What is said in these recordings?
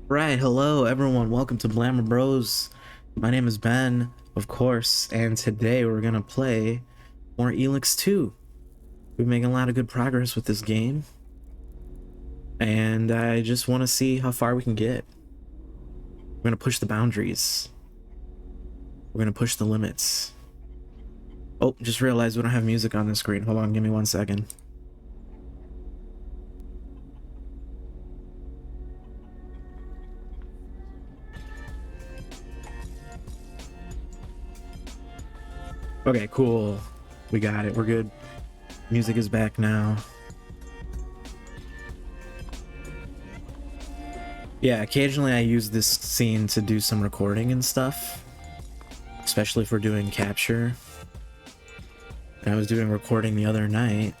Right, hello everyone, welcome to Blammer Bros. My name is Ben, of course, and today we're gonna play more ELEX2. We're making a lot of good progress with this game, and I just want to see how far we can get. We're gonna push the boundaries. We're gonna push the limits. Oh, just realized we don't have music on the screen. Hold on, give me 1 second. Okay, cool. We got it. We're good. Music is back now. Yeah, occasionally I use this scene to do some recording and stuff, especially if we're doing capture. And I was doing recording the other night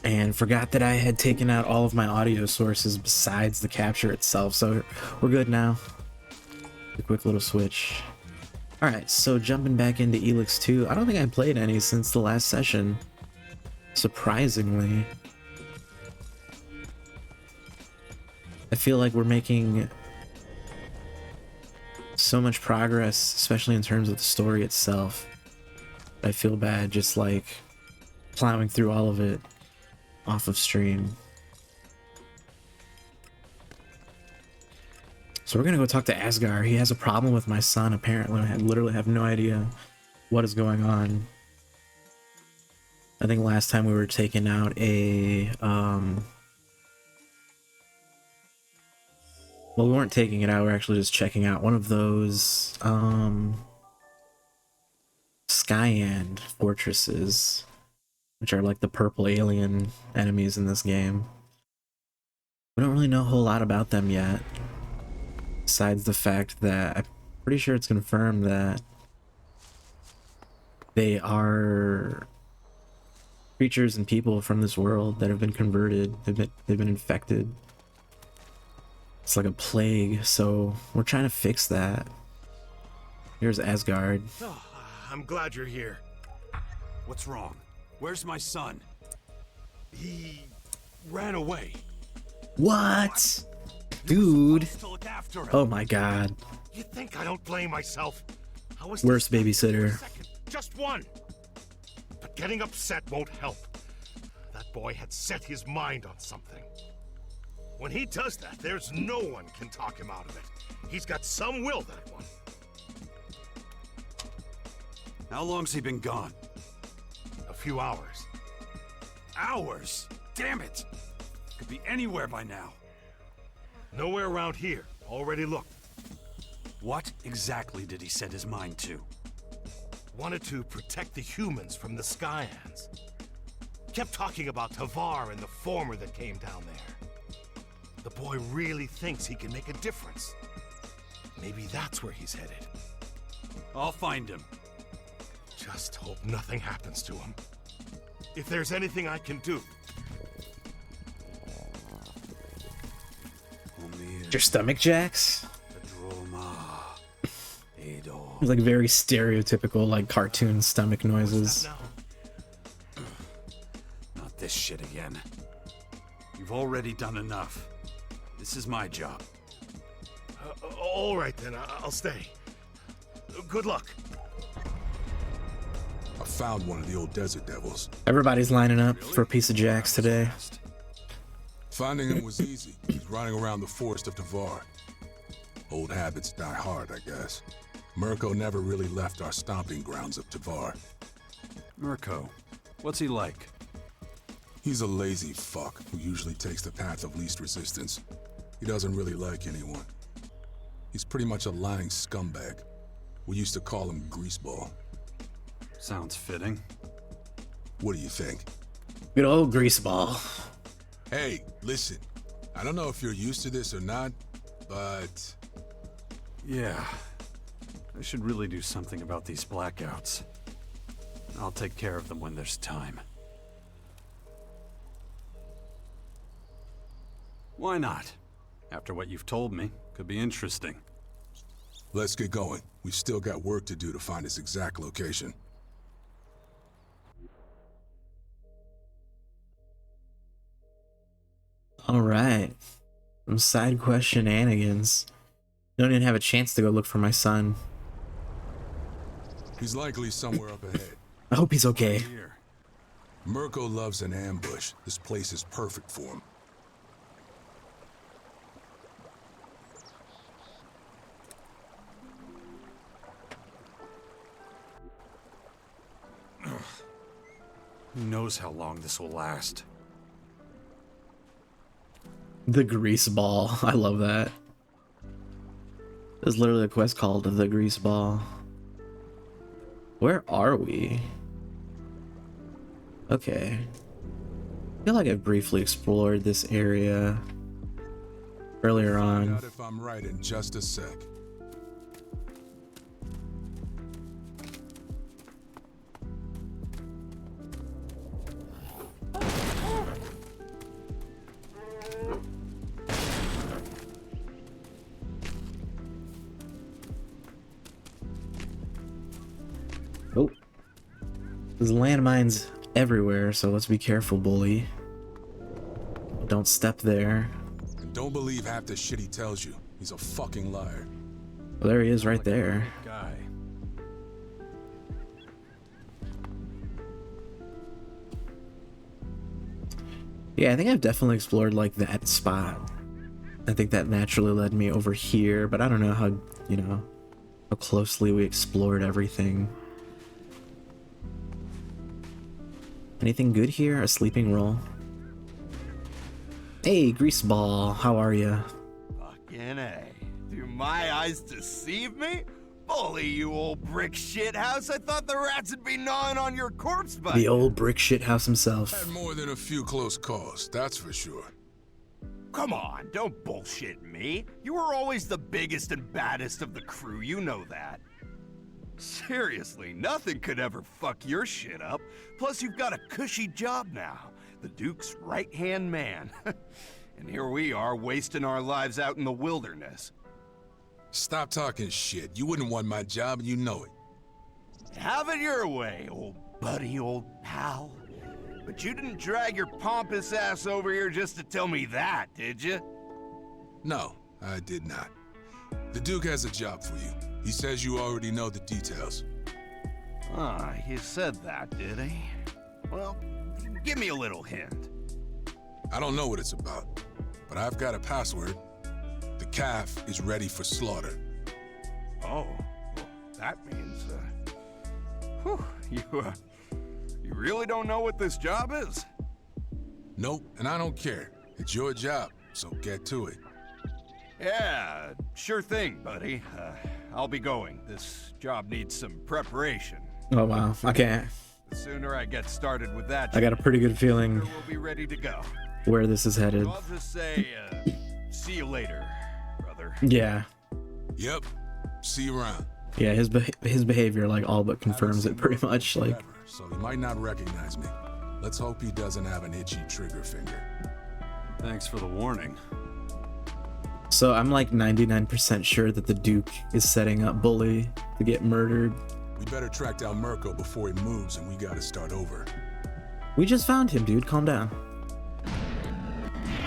and forgot that I had taken out all of my audio sources besides the capture itself, so we're good now. A quick little switch. Alright, so jumping back into ELEX2. I don't think I played any since the last session, surprisingly. I feel like we're making so much progress, especially in terms of the story itself. I feel bad just like plowing through all of it off of stream. So we're gonna go talk to Asgard. He has a problem with my son, apparently. I literally have no idea what is going on. I think last time we were taking out a well, we weren't taking it out, we're actually just checking out one of those Skyand fortresses, which are like the purple alien enemies in this game. We don't really know a whole lot about them yet, besides the fact that I'm pretty sure it's confirmed that they are creatures and people from this world that have been converted. They've been infected. It's like a plague, so we're trying to fix that. Here's Asgard. Oh, I'm glad you're here. What's wrong? Where's my son? He ran away. What? Dude. To look after him. Oh my god. You think I don't blame myself? I was Worst distracted for a babysitter. second. Just one. But getting upset won't help. That boy had set his mind on something. When he does that, there's no one can talk him out of it. He's got some will, that one. How long's he been gone? A few hours. Hours? Damn it! Could be anywhere by now. Nowhere around here. Already looked. What exactly did he set his mind to? Wanted to protect the humans from the Skyhands. Kept talking about Tavar and the former that came down there. The boy really thinks he can make a difference. Maybe that's where he's headed. I'll find him. Just hope nothing happens to him. If there's anything I can do. Your stomach jacks? It's like very stereotypical, like cartoon stomach noises. Not this shit again. You've already done enough. This is my job. All right then, I'll stay. Good luck. I found one of the old desert devils. Everybody's lining up for a piece of jacks today. Finding him was easy. He's running around the forest of Tavar. Old habits die hard, I guess. Mirko never really left our stomping grounds of Tavar. Mirko, what's he like? He's a lazy fuck who usually takes the path of least resistance. He doesn't really like anyone. He's pretty much a lying scumbag. We used to call him Greaseball. Sounds fitting. What do you think? Good old greaseball. Hey, listen. I don't know if you're used to this or not, but... Yeah. I should really do something about these blackouts. I'll take care of them when there's time. Why not? After what you've told me, could be interesting. Let's get going. We've still got work to do to find his exact location. Alright. Some side quest shenanigans. Don't even have a chance to go look for my son. He's likely somewhere up ahead. I hope he's okay. Here. Mirko loves an ambush. This place is perfect for him. Who knows how long this will last? The grease ball. I love that. There's literally a quest called the grease ball. Where are we? Okay. I feel like I briefly explored this area earlier Find on. out if I'm right in just a sec. Oh. There's landmines everywhere, so let's be careful, bully. Don't step there. And don't believe half the shit he tells you. He's a fucking liar. Well, there he is right there. Guy. Yeah, I think I've definitely explored like that spot. I think that naturally led me over here, but I don't know how, you know, how closely we explored everything. Anything good here? A sleeping roll. Hey, Greaseball, how are ya? Fucking A. Do my eyes deceive me? Bully, you old brick shithouse. I thought the rats would be gnawing on your corpse by The old brick shithouse himself. Had more than a few close calls, that's for sure. Come on, don't bullshit me. You were always the biggest and baddest of the crew, you know that. Seriously, nothing could ever fuck your shit up. Plus, you've got a cushy job now. The Duke's right-hand man. And here we are, wasting our lives out in the wilderness. Stop talking shit. You wouldn't want my job and you know it. Have it your way, old buddy, old pal. But you didn't drag your pompous ass over here just to tell me that, did you? No, I did not. The Duke has a job for you. He says you already know the details. Ah, he said that, did he? Well, give me a little hint. I don't know what it's about, but I've got a password. The calf is ready for slaughter. Oh, well, that means, you really don't know what this job is? Nope, and I don't care. It's your job, so get to it. Yeah, sure thing, buddy. I'll be going. This job needs some preparation. Oh wow, okay. The sooner I get started with that, I got a pretty good feeling we'll be ready to go. where this is headed. I'll just say, see you later, brother. Yeah. Yep, see you around. Yeah, his behavior like all but confirms it pretty much. Like, Forever, so he might not recognize me. Let's hope he doesn't have an itchy trigger finger. Thanks for the warning. so I'm like 99% sure that the Duke is setting up Bully to get murdered. We better track down Mirko before he moves, and we gotta start over. We just found him, dude. Calm down.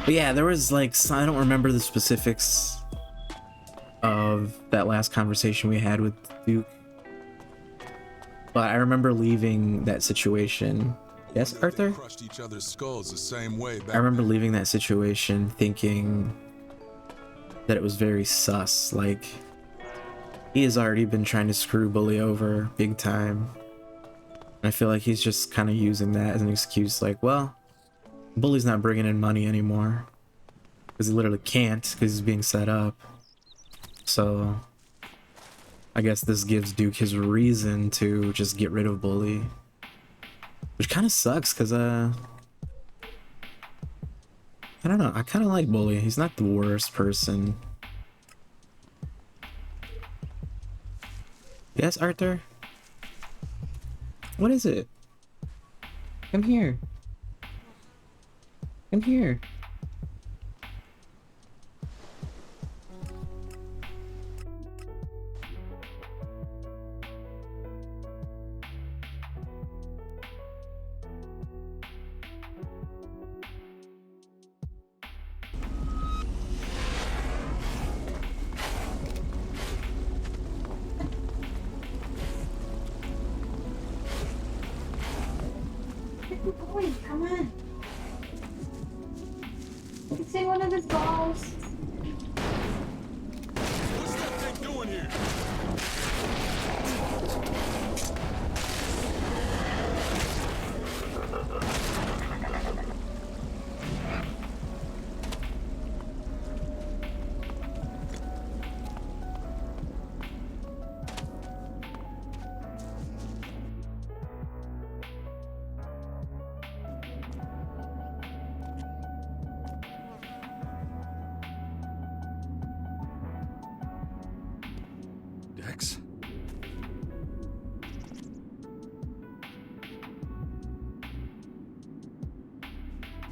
But yeah, there was like, I don't remember the specifics of that last conversation we had with Duke. But I remember leaving that situation. Yes, Wonder if they Arthur? crushed each other's skulls the same way back I remember then. leaving that situation thinking that it was very sus. Like, he has already been trying to screw Bully over big time. I feel like he's just kind of using that as an excuse, like, well, Bully's not bringing in money anymore. Because he literally can't, because he's being set up. So, I guess this gives Duke his reason to just get rid of Bully. Which kind of sucks, because, I don't know, I kind of like Bully. He's not the worst person. Yes, Arthur? What is it? Come here. Come here. Dex.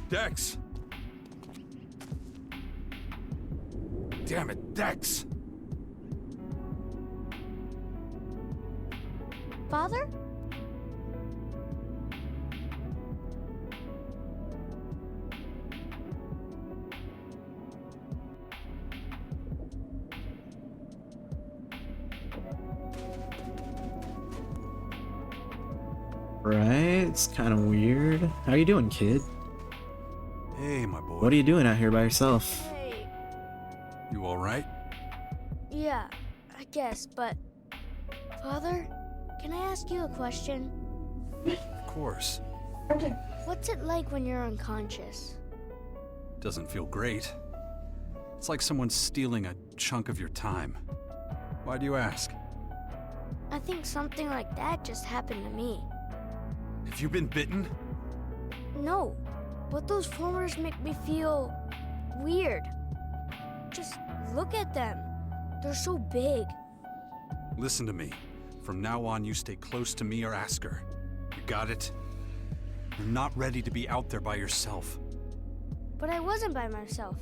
Dex! Damn it, Dex! Father? Right? It's kind of weird. How you doing, kid? Hey, my boy. What are you doing out here by yourself? Hey. You alright? Yeah, I guess, but... Father, can I ask you a question? Of course. What's it like when you're unconscious? Doesn't feel great. It's like someone's stealing a chunk of your time. Why do you ask? I think something like that just happened to me. Have you been bitten? No, but those formers make me feel... weird. Just look at them. They're so big. Listen to me. From now on, you stay close to me or ask her. You got it? You're not ready to be out there by yourself. But I wasn't by myself.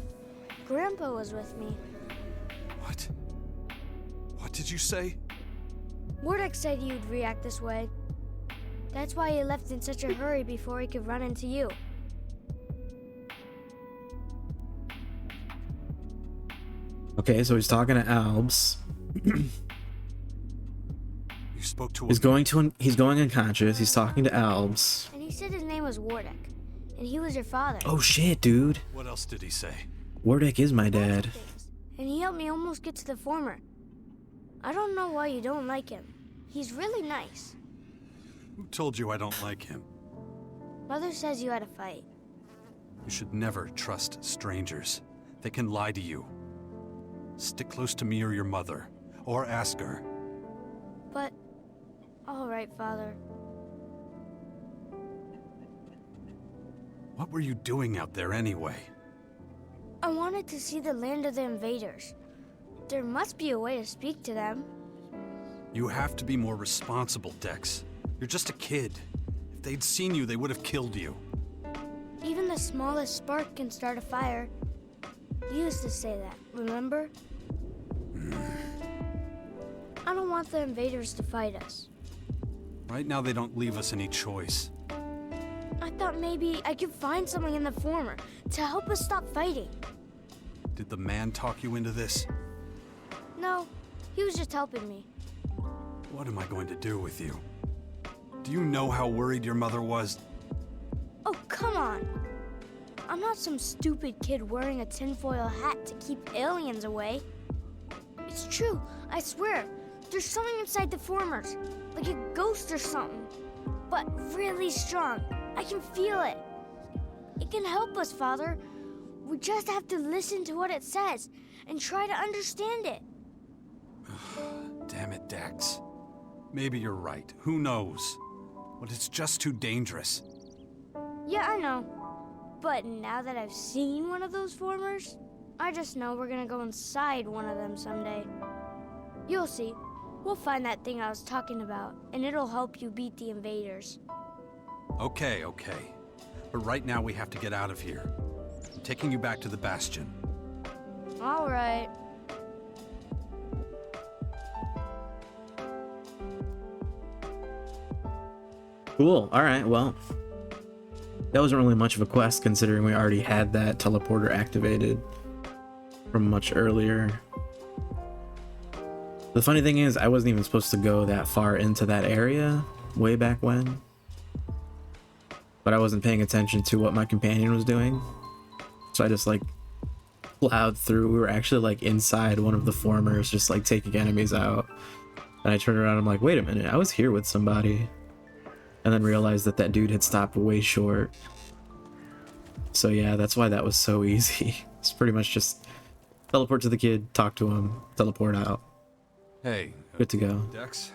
Grandpa was with me. What? What did you say? Mordek said you'd react this way. That's why he left in such a hurry before he could run into you. Okay, so he's talking to Albs. You spoke to He's him. he's going unconscious. He's talking to Albs. And he said his name was Wardek. And he was your father. Oh shit, dude. What else did he say? Wardek is my dad. And he helped me almost get to the former. I don't know why you don't like him. He's really nice. Who told you I don't like him? Mother says you had a fight. You should never trust strangers. They can lie to you. Stick close to me or your mother, or ask her. But, all right, Father. What were you doing out there anyway? I wanted to see the land of the invaders. There must be a way to speak to them. You have to be more responsible, Dex. You're just a kid. If they'd seen you, they would have killed you. Even the smallest spark can start a fire. You used to say that, remember? I don't want the invaders to fight us. Right now, they don't leave us any choice. I thought maybe I could find something in the former to help us stop fighting. Did the man talk you into this? No, he was just helping me. What am I going to do with you? Do you know how worried your mother was? Oh, come on. I'm not some stupid kid wearing a tinfoil hat to keep aliens away. It's true, I swear. There's something inside the formers, like a ghost or something. But really strong. I can feel it. It can help us, Father. We just have to listen to what it says and try to understand it. Damn it, Dex. Maybe you're right. Who knows? But it's just too dangerous. Yeah, I know. But now that I've seen one of those formers, I just know we're gonna go inside one of them someday. You'll see. We'll find that thing I was talking about, and it'll help you beat the invaders. Okay. But right now we have to get out of here. I'm taking you back to the Bastion. All right. Cool. Alright, well. That wasn't really much of a quest considering we already had that teleporter activated from much earlier. The funny thing is, I wasn't even supposed to go that far into that area way back when. But I wasn't paying attention to what my companion was doing. So I just like plowed through. We were actually like inside one of the formers, just like taking enemies out. And I turned around, I'm like, wait a minute, I was here with somebody. And then realized that that dude had stopped way short. So yeah, that's why that was so easy. It's pretty much just teleport to the kid, talk to him, teleport out. Hey. Good to go. Dex,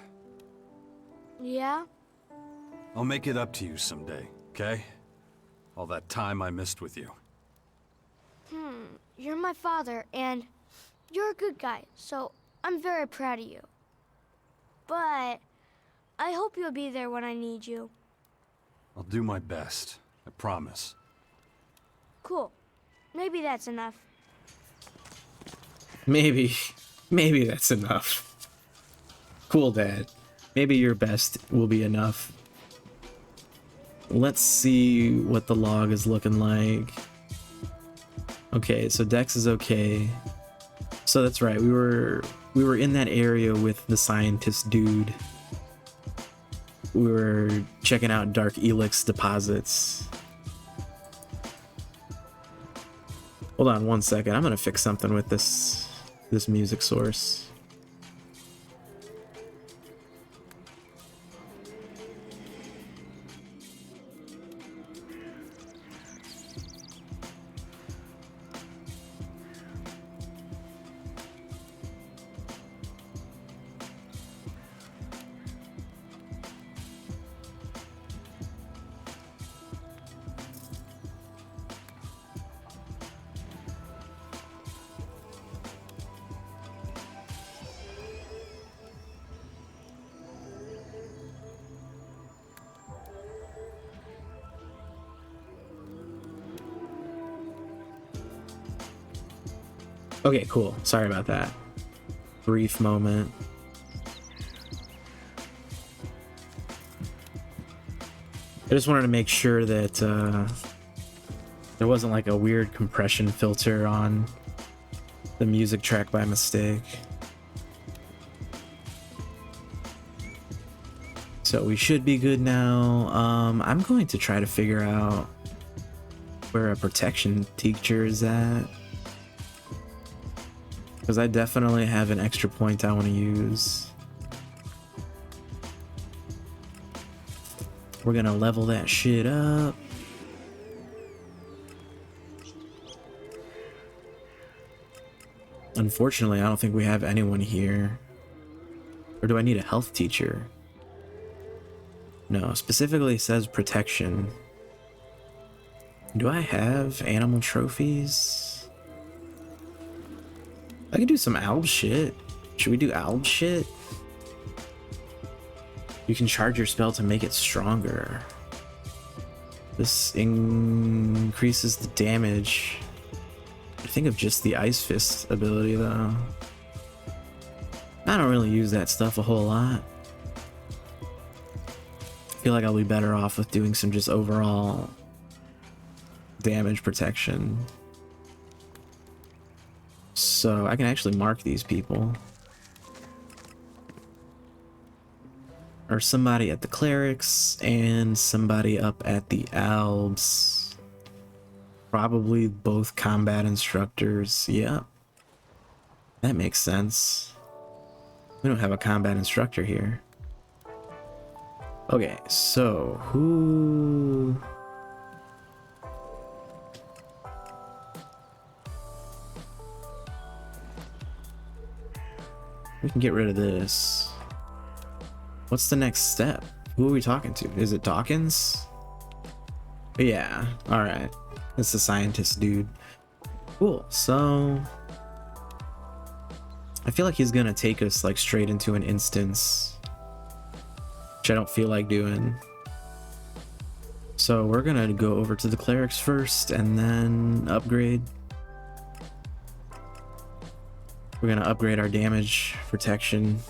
Yeah? I'll make it up to you someday, okay? All that time I missed with you. You're my father, and you're a good guy, so I'm very proud of you. but I hope you'll be there when I need you. I'll do my best. I promise. Cool. Maybe that's enough. Maybe that's enough. Cool, Dad. Maybe your best will be enough. Let's see what the log is looking like. Okay, so Dex is okay. So that's right, we were in that area with the scientist dude. We were checking out dark ELEX deposits. Hold on one second, I'm gonna fix something with this music source. Okay, cool. Sorry about that. Brief moment. I just wanted to make sure that there wasn't like a weird compression filter on the music track by mistake. So we should be good now. I'm going to try to figure out where a protection teacher is at, because I definitely have an extra point I want to use. We're gonna level that shit up. Unfortunately, I don't think we have anyone here. Or do I need a health teacher? No, specifically says protection. Do I have animal trophies? I can do some Albs shit. Should we do Albs shit? You can charge your spell to make it stronger. This increases the damage. I think of just the Ice Fist ability though. I don't really use that stuff a whole lot. I feel like I'll be better off with doing some just overall damage protection. So I can actually mark these people. Or somebody at the Clerics and somebody up at the Albs. Probably both combat instructors. Yeah, that makes sense. We don't have a combat instructor here. Okay, so who... We can get rid of this. What's the next step? Who are we talking to? Is it Dawkins? Yeah, alright. It's the scientist dude. Cool, so... I feel like he's gonna take us like straight into an instance, which I don't feel like doing. So we're gonna go over to the Clerics first and then upgrade. We're gonna upgrade our damage protection.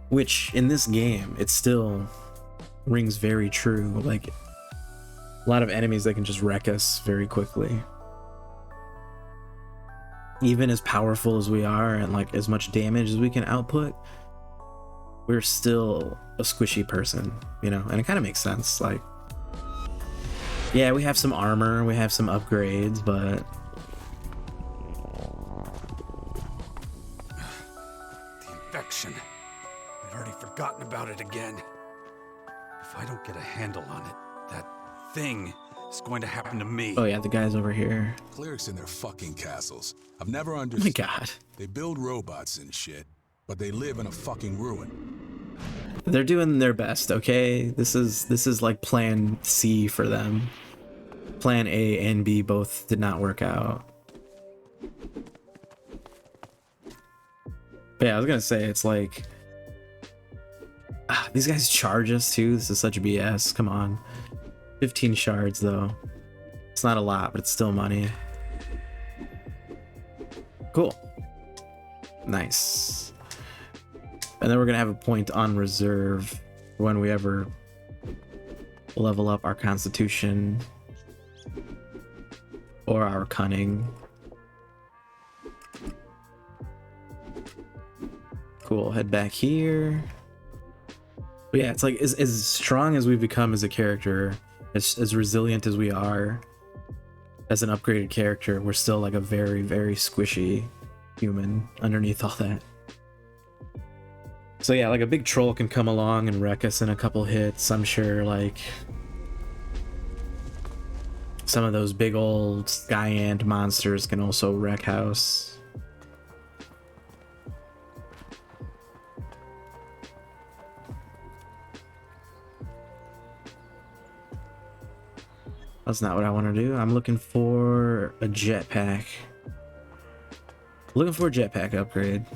Which, in this game, it still rings very true. Like, a lot of enemies that can just wreck us very quickly. Even as powerful as we are and like as much damage as we can output, we're still a squishy person, you know? And it kind of makes sense. Like, yeah, we have some armor, we have some upgrades, but... The infection. I'd already forgotten about it again. If I don't get a handle on it, that thing is going to happen to me. Oh yeah, the guy's over here. Clerics in their fucking castles. I've never Oh understood. my god. They build robots and shit, but they live in a fucking ruin. They're doing their best, okay? This is like plan C for them. Plan A and B both did not work out. But yeah, I was gonna say, it's like... these guys charge us too. This is such BS. Come on. 15 shards though. It's not a lot, but it's still money. Cool. Nice. And then we're gonna have a point on reserve when we ever level up our constitution or our cunning. Cool, head back here. But yeah, it's like as strong as we've become as a character, as resilient as we are as an upgraded character, we're still like a very, very squishy human underneath all that. So yeah, like a big troll can come along and wreck us in a couple hits. I'm sure like some of those big old sky ant monsters can also wreck house. That's not what I want to do. I'm looking for a jetpack. Looking for a jetpack upgrade.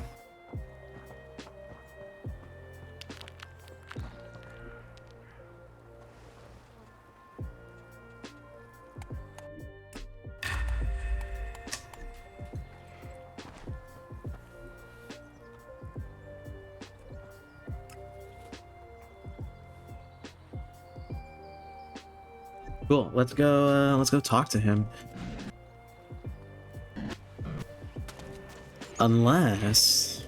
Cool. Let's go talk to him. Unless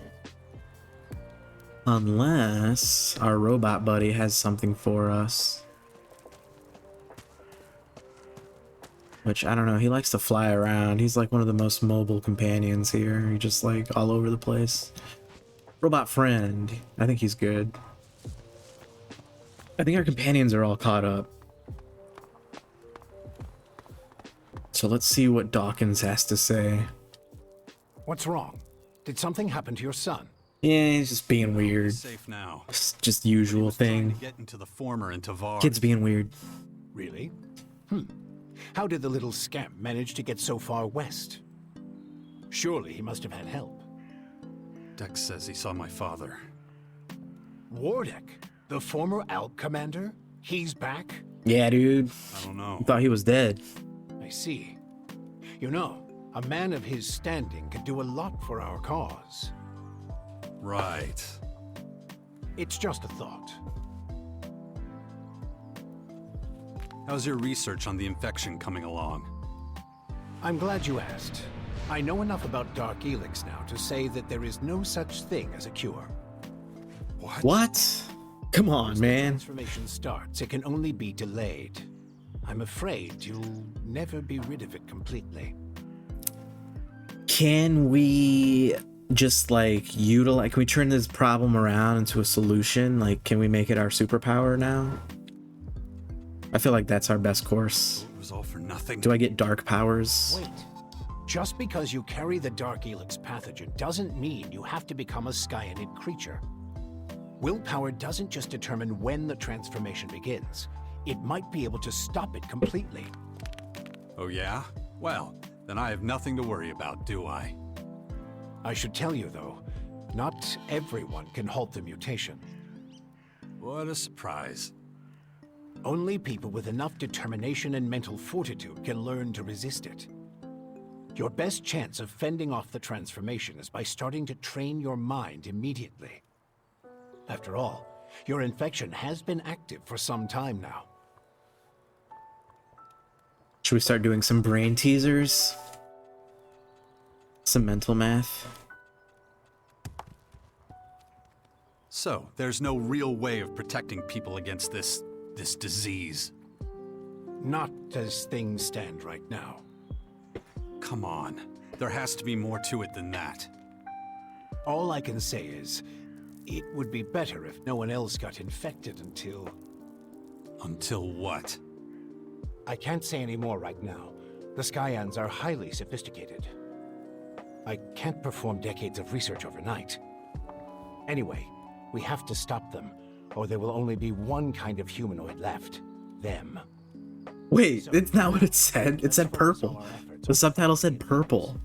our robot buddy has something for us. Which, I don't know, he likes to fly around. He's like one of the most mobile companions here. He's just like all over the place. Robot friend. I think he's good. I think our companions are all caught up. So let's see what Dawkins has to say. What's wrong? Did something happen to your son? Yeah, he's just being weird. Safe now. It's just usual thing. Get into the former in Tavar. Kid's being weird. Really? How did the little scamp manage to get so far west? Surely he must have had help. Dex says he saw my father. Wardek, the former Alb commander? He's back? Yeah, dude. I don't know. I thought he was dead. I see. You know, a man of his standing could do a lot for our cause. Right. It's just a thought. How's your research on the infection coming along? I'm glad you asked. I know enough about Dark ELEX now to say that there is no such thing as a cure. What? Come on, Once the man. transformation starts, it can only be delayed. I'm afraid you'll never be rid of it completely. Can we just like utilize, can we turn this problem around into a solution? Like, can we make it our superpower now? I feel like that's our best course. It was all for nothing. Do I get dark powers? Wait. Just because you carry the Dark ELEX pathogen doesn't mean you have to become a Skyanid creature. Willpower doesn't just determine when the transformation begins. It might be able to stop it completely. Oh yeah? Well, then I have nothing to worry about, do I? I should tell you, though, not everyone can halt the mutation. What a surprise. Only people with enough determination and mental fortitude can learn to resist it. Your best chance of fending off the transformation is by starting to train your mind immediately. After all, your infection has been active for some time now. Should we start doing some brain teasers? Some mental math? So, there's no real way of protecting people against this disease. Not as things stand right now. Come on. There has to be more to it than that. All I can say is, it would be better if no one else got infected until... Until what? I can't say any more right now. The Skyans are highly sophisticated. I can't perform decades of research overnight. Anyway, we have to stop them, or there will only be one kind of humanoid left. Them. Wait, it's not what it said. It said purple. The subtitle said purple.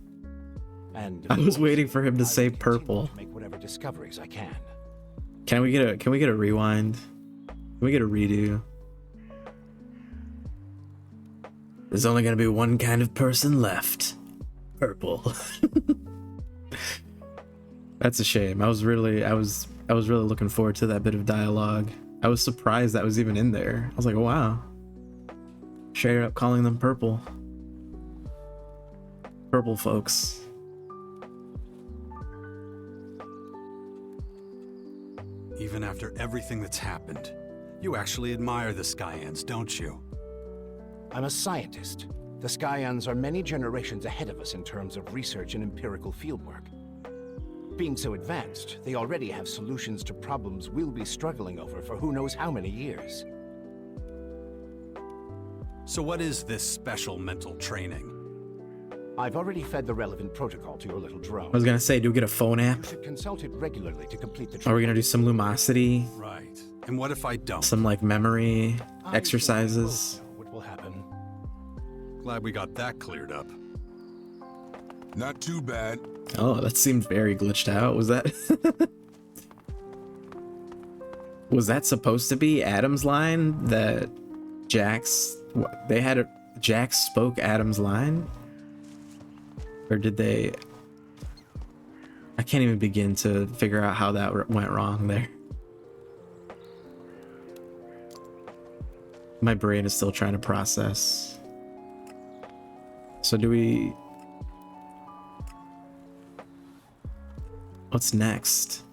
And I was waiting for him to say I will continue purple. to make whatever discoveries I can. Can we get a rewind? Can we get a redo? There's only gonna be one kind of person left. Purple. That's a shame. I was really looking forward to that bit of dialogue. I was surprised that was even in there. I was like, oh, wow. Straight up calling them purple. Purple folks. Even after everything that's happened, you actually admire the Skyans, don't you? I'm a scientist. The Skyans are many generations ahead of us in terms of research and empirical fieldwork. Being so advanced, they already have solutions to problems we'll be struggling over for who knows how many years. So what is this special mental training? I've already fed the relevant protocol to your little drone. I was gonna say, do we get a phone app? You should consult it regularly to complete the Are we training. gonna do some lumosity? Right. And what if I don't? Some like memory I exercises? think we both know what will happen. Glad we got that cleared up. Not too bad. Oh, that seemed very glitched out. Was that was that supposed to be Adam's line that Jax Jax spoke Adam's line? Or did they? I can't even begin to figure out how that went wrong there. My brain is still trying to process. So do we... What's next?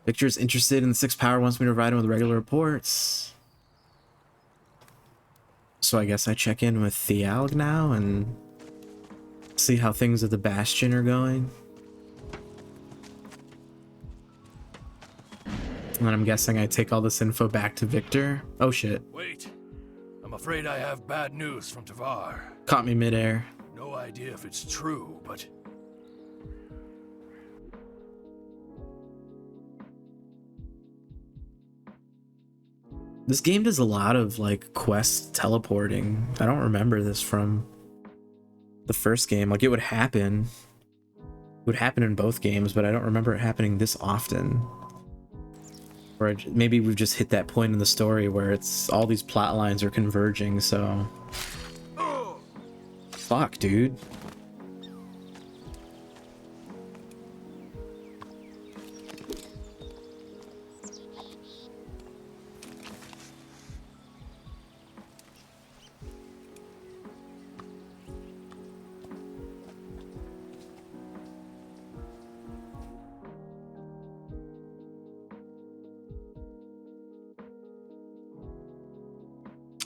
Victor's interested in the 6th power, wants me to provide him with regular reports. So I guess I check in with Thialg now and see how things at the Bastion are going. And I'm guessing I take all this info back to Victor. Oh shit. Wait. I'm afraid I have bad news from Tavar. Caught me midair. No idea if it's true, but... This game does a lot of like quest teleporting. I don't remember this from the first game. Like it would happen in both games, but I don't remember it happening this often. Or maybe we've just hit that point in the story where it's all these plot lines are converging, so... Fuck, dude.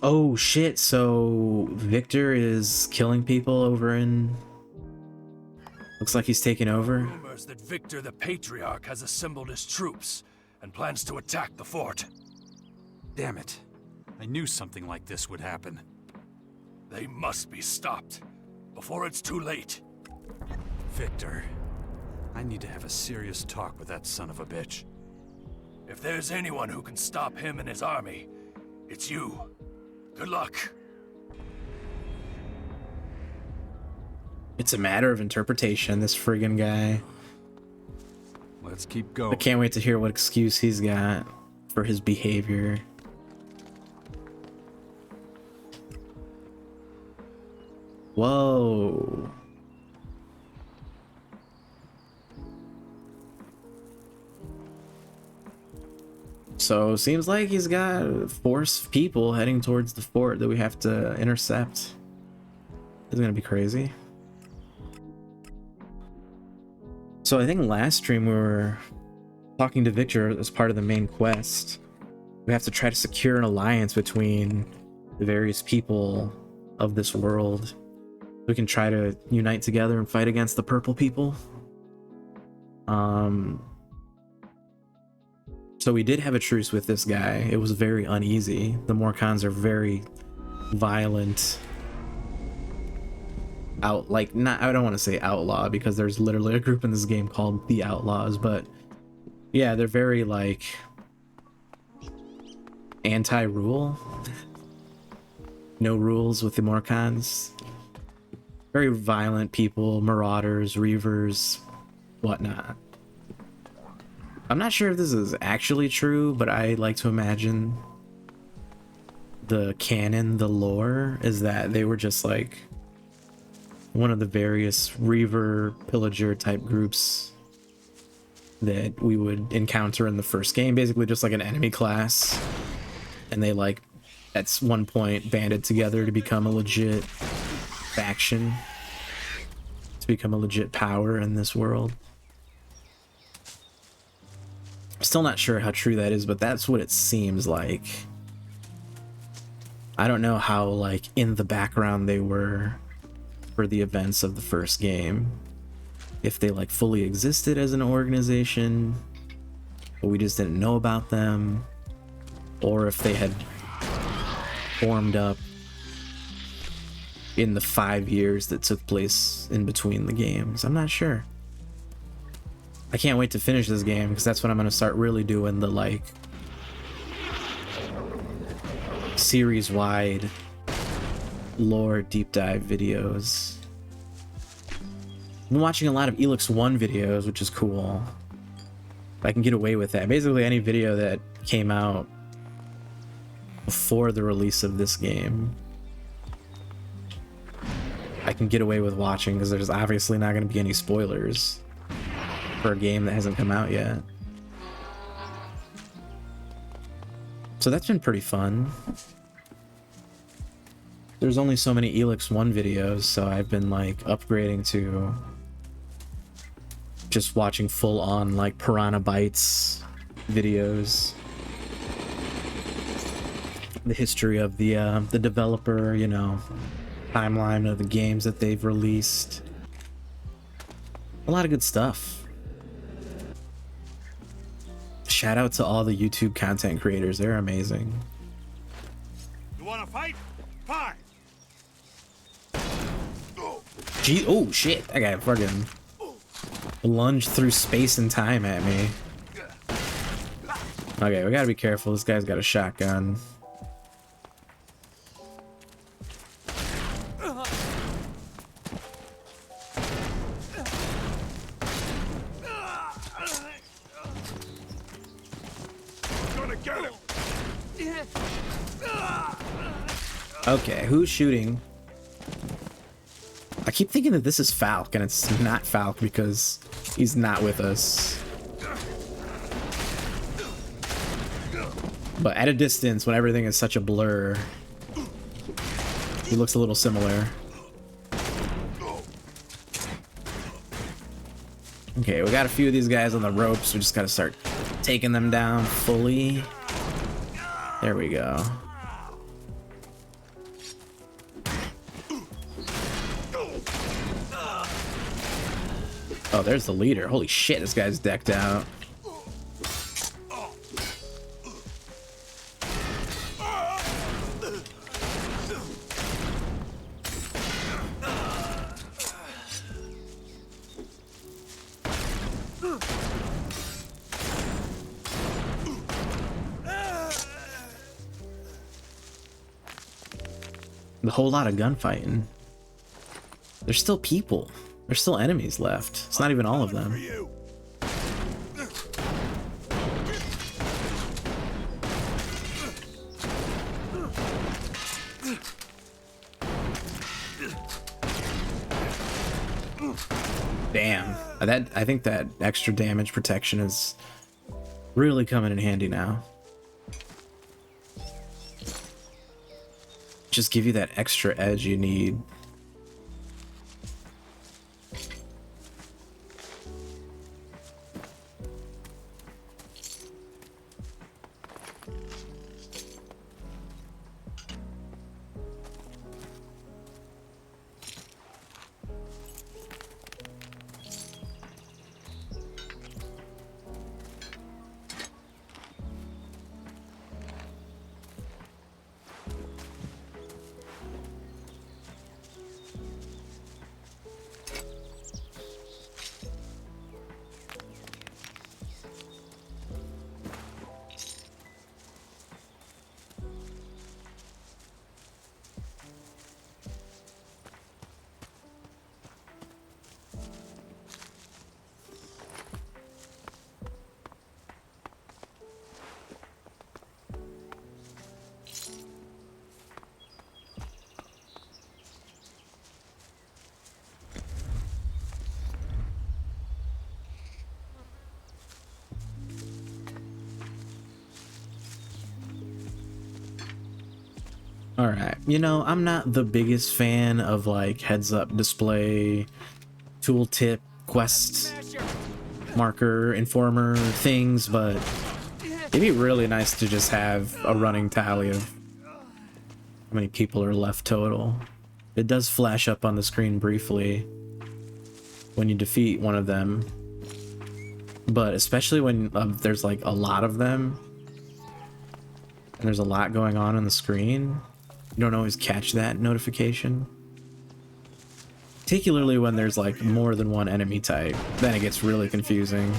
Oh shit, so Victor is killing people over in... Looks like he's taking over. Rumors that Victor the Patriarch has assembled his troops and plans to attack the fort. Damn it. I knew something like this would happen. They must be stopped before it's too late. Victor, I need to have a serious talk with that son of a bitch. If there's anyone who can stop him and his army, it's you. Good luck. It's a matter of interpretation, this friggin' guy. Let's keep I going. can't wait to hear what excuse he's got for his behavior. Whoa. So seems like he's got force people heading towards the fort that we have to intercept. This is gonna be crazy. So I think last stream we were talking to Victor as part of the main quest. We have to try to secure an alliance between the various people of this world. We can try to unite together and fight against the purple people. So we did have a truce with this guy. It was very uneasy. The Morcons are very violent. I don't want to say outlaw because there's literally a group in this game called the Outlaws, but yeah, they're very like anti-rule. No rules with the Morcons. Very violent people, marauders, reavers, whatnot. I'm not sure if this is actually true, but I like to imagine the canon, the lore, is that they were just like one of the various reaver, pillager type groups that we would encounter in the first game. Basically just like an enemy class. And they like, at one point, banded together to become a legit faction. To become a legit power in this world. Still not sure how true that is, but that's what it seems like. I don't know how, like, in the background they were for the events of the first game. If they, like, fully existed as an organization, but we just didn't know about them. Or if they had formed up in the 5 years that took place in between the games. I'm not sure. I can't wait to finish this game because that's when I'm going to start really doing the like series wide lore deep dive videos. I've been watching a lot of ELEX2 videos, which is cool. I can get away with that. Basically any video that came out before the release of this game, I can get away with watching because there's obviously not going to be any spoilers for a game that hasn't come out yet. So that's been pretty fun. There's only so many ELEX2 videos, so I've been like upgrading to just watching full on like Piranha Bytes videos. The history of the developer, you know, timeline of the games that they've released. A lot of good stuff. Shout out to all the YouTube content creators. They're amazing. You wanna fight? Fine. Gee, oh shit. I got fucking lunged through space and time at me. Okay, we gotta be careful. This guy's got a shotgun. Okay, who's shooting? I keep thinking that this is Falk, and it's not Falk because he's not with us. But at a distance, when everything is such a blur, he looks a little similar. Okay, we got a few of these guys on the ropes. We just gotta start taking them down fully. There we go. Oh, there's the leader. Holy shit, this guy's decked out. A whole lot of gunfighting. There's still people. There's still enemies left. It's not even all of them. Damn. I think that extra damage protection is really coming in handy now. Just give you that extra edge you need. Alright, you know, I'm not the biggest fan of like heads-up display, tooltip, quest marker, informer things, but it'd be really nice to just have a running tally of how many people are left total. It does flash up on the screen briefly when you defeat one of them, but especially when there's like a lot of them and there's a lot going on the screen, you don't always catch that notification. Particularly when there's like more than one enemy type, then it gets really confusing.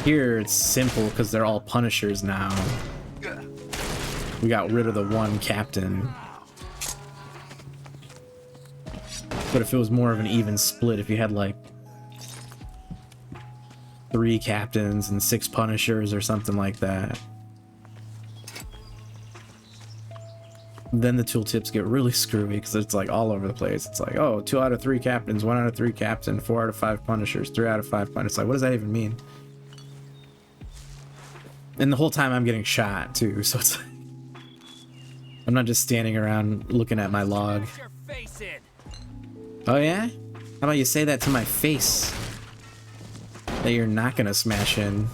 Here it's simple because they're all Punishers now. We got rid of the one captain. But if it was more of an even split, if you had like 3 captains and 6 Punishers or something like that, then the tooltips get really screwy because it's like all over the place. It's like, oh, 2 out of 3 captains, 1 out of 3 captain, 4 out of 5 Punishers, 3 out of 5 Punishers. It's like, what does that even mean? And the whole time I'm getting shot too, so it's like, I'm not just standing around looking at my log. Oh yeah? How about you say that to my face? That you're not gonna smash in.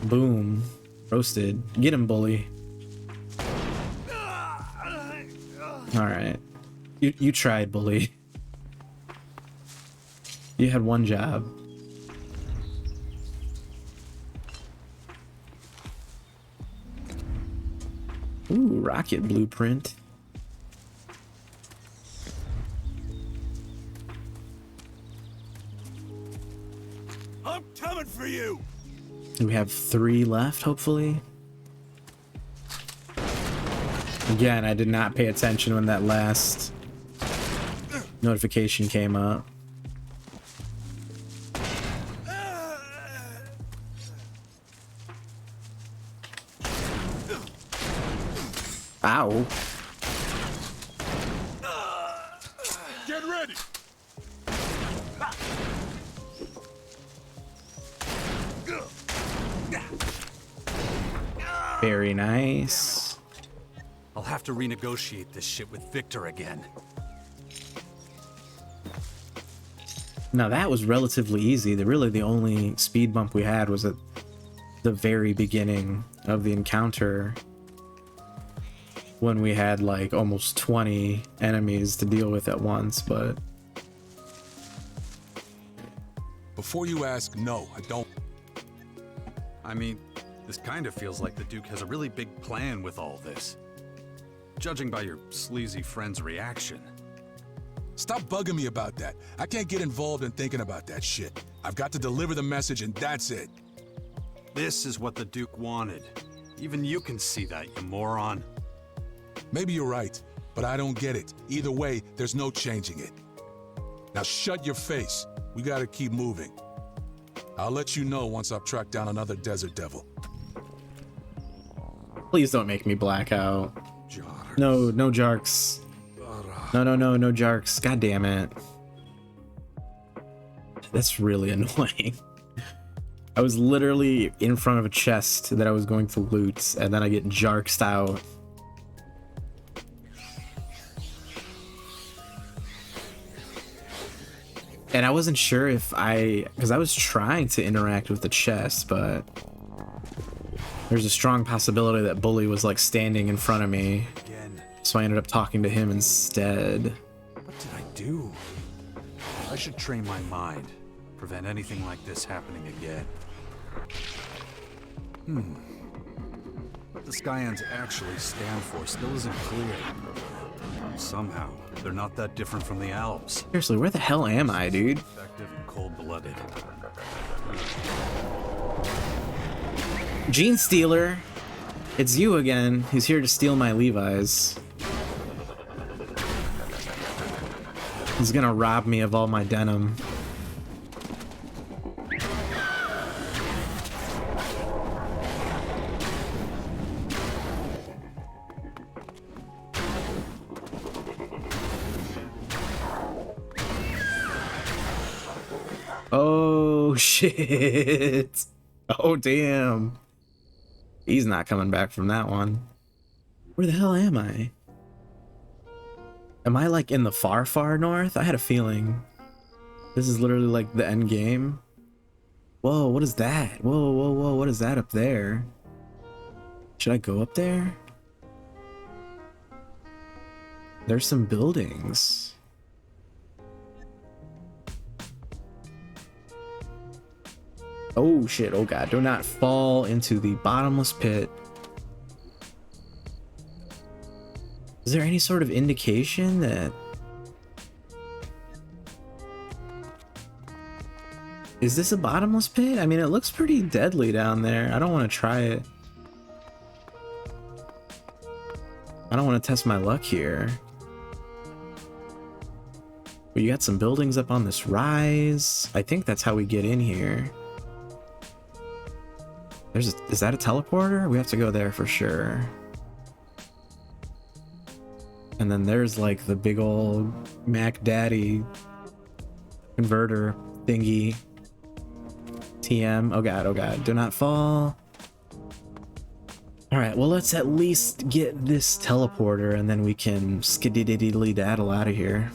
Boom. Roasted. Get him, bully. Alright. You tried, bully. You had one job. Ooh, rocket blueprint. I'm coming for you. We have 3 left, hopefully. Again, I did not pay attention when that last notification came up. Ow. Get ready. Very nice. I'll have to renegotiate this shit with Victor again. Now that was relatively easy. Really the only speed bump we had was at the very beginning of the encounter, when we had like almost 20 enemies to deal with at once, but... Before you ask, no, I don't. I mean, this kind of feels like the Duke has a really big plan with all this. Judging by your sleazy friend's reaction. Stop bugging me about that. I can't get involved in thinking about that shit. I've got to deliver the message and that's it. This is what the Duke wanted. Even you can see that, you moron. Maybe you're right, but I don't get it. Either way, there's no changing it. Now shut your face. We gotta keep moving. I'll let you know once I've tracked down another Desert Devil. Please don't make me black out. Jarks. No, no Jarks. No Jarks. God damn it. That's really annoying. I was literally in front of a chest that I was going to loot, and then I get Jarksed out. And I wasn't sure if because I was trying to interact with the chest, but there's a strong possibility that Bully was like standing in front of me. So I ended up talking to him instead. What did I do? I should train my mind. Prevent anything like this happening again. What the Skyans actually stand for still isn't clear. Somehow, they're not that different from the Albs. Seriously, where the hell am I, dude? Effective and cold-blooded. Gene Stealer, it's you again. He's here to steal my Levi's. He's gonna rob me of all my denim. Oh, Oh shit. Oh damn. He's not coming back from that one. Where the hell am I? Am I like in the far, far north? I had a feeling. This is literally like the end game. Whoa, what is that? Whoa, whoa, whoa, what is that up there? Should I go up there? There's some buildings. Oh shit, oh god, do not fall into the bottomless pit. Is there any sort of indication that... Is this a bottomless pit? I mean, it looks pretty deadly down there. I don't want to try it. I don't want to test my luck here. But you got some buildings up on this rise. I think that's how we get in here. Is that a teleporter? We have to go there for sure. And then there's like the big old Mac Daddy converter thingy. TM. Oh god, do not fall. Alright, well let's at least get this teleporter and then we can skidididdly daddle out of here.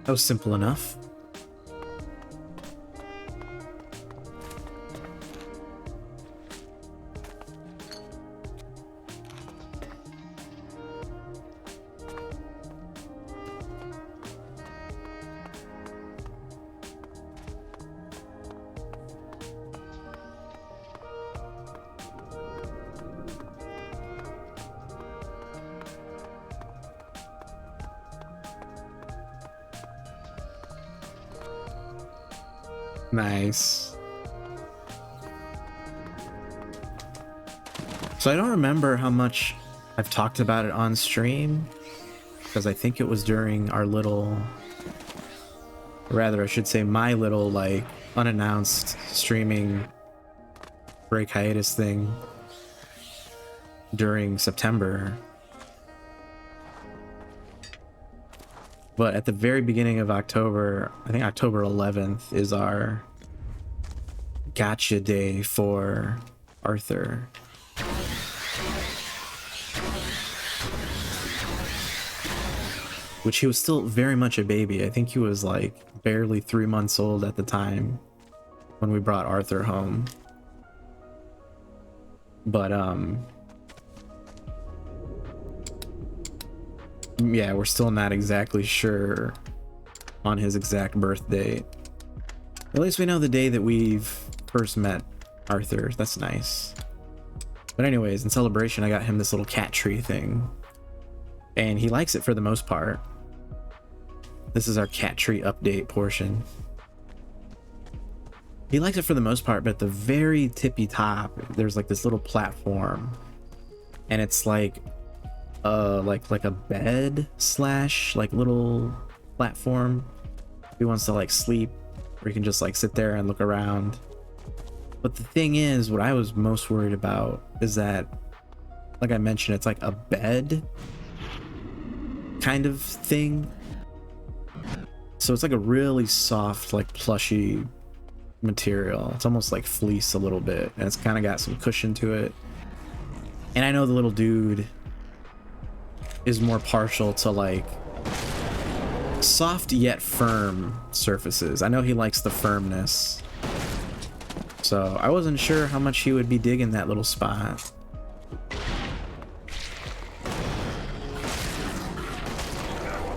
That was simple enough. Nice. So I don't remember how much I've talked about it on stream, because I think it was during our little, or rather I should say my little like unannounced streaming break hiatus thing during September. But at the very beginning of October, I think October 11th is our gotcha day for Arthur. Which he was still very much a baby. I think he was like barely 3 months old at the time when we brought Arthur home. But yeah, we're still not exactly sure on his exact birth date. At least we know the day that we've first met Arthur. That's nice. But anyways, in celebration, I got him this little cat tree thing. And he likes it for the most part. This is our cat tree update portion. He likes it for the most part, but at the very tippy top, there's like this little platform. And it's like a bed slash like little platform. If he wants to like sleep, or he can just like sit there and look around. But the thing is, what I was most worried about is that, like I mentioned, it's like a bed kind of thing. So it's like a really soft, like plushy material. It's almost like fleece a little bit, and it's kind of got some cushion to it. And I know the little dude is more partial to like soft yet firm surfaces. I know he likes the firmness. So I wasn't sure how much he would be digging that little spot.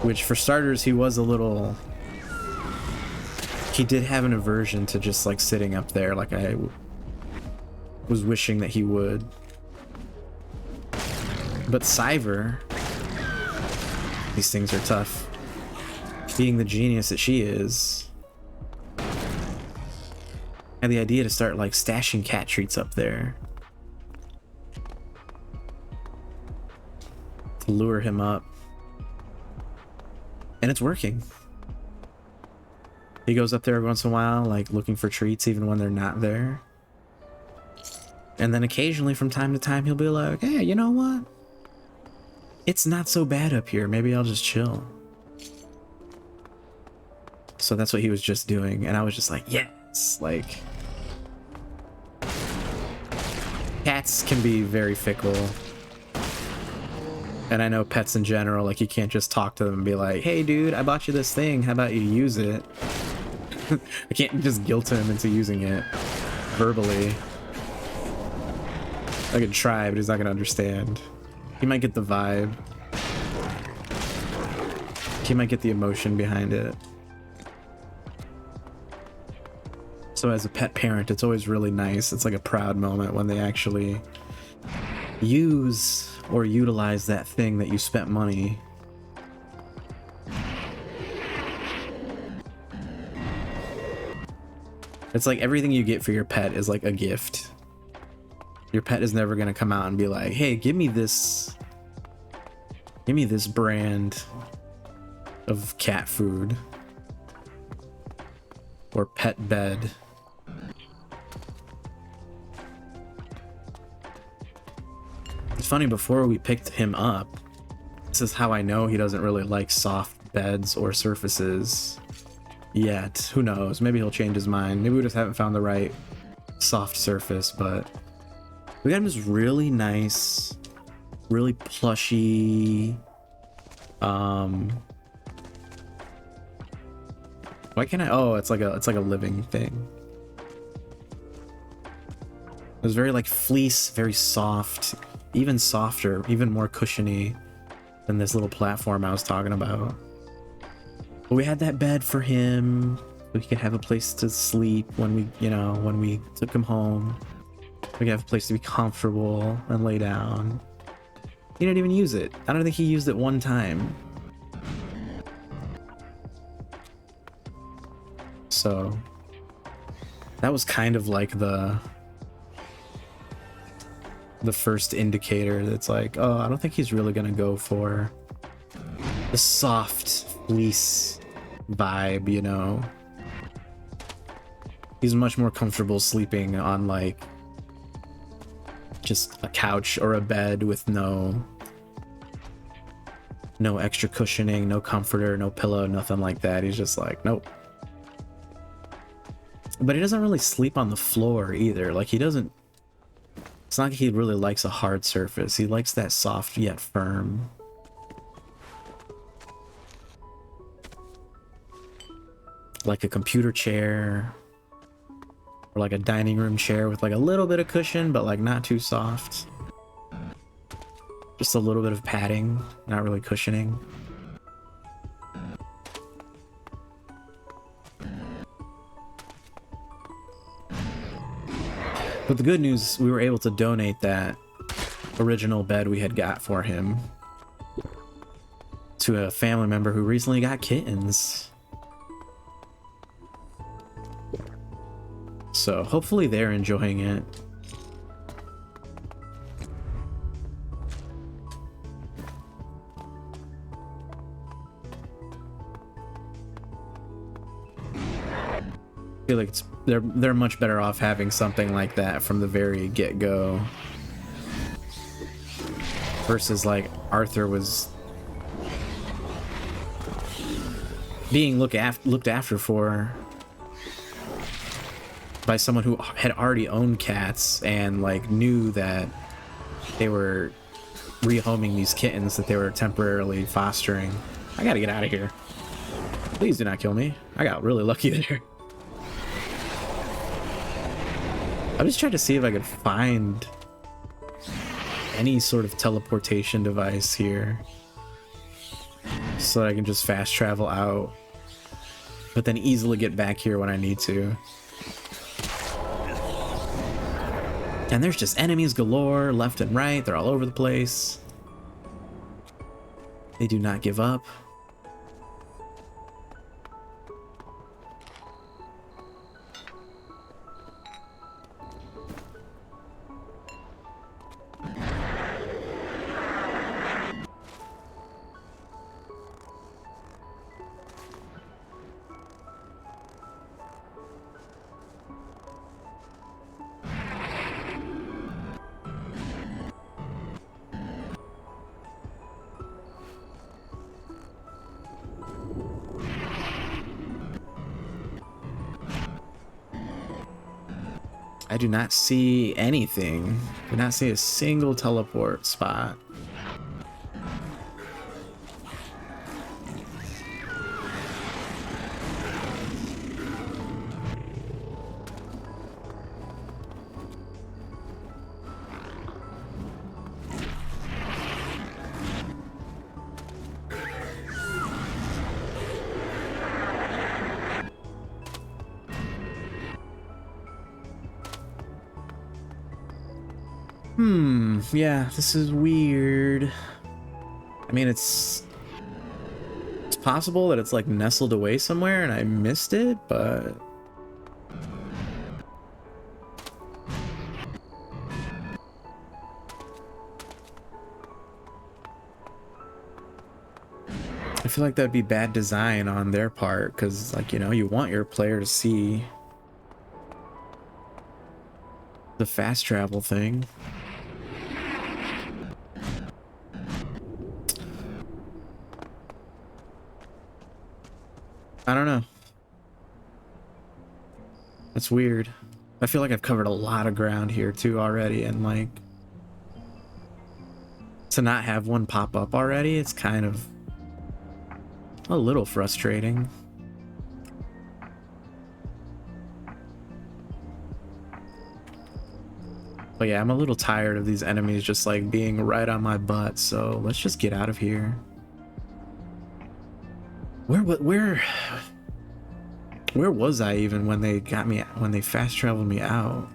Which for starters, he was a little... He did have an aversion to just like sitting up there like I was wishing that he would. But Cyver... These things are tough. Being the genius that she is, had the idea to start like stashing cat treats up there. lure him up. And it's working. He goes up there every once in a while, like looking for treats even when they're not there. And then occasionally from time to time he'll be like, hey, you know what? It's not so bad up here. Maybe I'll just chill. So that's what he was just doing. And I was just like, yes, like... Cats can be very fickle. And I know pets in general, like you can't just talk to them and be like, hey dude, I bought you this thing, how about you use it? I can't just guilt him into using it verbally. I could try, but he's not gonna understand. He might get the vibe. He might get the emotion behind it. So as a pet parent, it's always really nice. It's like a proud moment when they actually use or utilize that thing that you spent money. It's like everything you get for your pet is like a gift. Your pet is never gonna come out and be like, hey, give me this brand of cat food or pet bed. It's funny, before we picked him up, this is how I know he doesn't really like soft beds or surfaces yet. Who knows? Maybe he'll change his mind. Maybe we just haven't found the right soft surface, but we got him this really nice, really plushy, why can't I? Oh, it's like a living thing. It was very like fleece, very soft, even softer, even more cushiony than this little platform I was talking about. But we had that bed for him so he could have a place to sleep when we took him home. We could have a place to be comfortable and lay down. He didn't even use it. I don't think he used it one time. So that was kind of like the first indicator that's like, oh, I don't think he's really gonna go for the soft fleece vibe, you know. He's much more comfortable sleeping on like just a couch or a bed with no extra cushioning, no comforter, no pillow, nothing like that. He's just like, nope. But he doesn't really sleep on the floor either. Like he doesn't, it's not like he really likes a hard surface. He likes that soft yet firm. Like a computer chair, or like a dining room chair with like a little bit of cushion, but like not too soft. Just a little bit of padding, not really cushioning. But the good news, we were able to donate that original bed we had got for him to a family member who recently got kittens. So hopefully they're enjoying it. I feel like they're much better off having something like that from the very get-go versus like Arthur was being looked after for by someone who had already owned cats and like knew that they were rehoming these kittens that they were temporarily fostering. I gotta get out of here. Please do not kill me. I got really lucky there. I just tried to see if I could find any sort of teleportation device here so that I can just fast travel out, but then easily get back here when I need to. And there's just enemies galore left and right. They're all over the place. They do not give up. I do not see anything. Do not see a single teleport spot. Yeah, this is weird. I mean, it's possible that it's like nestled away somewhere and I missed it, but I feel like that'd be bad design on their part, because, like, you know, you want your player to see the fast travel thing. I don't know. That's weird. I feel like I've covered a lot of ground here too already, and like to not have one pop up already, it's kind of a little frustrating. But yeah, I'm a little tired of these enemies just like being right on my butt, so let's just get out of here. Where was I even when they got me, when they fast traveled me out?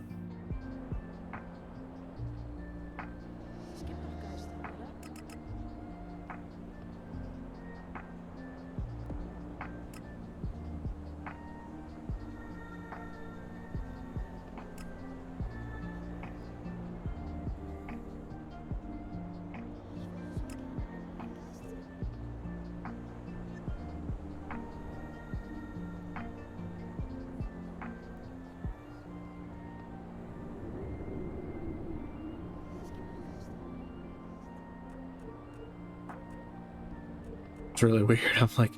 Really weird. I'm like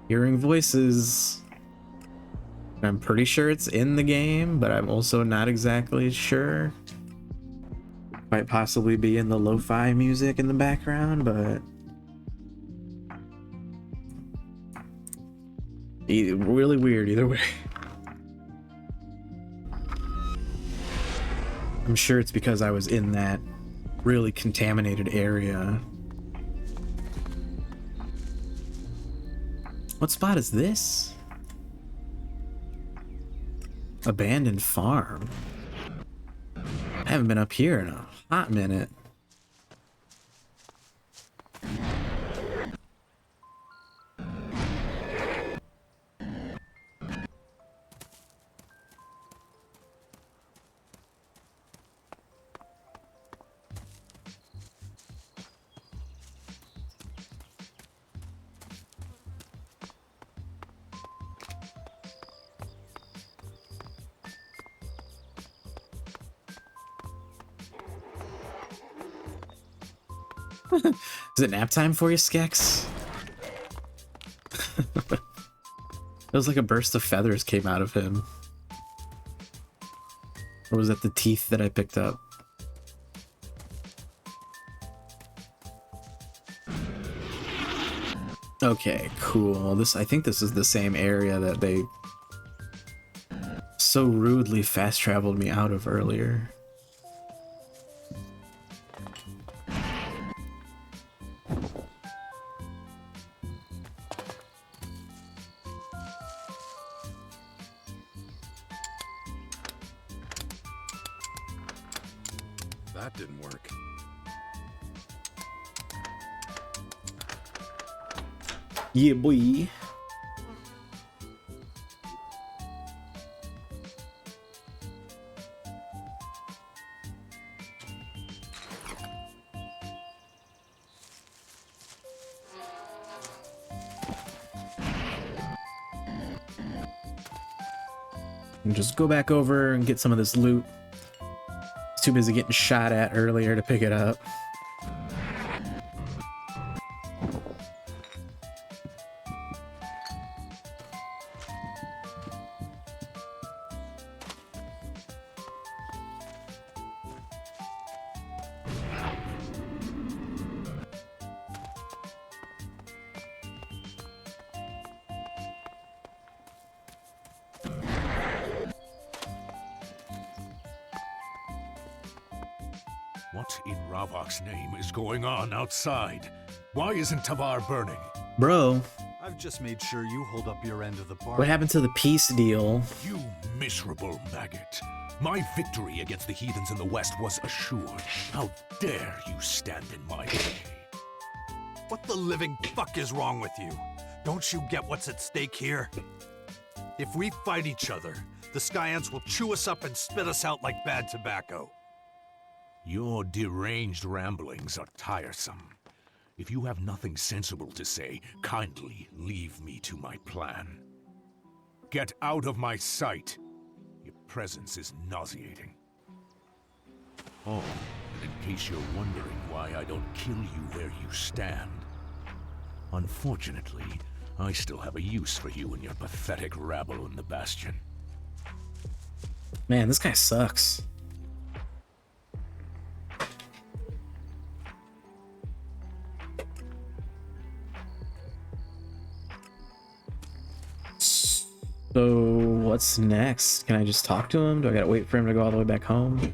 hearing voices. I'm pretty sure it's in the game, but I'm also not exactly sure. Might possibly be in the lo-fi music in the background, but really weird either way. I'm sure it's because I was in that really contaminated area. What spot is this? Abandoned farm. I haven't been up here in a hot minute. Is it nap time for you, Skex? It was like a burst of feathers came out of him. Or was it the teeth that I picked up? Okay, cool. I think this is the same area that they so rudely fast traveled me out of earlier. That didn't work. Yeah, boy. And just go back over and get some of this loot. Too busy getting shot at earlier to pick it up. What in Ravok's name is going on outside? Why isn't Tavar burning? Bro, I've just made sure you hold up your end of the bargain. what happened to the peace deal? You miserable maggot. My victory against the heathens in the west was assured. How dare you stand in my way? What the living fuck is wrong with you? Don't you get what's at stake here? If we fight each other, the Skyants will chew us up and spit us out like bad tobacco. Your deranged ramblings are tiresome. If you have nothing sensible to say, kindly leave me to my plan. Get out of my sight. Your presence is nauseating. Oh, and in case you're wondering why I don't kill you where you stand. Unfortunately, I still have a use for you and your pathetic rabble in the Bastion. Man, this guy sucks. So, what's next? Can I just talk to him? Do I gotta wait for him to go all the way back home?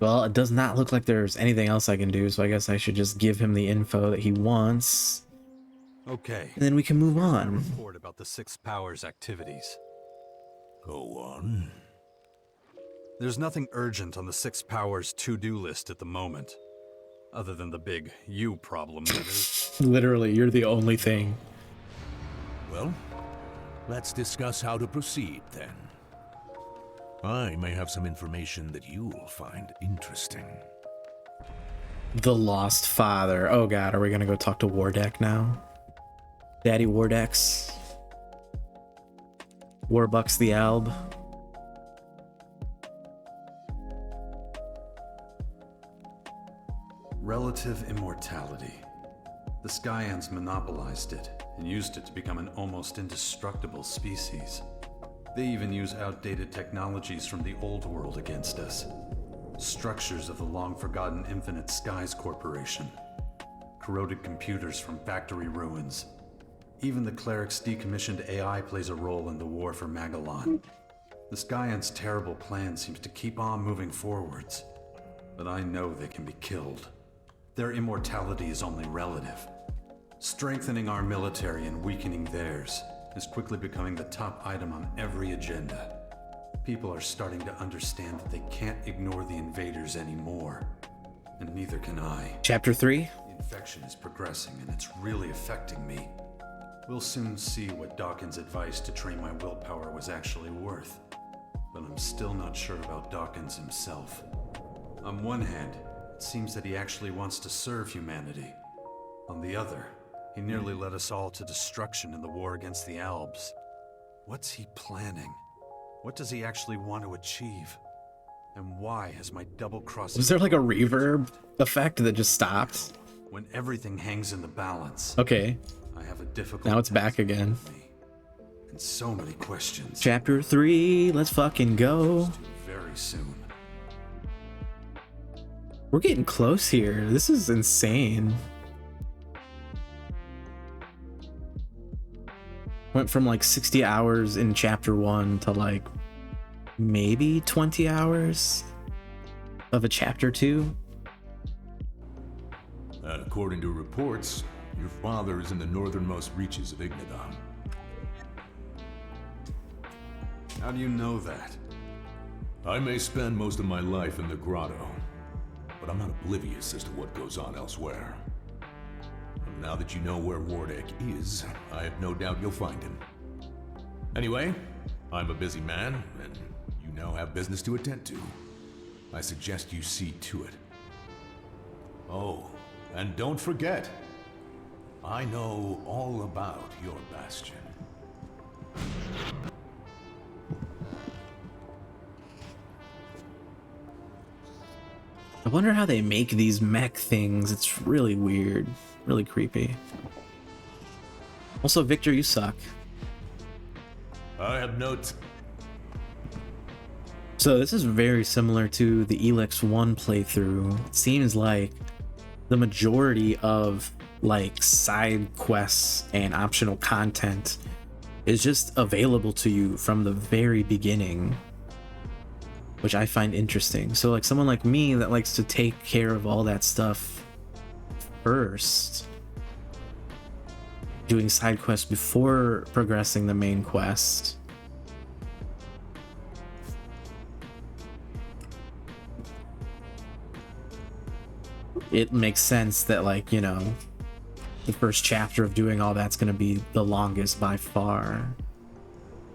Well, it does not look like there's anything else I can do, so I guess I should just give him the info that he wants, Okay. and then we can move on. Report about the Six Powers activities. Go on. There's nothing urgent on the Six Powers to-do list at the moment. Other than the big you problem, that is. Literally, you're the only thing. Well, let's discuss how to proceed then. I may have some information that you'll find interesting. The Lost Father. Oh god, are we gonna go talk to Wardeck now? Daddy Wardex? Warbucks the Alb? Relative immortality. The Skyans monopolized it and used it to become an almost indestructible species. They even use outdated technologies from the old world against us. Structures of the long-forgotten Infinite Skies Corporation. Corroded computers from factory ruins. Even the Clerics' decommissioned AI plays a role in the war for Magellan. The Skyans' terrible plan seems to keep on moving forwards. But I know they can be killed. Their immortality is only relative. Strengthening our military and weakening theirs is quickly becoming the top item on every agenda. People are starting to understand that they can't ignore the invaders anymore. And neither can I. Chapter 3? The infection is progressing and it's really affecting me. We'll soon see what Dawkins' advice to train my willpower was actually worth. But I'm still not sure about Dawkins himself. On one hand, it seems that he actually wants to serve humanity. On the other, he nearly led us all to destruction in the war against the Albs. What's he planning? What does he actually want to achieve? And why has my double-crossing... Was there like a reverb effect that just stopped? When everything hangs in the balance, Okay, I have a difficult... now it's back task ahead again. of me. And so many questions. Chapter 3, let's fucking go. Very soon. We're getting close here. This is insane. Went from like 60 hours in chapter 1 to like maybe 20 hours of a chapter 2. According to reports, your father is in the northernmost reaches of Ignadon. How do you know that? I may spend most of my life in the grotto, but I'm not oblivious as to what goes on elsewhere. And now that you know where Wardeck is, I have no doubt you'll find him. Anyway, I'm a busy man, and you now have business to attend to. I suggest you see to it. Oh, and don't forget, I know all about your bastion. I wonder how they make these mech things. It's really weird, really creepy. Also, Victor, you suck. I have notes. So this is very similar to the ELEX1 playthrough. It seems like the majority of like side quests and optional content is just available to you from the very beginning, which I find interesting. So like someone like me that likes to take care of all that stuff first, doing side quests before progressing the main quest, it makes sense that, like, you know, the first chapter of doing all that's going to be the longest by far.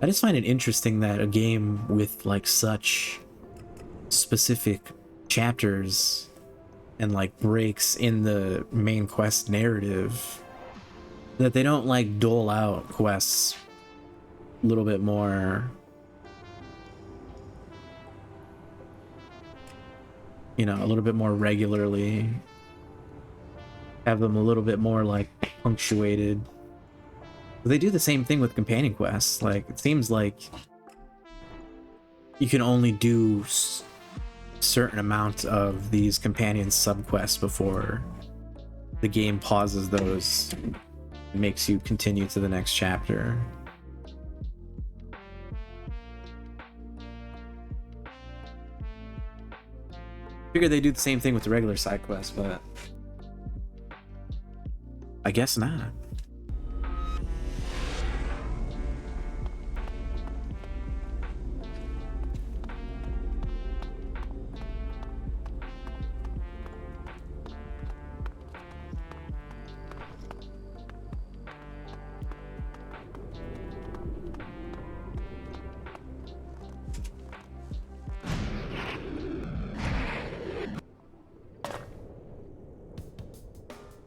I just find it interesting that a game with like such specific chapters and like breaks in the main quest narrative, that they don't like dole out quests a little bit more, you know, a little bit more regularly, have them a little bit more like punctuated. They do the same thing with companion quests. Like, it seems like you can only do certain amount of these companion subquests before the game pauses those and makes you continue to the next chapter. Figure they do the same thing with the regular side quests, but I guess not.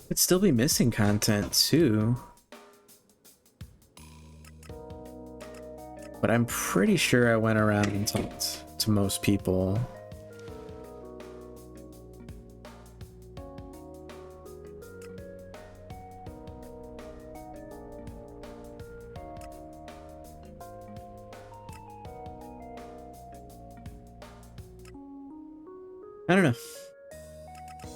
Could still be missing content too, but I'm pretty sure I went around and talked to most people. I don't know.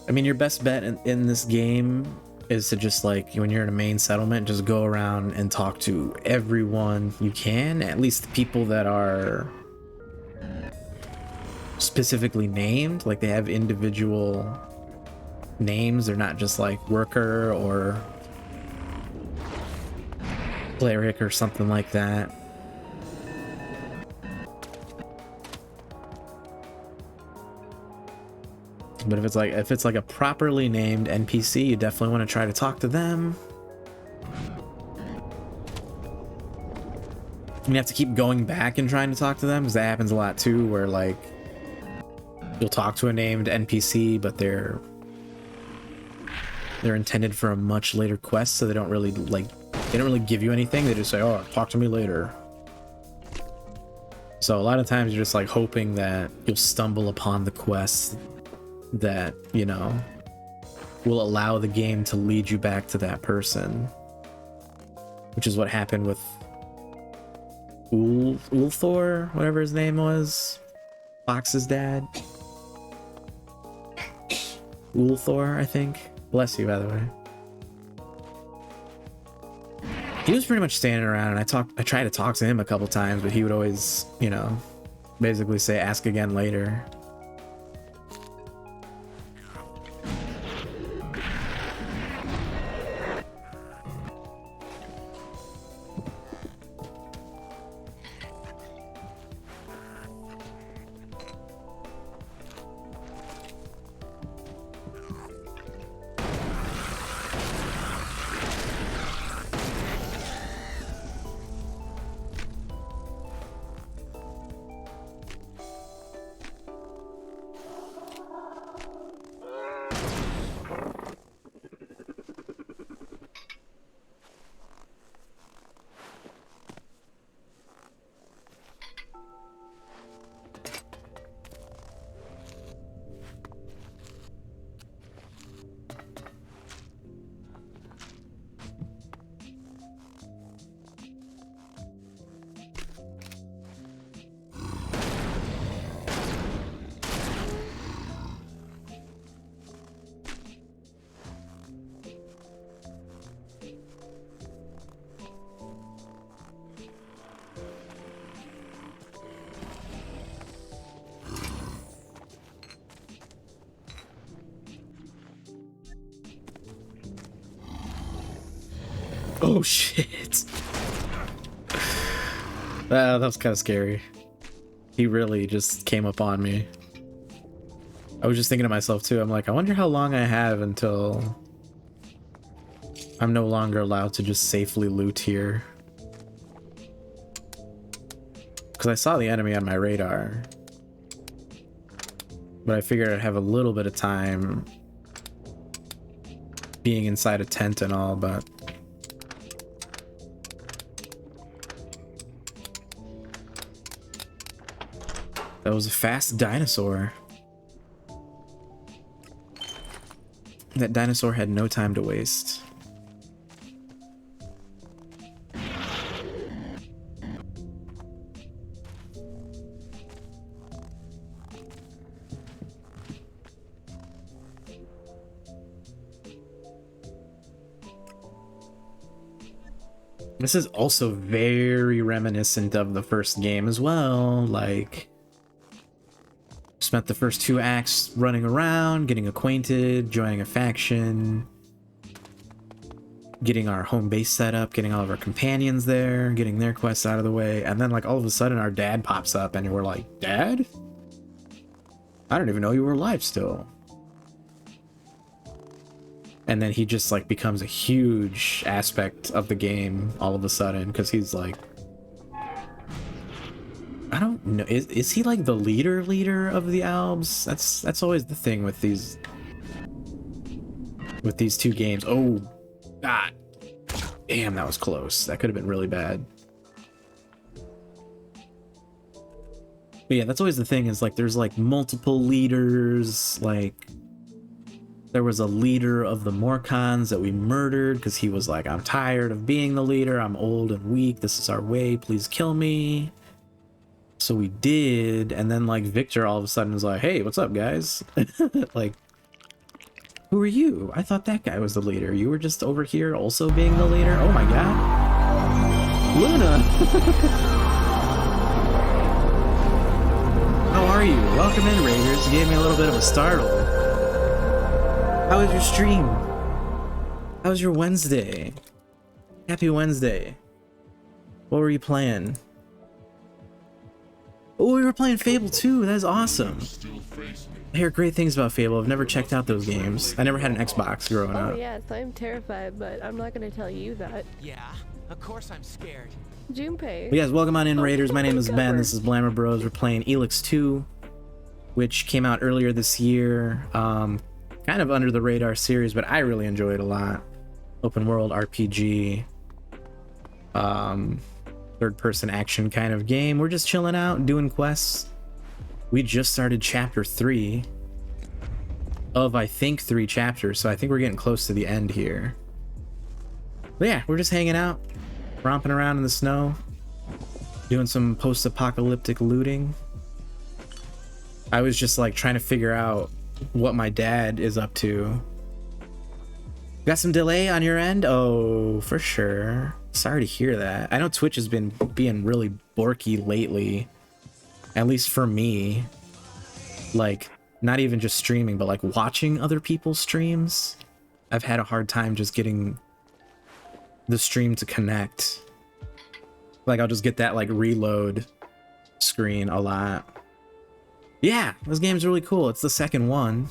I mean, your best bet in this game is to just, like, when you're in a main settlement, just go around and talk to everyone you can, at least the people that are specifically named, like they have individual names. They're not just like worker or cleric or something like that. But if it's like a properly named NPC, you definitely want to try to talk to them. You have to keep going back and trying to talk to them, because that happens a lot too, where like you'll talk to a named NPC, but they're intended for a much later quest, so they don't really give you anything. They just say, "Oh, talk to me later." So a lot of times you're just like hoping that you'll stumble upon the quest that, you know, will allow the game to lead you back to that person, which is what happened with Ulthor, whatever his name was, Fox's dad. Ulthor, I think. Bless you, by the way. He was pretty much standing around, and I tried to talk to him a couple times, but he would always, you know, basically say, "Ask again later." Oh shit. That was kind of scary. He really just came up on me. I was just thinking to myself too, I'm like, I wonder how long I have until I'm no longer allowed to just safely loot here. Because I saw the enemy on my radar. But I figured I'd have a little bit of time being inside a tent and all, but... That was a fast dinosaur. That dinosaur had no time to waste. This is also very reminiscent of the first game as well. Like, spent the first 2 acts running around, getting acquainted, joining a faction, getting our home base set up, getting all of our companions there, getting their quests out of the way, and then like all of a sudden our dad pops up and we're like, Dad? I don't even know you were alive still. And then he just like becomes a huge aspect of the game all of a sudden, because he's like, I don't know, is he like the leader of the Albs? That's always the thing with these 2 games. Oh god damn, that was close. That could have been really bad. But yeah, that's always the thing, is like there's like multiple leaders. Like there was a leader of the Morcons that we murdered because he was like, I'm tired of being the leader, I'm old and weak, this is our way, please kill me. So we did, and then like Victor all of a sudden was like, hey, what's up guys? Like, who are you? I thought that guy was the leader. You were just over here also being the leader? Oh my god. Luna! How are you? Welcome in, Raiders. You gave me a little bit of a startle. How was your stream? How was your Wednesday? Happy Wednesday. What were you playing? Oh, we were playing Fable 2. That is awesome. I hear great things about Fable. I've never checked out those games. I never had an Xbox growing up. Oh yes, I'm terrified, but I'm not gonna tell you that. Yeah, of course I'm scared. Junpei. But yes, welcome on in, Raiders. My name is Ben. This is Blammer Bros. We're playing ELEX2, which came out earlier this year. Kind of under the radar series, but I really enjoy it a lot. Open world RPG, third person action kind of game. We're just chilling out, doing quests. We just started chapter 3 of, I think, 3 chapters, so I think we're getting close to the end here. But yeah, we're just hanging out, romping around in the snow, doing some post-apocalyptic looting. I was just like trying to figure out what my dad is up to. Got some delay on your end? Oh, for sure. Sorry to hear that. I know Twitch has been being really borky lately, at least for me. Like, not even just streaming, but like watching other people's streams. I've had a hard time just getting the stream to connect. Like, I'll just get that like reload screen a lot. Yeah, this game's really cool. It's the second one.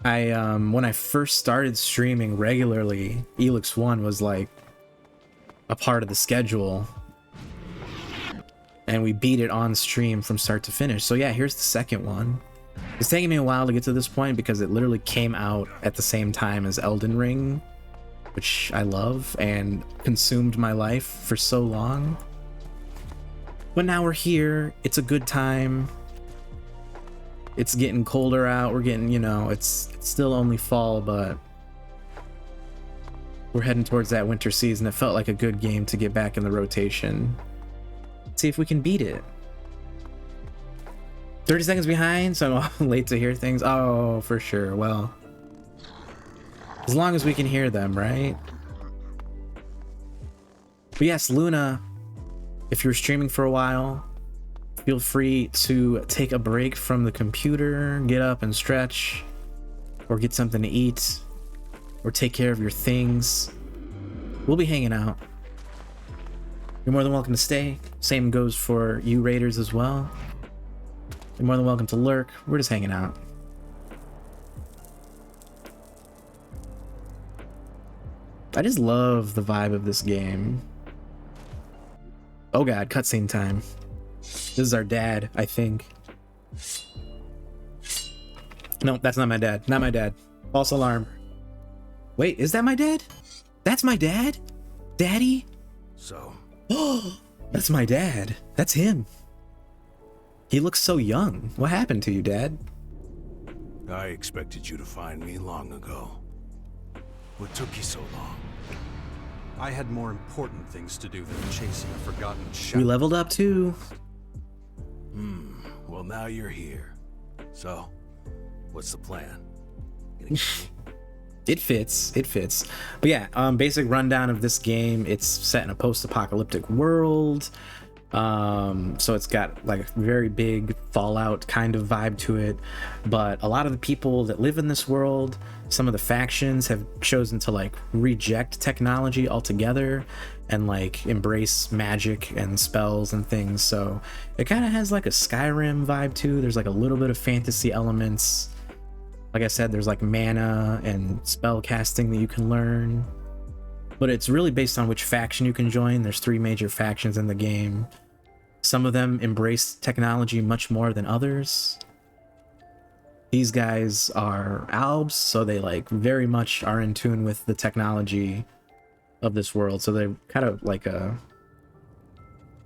When I first started streaming regularly, ELEX1 was like a part of the schedule, and we beat it on stream from start to finish. So yeah, here's the second one. It's taking me a while to get to this point because it literally came out at the same time as Elden Ring, which I love and consumed my life for so long. But now we're here. It's a good time. It's getting colder out. We're getting, you know, it's still only fall, but we're heading towards that winter season. It felt like a good game to get back in the rotation. See if we can beat it. 30 seconds behind, so I'm late to hear things. Oh, for sure. Well, as long as we can hear them, right? But yes, Luna, if you're streaming for a while, feel free to take a break from the computer, get up and stretch, or get something to eat. or take care of your things, we'll be hanging out. You're more than welcome to stay. Same goes for you raiders as well. You're more than welcome to lurk. We're just hanging out. I just love the vibe of this game. Oh god, cutscene time. This is our dad, I think. No, that's not my dad. Not my dad. False alarm. Wait, is that my dad? That's my dad? Daddy? So, Oh, that's my dad. That's him. He looks so young. What happened to you, Dad? I expected you to find me long ago. What took you so long? I had more important things to do than chasing a forgotten shadow. We leveled up too. Well, now you're here. So, what's the plan? Gonna kill me? It fits. It fits. But yeah, basic rundown of this game. It's set in a post-apocalyptic world. So it's got like a very big Fallout kind of vibe to it. But a lot of the people that live in this world, some of the factions have chosen to like reject technology altogether and like embrace magic and spells and things. So it kind of has like a Skyrim vibe too. There's like a little bit of fantasy elements. Like I said, there's like mana and spell casting that you can learn, but it's really based on which faction you can join. There's 3 major factions in the game. Some of them embrace technology much more than others. These guys are Albs, so they like very much are in tune with the technology of this world. So they're kind of like a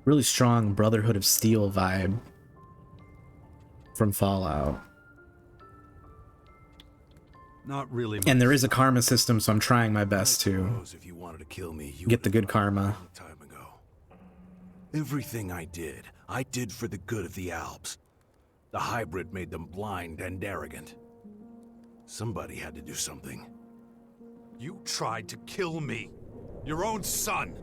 really strong Brotherhood of Steel vibe from Fallout. Not really. And there is a karma system, so I'm trying my best to Suppose if you wanted to kill me, you get the would've good done it a karma. long time ago. Everything I did for the good of the Albs. The hybrid made them blind and arrogant. Somebody had to do something. You tried to kill me. Your own son.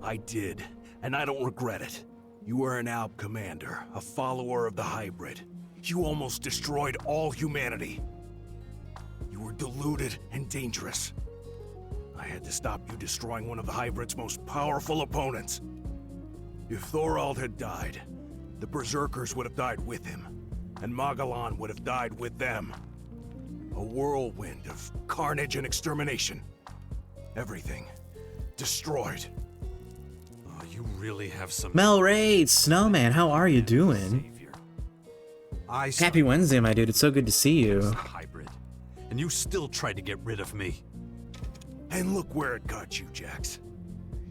I did, and I don't regret it. You were an Alb commander, a follower of the hybrid. You almost destroyed all humanity. You were deluded and dangerous. I had to stop you destroying one of the hybrid's most powerful opponents. If Thorald had died, the Berserkers would have died with him, and Magellan would have died with them. A whirlwind of carnage and extermination. Everything destroyed. Oh, you really have some Mel Raid, Snowman, how are you doing? savior. I Happy Wednesday, my dude. It's so good to see you. a hybrid, and you still tried to get rid of me. And look where it got you, Jax.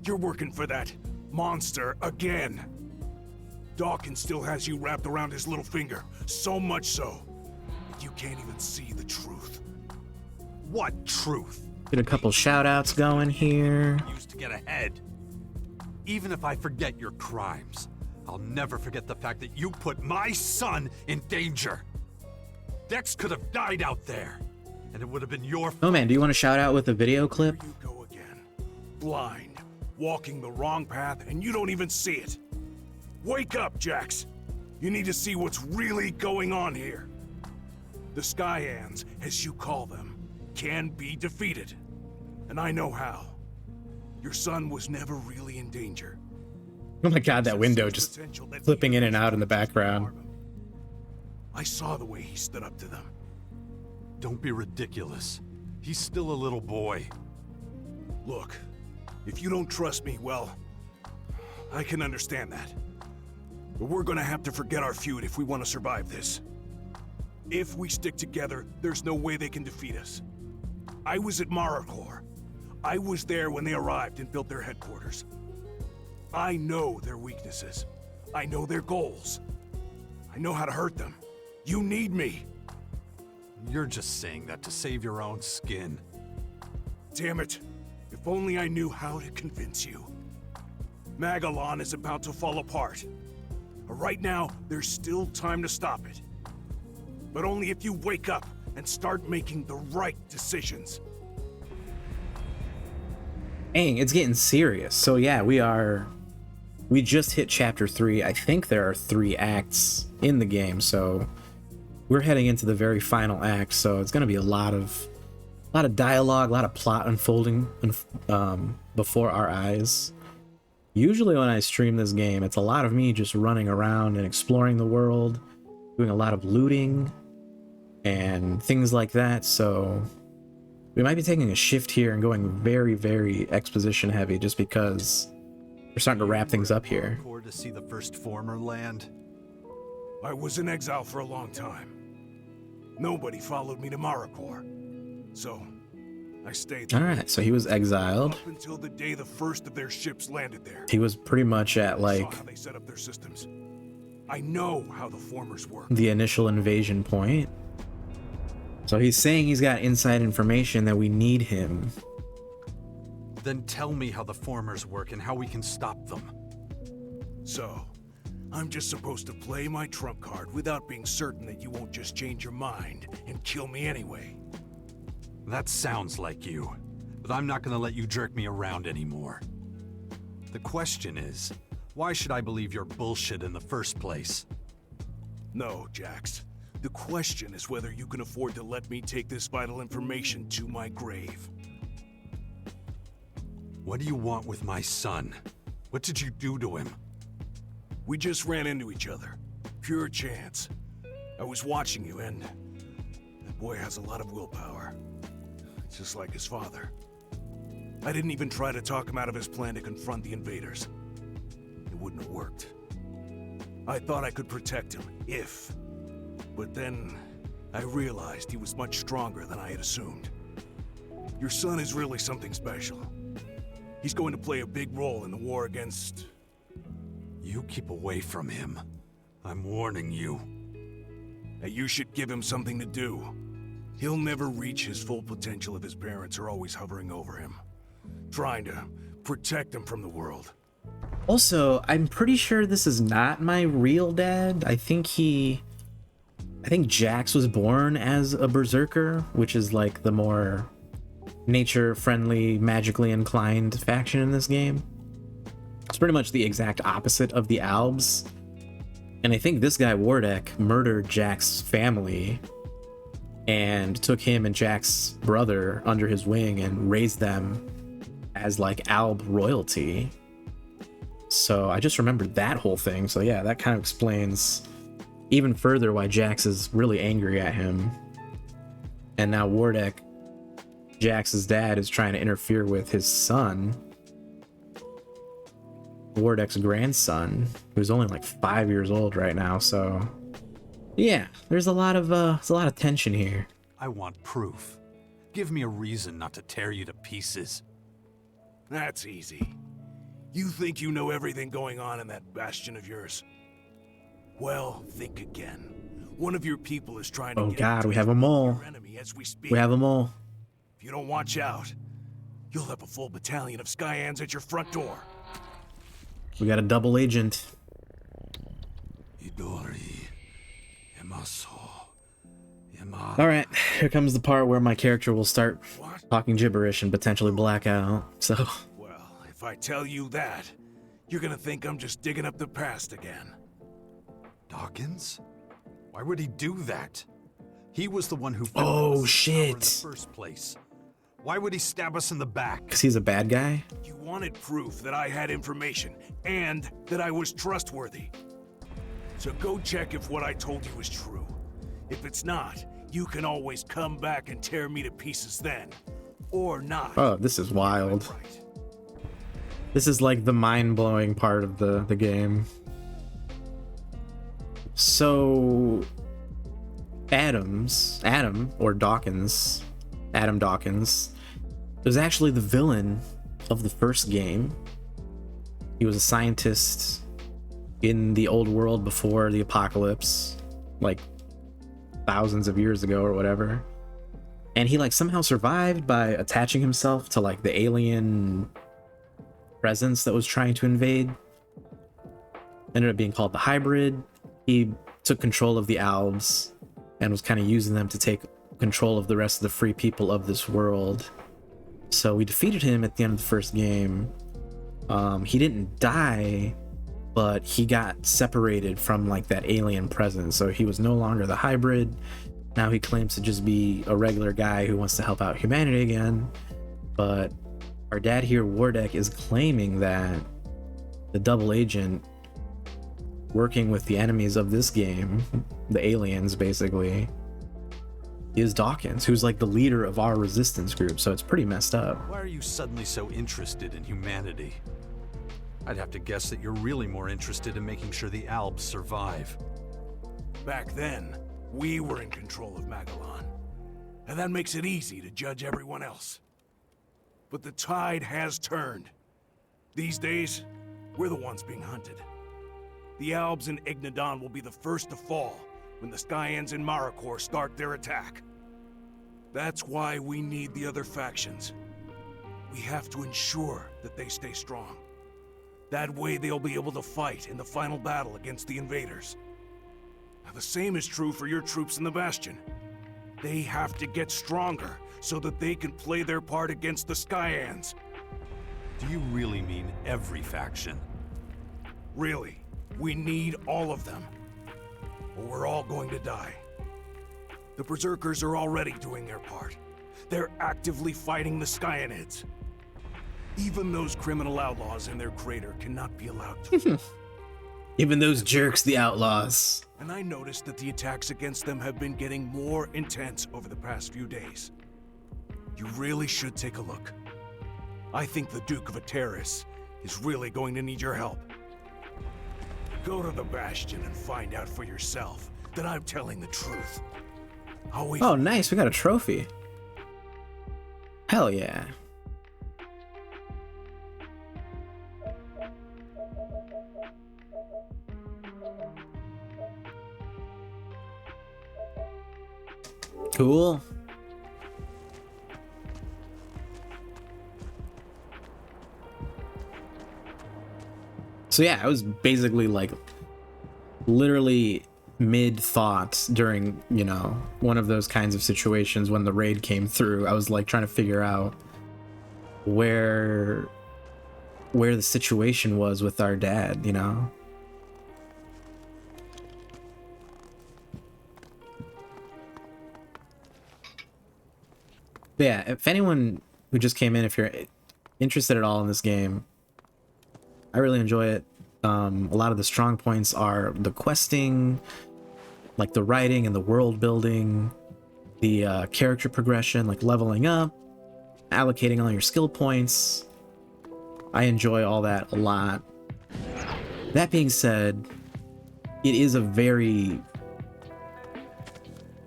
You're working for that monster again. Dawkins still has you wrapped around his little finger, so much so that you can't even see the truth. What truth? Get a couple shout outs going here. Used to get ahead. Even if I forget your crimes, I'll never forget the fact that you put my son in danger. Dex could have died out there, and it would have been your fault. Oh man, do you want to shout out with a video clip? Here you go again. Blind, walking the wrong path, and you don't even see it. Wake up, Jax. You need to see what's really going on here. The Skyans, as you call them, can be defeated. And I know how. Your son was never really in danger. Oh my god, that window just Potential that flipping in and the out in the others background. harm him. I saw the way he stood up to them. Don't be ridiculous. He's still a little boy. Look, if you don't trust me, well, I can understand that. But we're gonna have to forget our feud if we want to survive this. If we stick together, there's no way they can defeat us. I was at Maracor. I was there when they arrived and built their headquarters. I know their weaknesses. I know their goals. I know how to hurt them. You need me. You're just saying that to save your own skin. Damn it. If only I knew how to convince you. Magellan is about to fall apart. Right now, there's still time to stop it. But only if you wake up and start making the right decisions. Dang, it's getting serious. So yeah, we just hit chapter 3. I think there are 3 acts in the game, so we're heading into the very final act, so it's gonna be a lot of A lot of dialogue, a lot of plot unfolding before our eyes. Usually when I stream this game, it's a lot of me just running around and exploring the world, doing a lot of looting and things like that, so we might be taking a shift here and going very, very exposition heavy just because we're starting to wrap things up here. To see the first former land. I was in exile for a long time. Nobody followed me to Marikor, so I stayed there. Alright, so he was exiled. Up until the day the first of their ships landed there. He was pretty much at, like, Saw how they set up their systems. I know how the formers work. the initial invasion point. So he's saying he's got inside information that we need him. Then tell me how the formers work and how we can stop them. So, I'm just supposed to play my trump card without being certain that you won't just change your mind and kill me anyway. That sounds like you, but I'm not gonna let you jerk me around anymore. The question is, why should I believe your bullshit in the first place? No, Jax. The question is whether you can afford to let me take this vital information to my grave. What do you want with my son? What did you do to him? We just ran into each other. Pure chance. I was watching you, and that boy has a lot of willpower. Just like his father. I didn't even try to talk him out of his plan to confront the invaders. It wouldn't have worked. I thought I could protect him, if. But then, I realized he was much stronger than I had assumed. Your son is really something special. He's going to play a big role in the war against... You keep away from him. I'm warning you. Hey, you should give him something to do. He'll never reach his full potential if his parents are always hovering over him, trying to protect him from the world. Also, I'm pretty sure this is not my real dad. I think Jax was born as a berserker, which is like the more nature-friendly, magically inclined faction in this game. It's pretty much the exact opposite of the Albs. And I think this guy, Wardek, murdered Jax's family and took him and Jax's brother under his wing and raised them as like Alb royalty. So I just remembered that whole thing. So yeah, that kind of explains even further why Jax is really angry at him. And now Wardek, Jax's dad, is trying to interfere with his son, Wardek's grandson, who's only like 5 years old right now. So yeah, there's a lot of tension here. I want proof. Give me a reason not to tear you to pieces. That's easy. You think you know everything going on in that bastion of yours? Well, think again. One of your people is trying to Oh get God, into we have them all. your enemy as we speak. We have them all. If you don't watch out, you'll have a full battalion of Skyans at your front door. We got a double agent. All right, here comes the part where my character will start talking gibberish and potentially black out. So, Well, if I tell you that, you're gonna think I'm just digging up the past again. Dawkins? Why would he do that? He was the one who Oh, us shit. power in the first place. Why would he stab us in the back? because he's a bad guy. You wanted proof that I had information and that I was trustworthy. So go check if what I told you is true. If it's not, you can always come back and tear me to pieces then. Or not. Oh, this is wild. Right. This is like the mind-blowing part of the game. So Adam Dawkins was actually the villain of the first game. He was a scientist in the old world before the apocalypse, like thousands of years ago or whatever. And he like somehow survived by attaching himself to like the alien presence that was trying to invade. Ended up being called the Hybrid. He took control of the Albs and was kind of using them to take control of the rest of the free people of this world. So we defeated him at the end of the first game. He didn't die, but he got separated from like that alien presence. So he was no longer the Hybrid. Now he claims to just be a regular guy who wants to help out humanity again, but our dad here, Wardek, is claiming that the double agent working with the enemies of this game, the aliens basically, is Dawkins, who's like the leader of our resistance group, so it's pretty messed up. Why are you suddenly so interested in humanity? I'd have to guess that you're really more interested in making sure the Albs survive. Back then, we were in control of Magellan, and that makes it easy to judge everyone else. But the tide has turned. These days, we're the ones being hunted. The Albs and Ignadon will be the first to fall when the Skyans and Marikor start their attack. That's why we need the other factions. We have to ensure that they stay strong. That way they'll be able to fight in the final battle against the invaders. Now the same is true for your troops in the Bastion. They have to get stronger so that they can play their part against the Skyans. Do you really mean every faction? Really, we need all of them, or we're all going to die. The Berserkers are already doing their part. They're actively fighting the Skyanids. Even those criminal outlaws in their crater cannot be allowed to. Even those jerks, the outlaws. And I noticed that the attacks against them have been getting more intense over the past few days. You really should take a look. I think the Duke of Ateris is really going to need your help. Go to the Bastion and find out for yourself that I'm telling the truth. Oh, nice. We got a trophy. Hell yeah. Cool. So yeah, I was basically like literally mid-thought during, you know, one of those kinds of situations when the raid came through. I was like trying to figure out where the situation was with our dad, you know. But yeah, if anyone who just came in, if you're interested at all in this game, I really enjoy it. A lot of the strong points are the questing, like the writing and the world building, the character progression, like leveling up, allocating all your skill points. I enjoy all that a lot. That being said, it is a very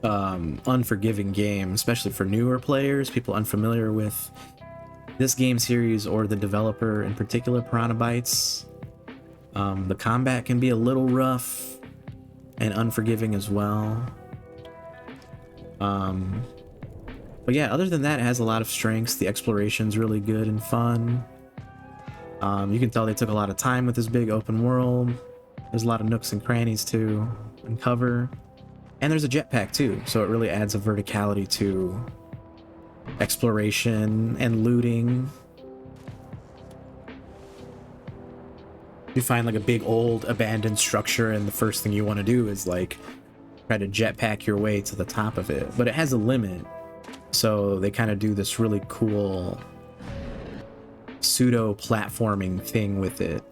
unforgiving game, especially for newer players, people unfamiliar with this game series or the developer in particular, Piranha Bytes. The combat can be a little rough and unforgiving as well. But yeah, other than that, it has a lot of strengths. The exploration's really good and fun. You can tell they took a lot of time with this big open world. There's a lot of nooks and crannies to uncover. And there's a jetpack too, so it really adds a verticality to exploration and looting. You find like a big old abandoned structure and the first thing you want to do is like try to jetpack your way to the top of it, but it has a limit, so they kind of do this really cool pseudo platforming thing with it.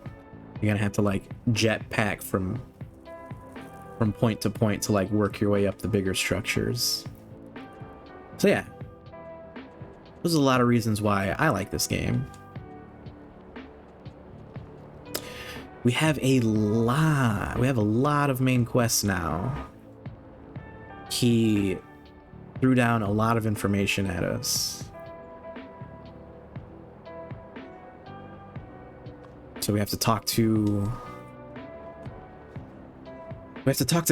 You're gonna have to like jetpack from point to point to like work your way up the bigger structures. So yeah, there's a lot of reasons why I like this game. We have a lot of main quests now. He threw down a lot of information at us. So we have to talk to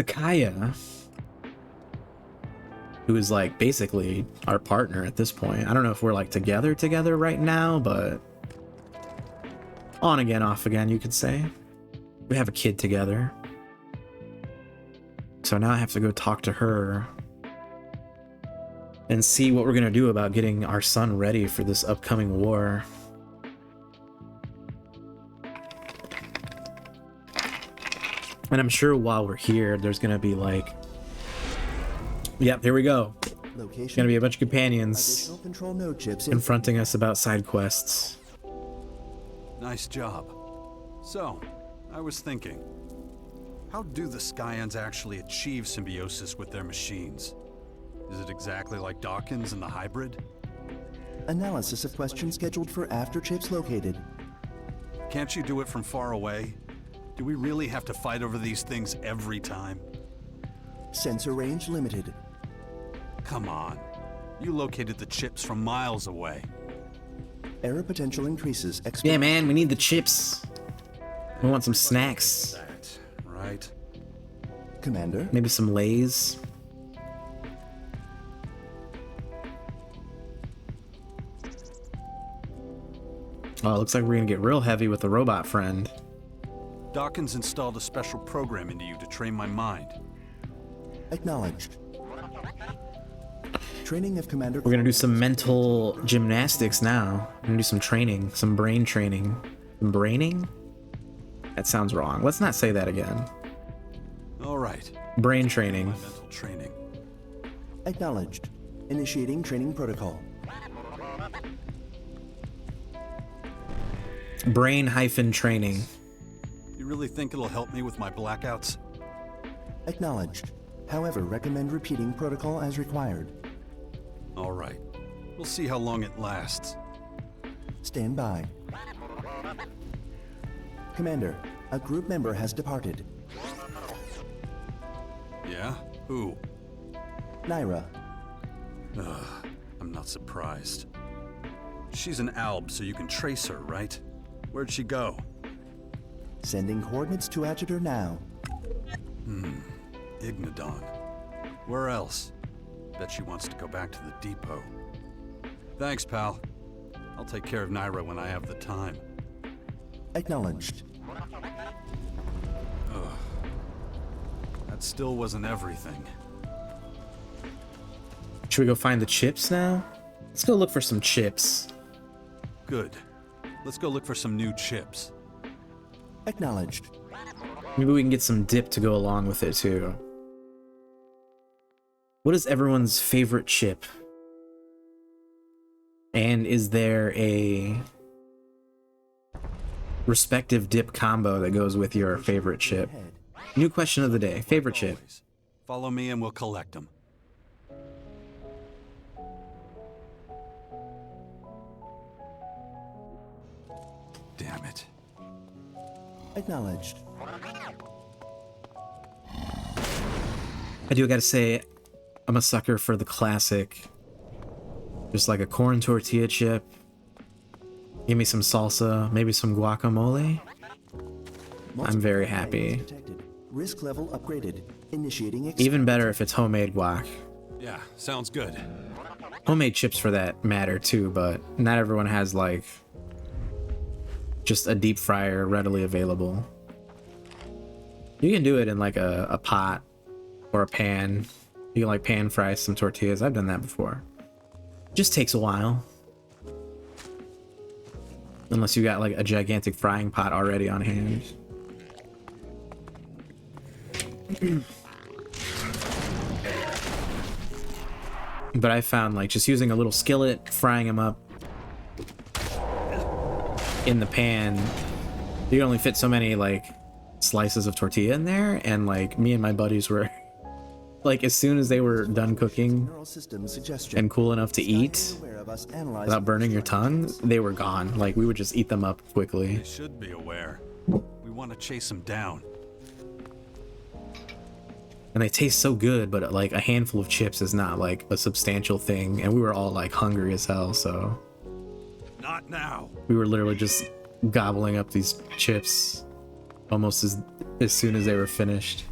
Kaya, who is like basically our partner at this point. I don't know if we're like together right now, but on again, off again, you could say. We have a kid together. So now I have to go talk to her and see what we're gonna do about getting our son ready for this upcoming war. And I'm sure while we're here, there's gonna be like Yep, here we go. Location. Gonna be a bunch of companions Additional control node chips confronting us about side quests. Nice job. So, I was thinking, how do the Skyans actually achieve symbiosis with their machines? Is it exactly like Dawkins and the hybrid? Analysis of question scheduled for after chips located. Can't you do it from far away? Do we really have to fight over these things every time? Sensor range limited. Come on. You located the chips from miles away. Error potential increases. Yeah, man, we need the chips. We want some snacks. That, right? Commander? Maybe some Lays. Oh, it looks like we're gonna get real heavy with the robot friend. Dawkins installed a special program into you to train my mind. Acknowledged. Training of Commander... We're gonna do some mental gymnastics now. We're gonna do some training, some brain training. Some braining? That sounds wrong. Let's not say that again. All right. Brain training. My mental training. Acknowledged. Initiating training protocol. Brain-training. You really think it'll help me with my blackouts? Acknowledged. However, recommend repeating protocol as required. All right. We'll see how long it lasts. Stand by. Commander, a group member has departed. Yeah? Who? Naira. Ugh, I'm not surprised. She's an Albs, so you can trace her, right? Where'd she go? Sending coordinates to Adjutor now. Ignodon. Where else? Bet she wants to go back to the depot. Thanks, pal. I'll take care of Naira when I have the time. Acknowledged. Ugh. That still wasn't everything. Should we go find the chips now? Let's go look for some chips. Good. Let's go look for some new chips. Acknowledged. Maybe we can get some dip to go along with it too. What is everyone's favorite chip? And is there a respective dip combo that goes with your favorite chip? New question of the day. Favorite chip. Always. Follow me and we'll collect them. Damn it. Acknowledged. I do gotta say, I'm a sucker for the classic. Just like a corn tortilla chip. Give me some salsa, maybe some guacamole. I'm very happy. Risk level upgraded. Initiating Even better if it's homemade guac. Yeah, sounds good. Homemade chips for that matter too, but not everyone has like just a deep fryer readily available. You can do it in like a pot or a pan. You can like pan fry some tortillas. I've done that before. Just takes a while. Unless you got like a gigantic frying pot already on hand. But I found like just using a little skillet, frying them up in the pan, you can only fit so many like slices of tortilla in there, and like me and my buddies were like, as soon as they were done cooking and cool enough to eat without burning your tongue, they were gone. Like we would just eat them up quickly. They should be aware. We want to chase them down. And they taste so good, but like a handful of chips is not like a substantial thing, and we were all like hungry as hell, so Not now. we were literally just gobbling up these chips almost as soon as they were finished.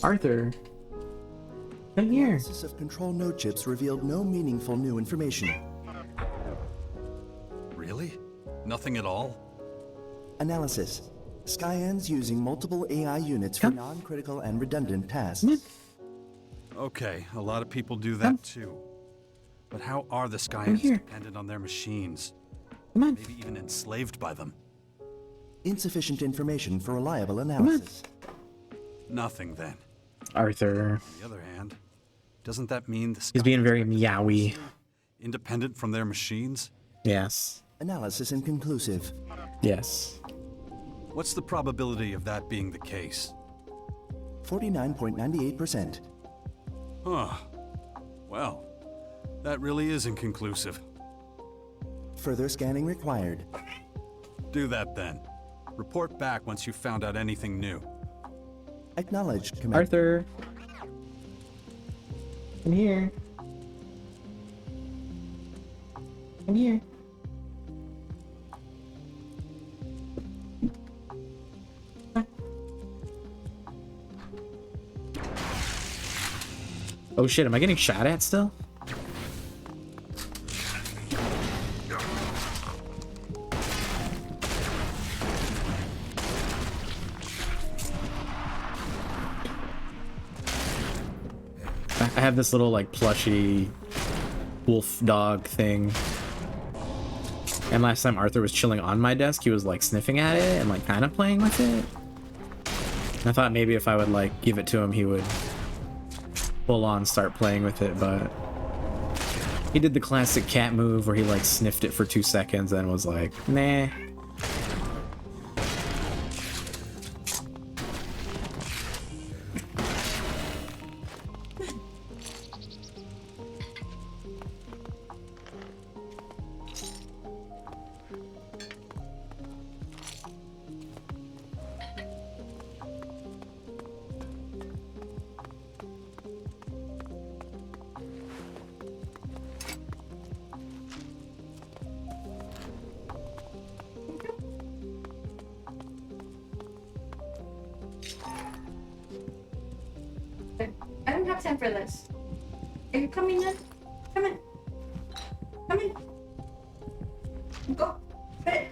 Arthur, come here. Analysis of control node chips revealed no meaningful new information. Really? Nothing at all? Analysis. Skyans using multiple AI units for non-critical and redundant tasks. Okay, a lot of people do that too. But how are the Skyans dependent on their machines? Come on. Maybe even enslaved by them. Insufficient information for reliable analysis. Nothing then. Arthur. On the other hand, Doesn't that mean the He's being Skyans very are meowy. independent from their machines? Yes. Analysis inconclusive. Yes. What's the probability of that being the case? 49.98%. Huh. Well, that really is inconclusive. Further scanning required. Do that then. Report back once you've found out anything new. Acknowledged, Commander. Arthur. I'm here. I'm here. Oh shit, am I getting shot at still? I have this little like plushy wolf dog thing. And last time Arthur was chilling on my desk, he was like sniffing at it and like kind of playing with it. I thought maybe if I would like give it to him, he would full on start playing with it, but he did the classic cat move where he like sniffed it for 2 seconds and was like, nah. I don't have time for this. Are you coming in? Come in. Come in. Go. Fit.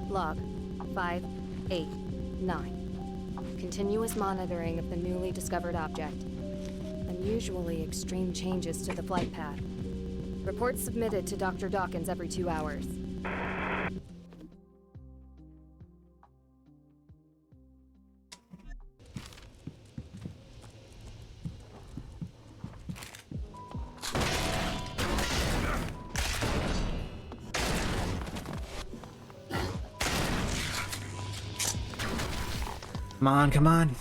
Log 589. Continuous monitoring of the newly discovered object. Unusually extreme changes to the flight path. Reports submitted to Dr. Dawkins every 2 hours. Come on, come on.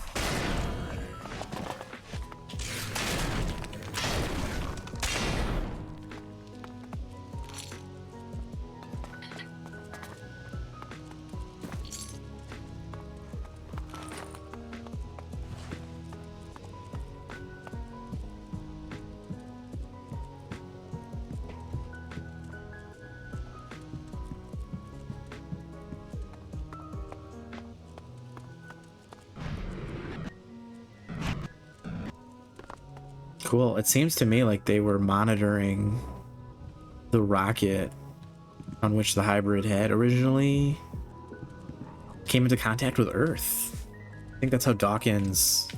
Cool. It seems to me like they were monitoring the rocket on which the hybrid had originally came into contact with Earth. I think that's how Dawkins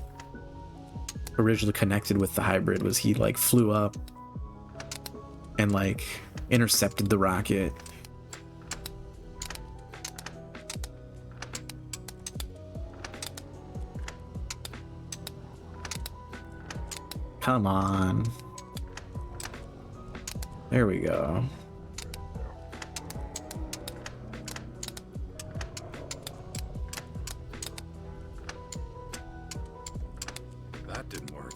originally connected with the hybrid, was he like flew up and like intercepted the rocket. Come on. There we go. That didn't work.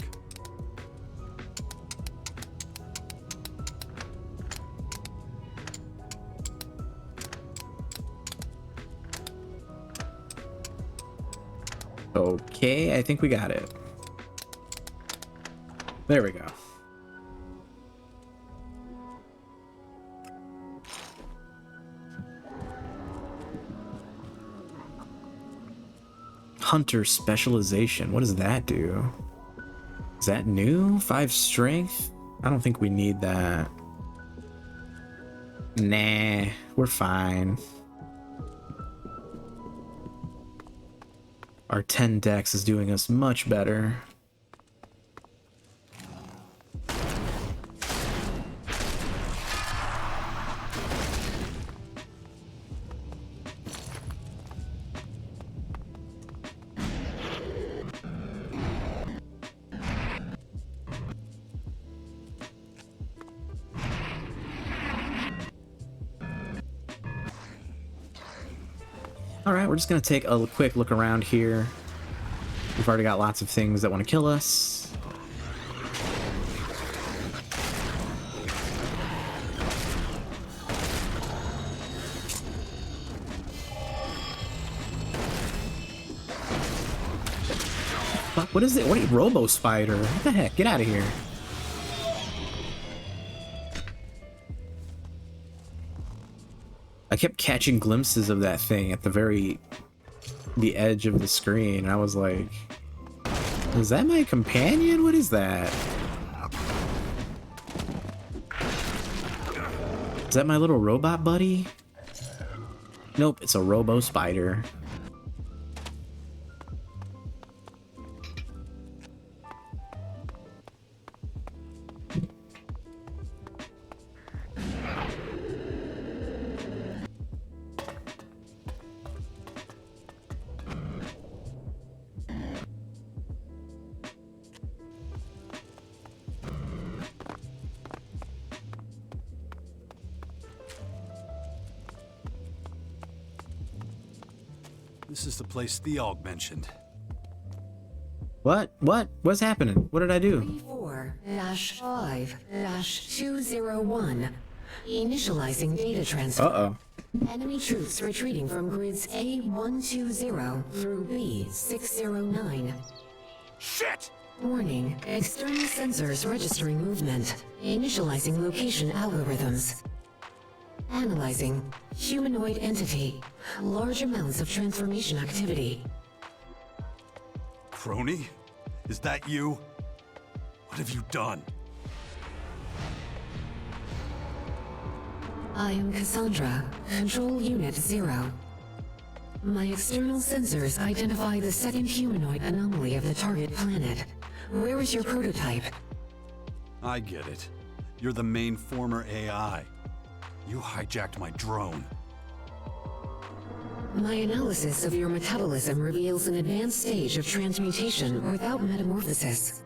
Okay, I think we got it. There we go. Hunter specialization. What does that do? Is that new? 5 strength? I don't think we need that. Nah, we're fine. Our 10 dex is doing us much better. Alright, we're just gonna take a quick look around here. We've already got lots of things that want to kill us. Fuck, what is it? What are you, Robo Spider? What the heck? Get out of here. I kept catching glimpses of that thing at the edge of the screen. I was like, is that my companion? What is that? Is that my little robot buddy? Nope, it's a Robo Spider. This is the place Theog mentioned. What? What's happening? What did I do? 34-5-201. Initializing data transfer. Uh-oh. Enemy troops retreating from grids A120 through B609. Shit! Warning. External sensors registering movement. Initializing location algorithms. Analyzing. Humanoid entity. Large amounts of transformation activity. Crony? Is that you? What have you done? I am Cassandra, Control Unit 0. My external sensors identify the second humanoid anomaly of the target planet. Where is your prototype? I get it. You're the main former AI. You hijacked my drone. My analysis of your metabolism reveals an advanced stage of transmutation without metamorphosis.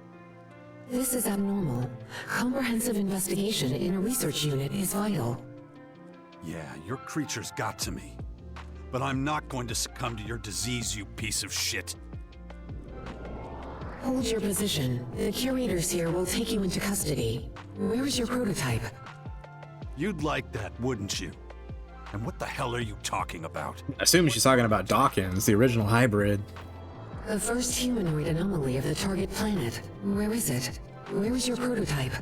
This is abnormal. Comprehensive investigation in a research unit is vital. Yeah, your creatures got to me. But I'm not going to succumb to your disease, you piece of shit. Hold your position. The curators here will take you into custody. Where is your prototype? You'd like that, wouldn't you? And what the hell are you talking about? Assuming she's talking about Dawkins, the original hybrid. The first humanoid anomaly of the target planet. Where is it? Where is your prototype?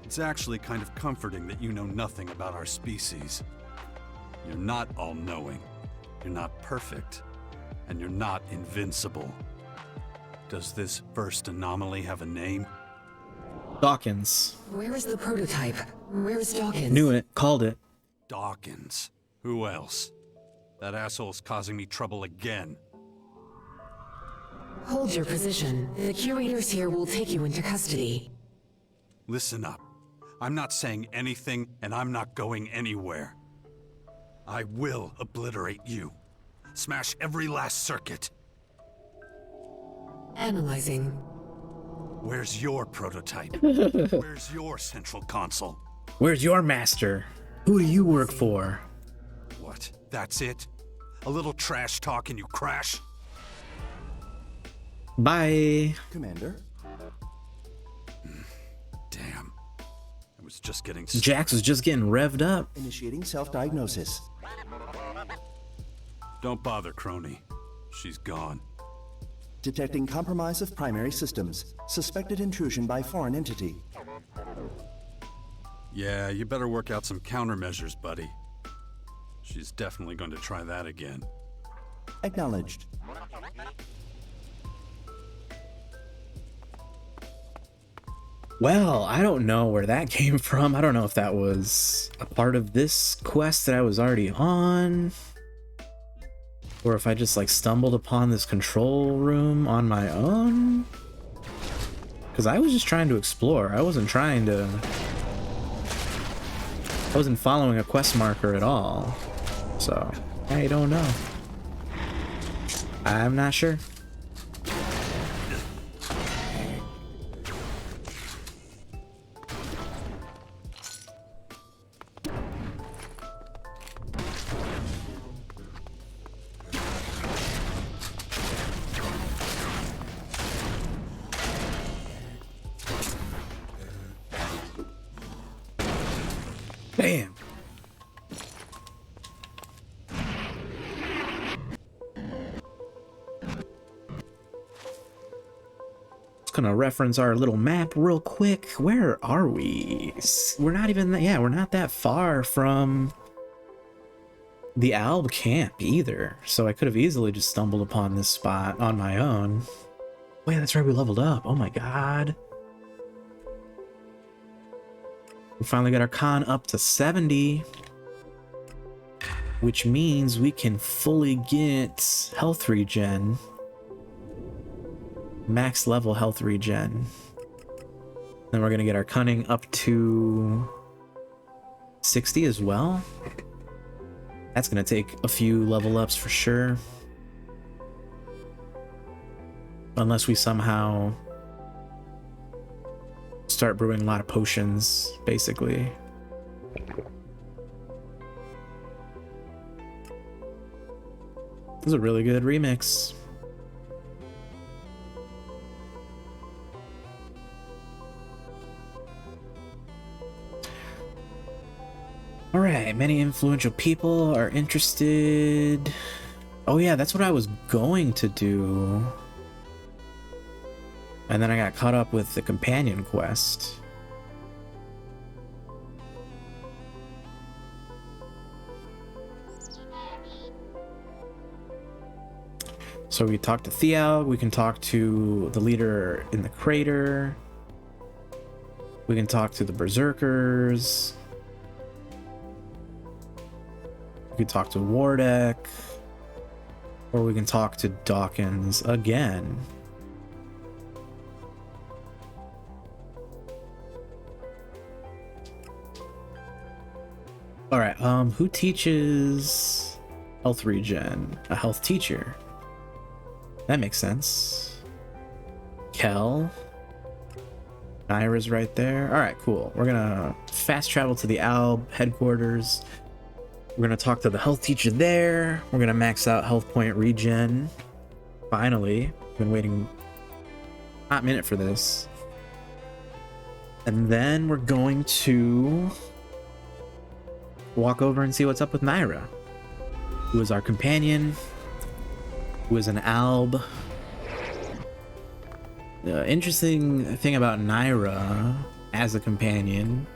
It's actually kind of comforting that you know nothing about our species. You're not all-knowing. You're not perfect. And you're not invincible. Does this first anomaly have a name? Dawkins. Where is the prototype? Where is Dawkins? Knew it. Called it. Dawkins. Who else? That asshole's causing me trouble again. Hold your position. The curators here will take you into custody. Listen up. I'm not saying anything, and I'm not going anywhere. I will obliterate you. Smash every last circuit. Analyzing. Where's your prototype? Where's your central console? Where's your master? Who do you work for? What? That's it? A little trash talk and you crash? Bye. Commander? Damn. I was just getting... Jax was just getting revved up. Initiating self-diagnosis. Don't bother, Crony. She's gone. Detecting compromise of primary systems. Suspected intrusion by foreign entity. Yeah, you better work out some countermeasures, buddy. She's definitely going to try that again. Acknowledged. Well, I don't know where that came from. I don't know if that was a part of this quest that I was already on, or if I just like stumbled upon this control room on my own. Because I was just trying to explore. I wasn't following a quest marker at all. So, I don't know. I'm not sure. Damn. Gonna reference our little map real quick. Where are we? We're not even yeah, we're not that far from the Alb camp either, so I could have easily just stumbled upon this spot on my own. Wait, that's right, we leveled up. Oh my god, we finally got our con up to 70, which means we can fully get health regen. Max level health regen. Then we're gonna get our cunning up to 60 as well. That's gonna take a few level ups for sure. Unless we somehow start brewing a lot of potions, basically. This is a really good remix. Alright, many influential people are interested. Oh yeah, that's what I was going to do. And then I got caught up with the companion quest. So we talk to Thiel, we can talk to the leader in the crater. We can talk to the berserkers. We can talk to Wardek, or we can talk to Dawkins again. All right, who teaches health regen? A health teacher. That makes sense. Kel. Naira's right there. All right, cool. We're gonna fast travel to the Alb headquarters. We're gonna talk to the health teacher there. We're gonna max out health point regen. Finally, been waiting a hot minute for this. And then we're going to walk over and see what's up with Naira, who is our companion, who is an Alb. The interesting thing about Naira as a companion,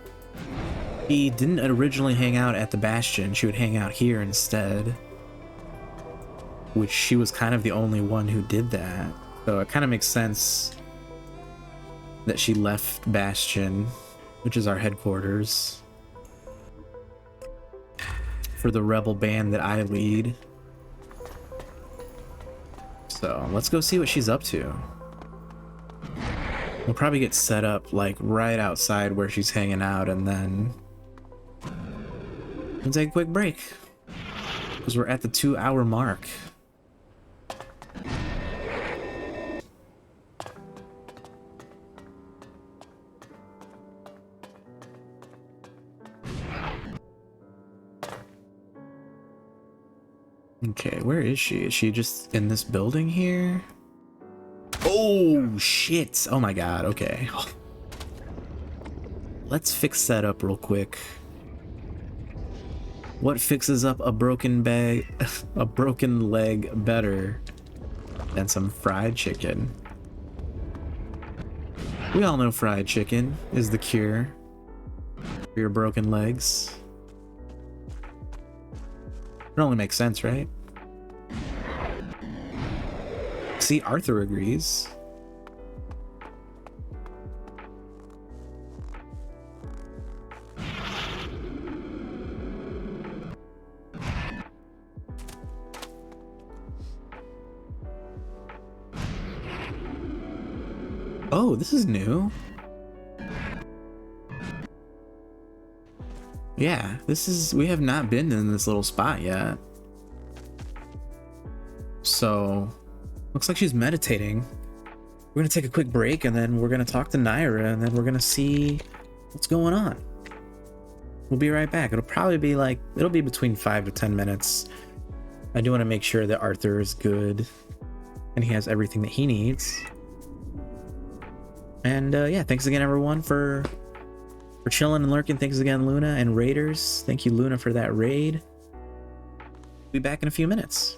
she didn't originally hang out at the Bastion. She would hang out here instead, which she was kind of the only one who did that. So it kind of makes sense that she left Bastion, which is our headquarters, for the rebel band that I lead. So let's go see what she's up to. We'll probably get set up like right outside where she's hanging out, and then we'll take a quick break because we're at the 2-hour mark. Okay, where is she? Is she just in this building here? Oh, shit. Oh my god, okay. Let's fix that up real quick. What fixes up a broken a broken leg better than some fried chicken? We all know fried chicken is the cure for your broken legs. It only makes sense, right? See, Arthur agrees. Oh, this is new. Yeah, we have not been in this little spot yet. So, looks like she's meditating. We're gonna take a quick break and then we're gonna talk to Naira and then we're gonna see what's going on. We'll be right back. It'll be between 5 to 10 minutes. I do want to make sure that Arthur is good and he has everything that he needs. And yeah, thanks again everyone for For chilling and lurking, thanks again, Luna. And Raiders, thank you, Luna, for that raid. Be back in a few minutes.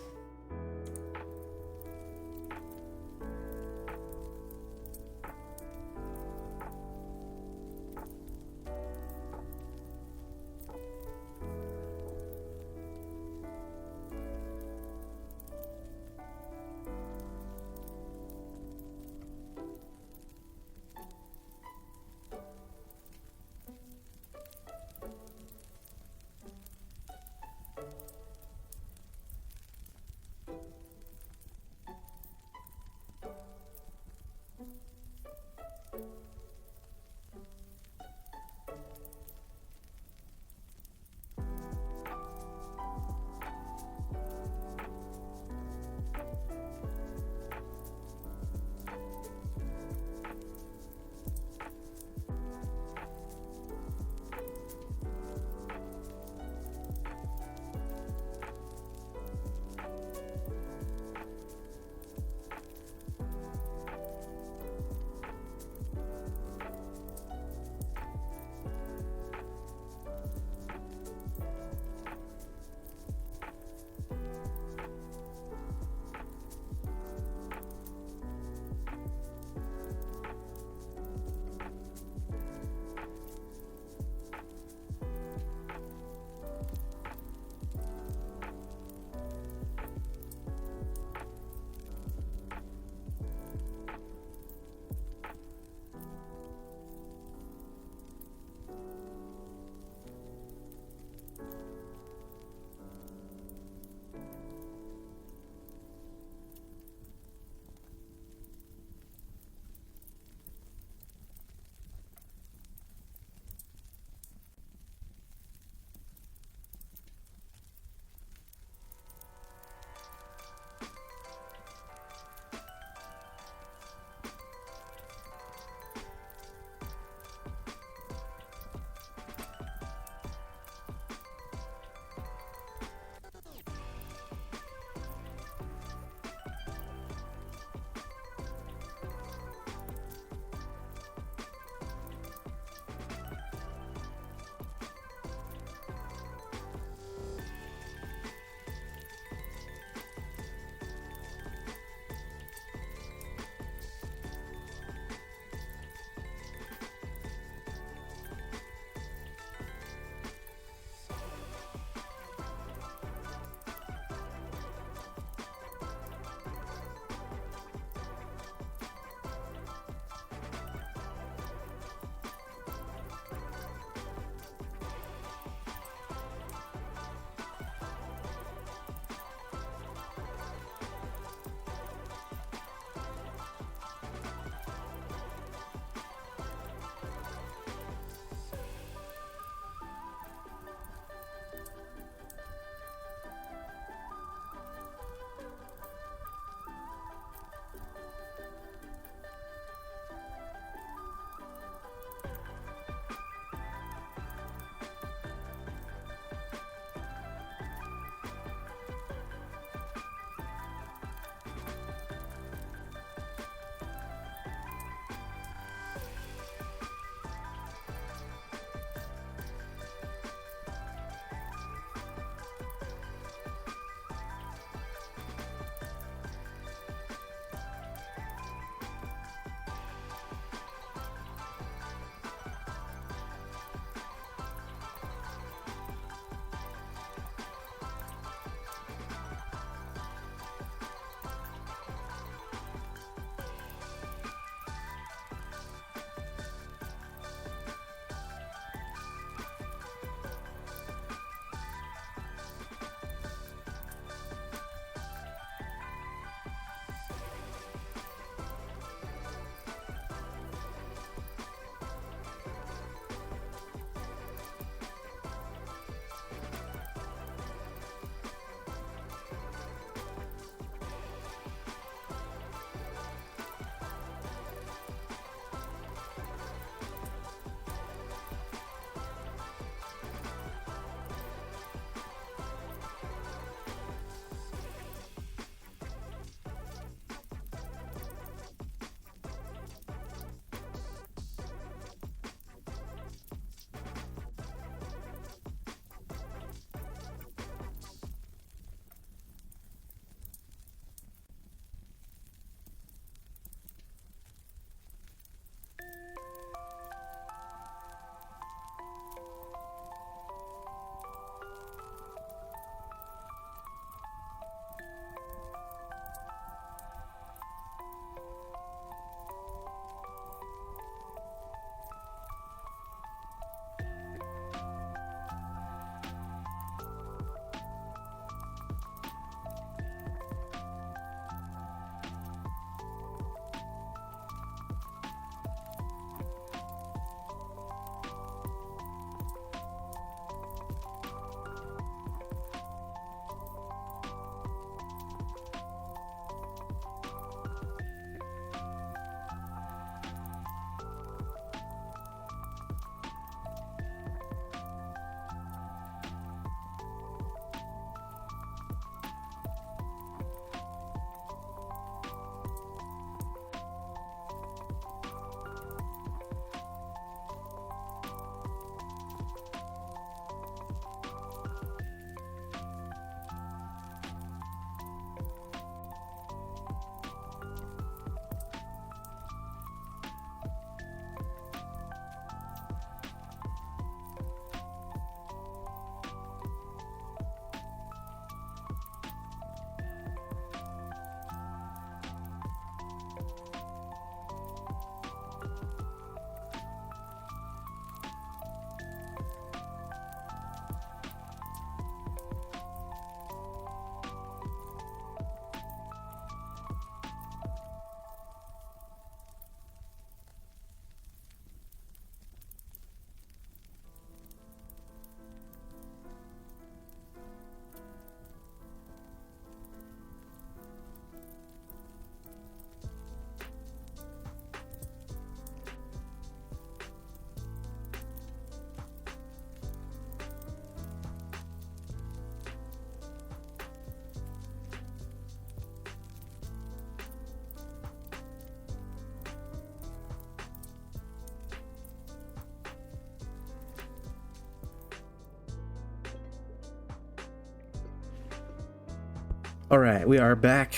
Alright, we are back.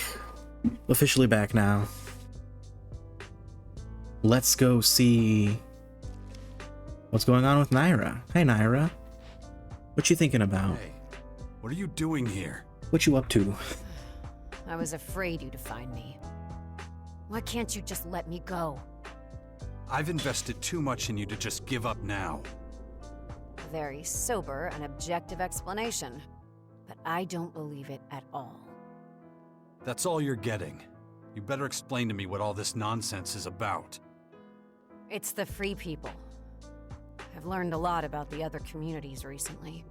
Officially back now. Let's go see what's going on with Naira. Hey Naira. What you thinking about? Hey, what are you doing here? What you up to? I was afraid you'd find me. Why can't you just let me go? I've invested too much in you to just give up now. A very sober and objective explanation, but I don't believe it at all. That's all you're getting. You better explain to me what all this nonsense is about. It's the Free People. I've learned a lot about the other communities recently.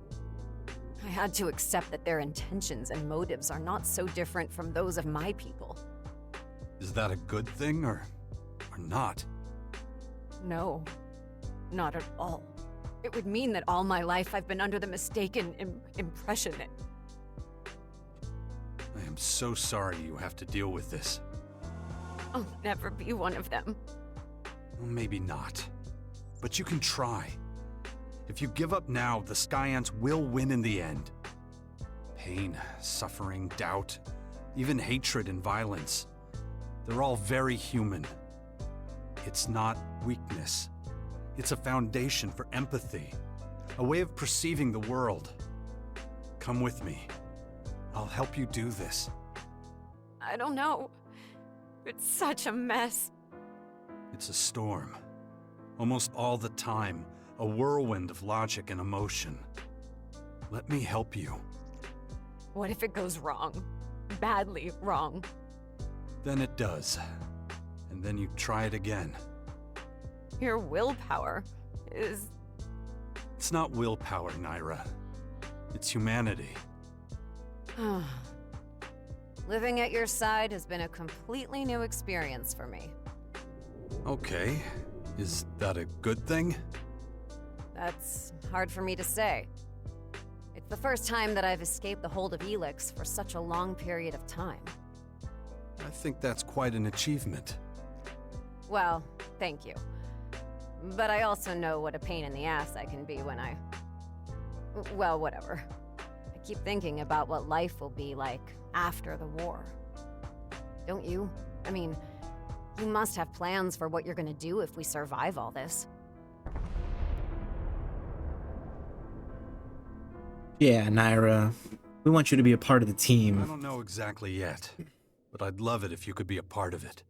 I had to accept that their intentions and motives are not so different from those of my people. Is that a good thing, or not? No, not at all. It would mean that all my life I've been under the mistaken impression that... I am so sorry you have to deal with this. I'll never be one of them. Well, maybe not. But you can try. If you give up now, the Skyants will win in the end. Pain, suffering, doubt, even hatred and violence. They're all very human. It's not weakness. It's a foundation for empathy. A way of perceiving the world. Come with me. I'll help you do this. I don't know. It's such a mess. It's a storm. Almost all the time. A whirlwind of logic and emotion. Let me help you. What if it goes wrong? Badly wrong. Then it does. And then you try it again. Your willpower is... It's not willpower, Naira. It's humanity. Living at your side has been a completely new experience for me. Okay. Is that a good thing? That's hard for me to say. It's the first time that I've escaped the hold of ELEX for such a long period of time. I think that's quite an achievement. Well, thank you. But I also know what a pain in the ass I can be when I... Well, whatever. I keep thinking about what life will be like after the war. Don't you? I mean, you must have plans for what you're gonna do if we survive all this. Yeah, Naira. We want you to be a part of the team. I don't know exactly yet, but I'd love it if you could be a part of it.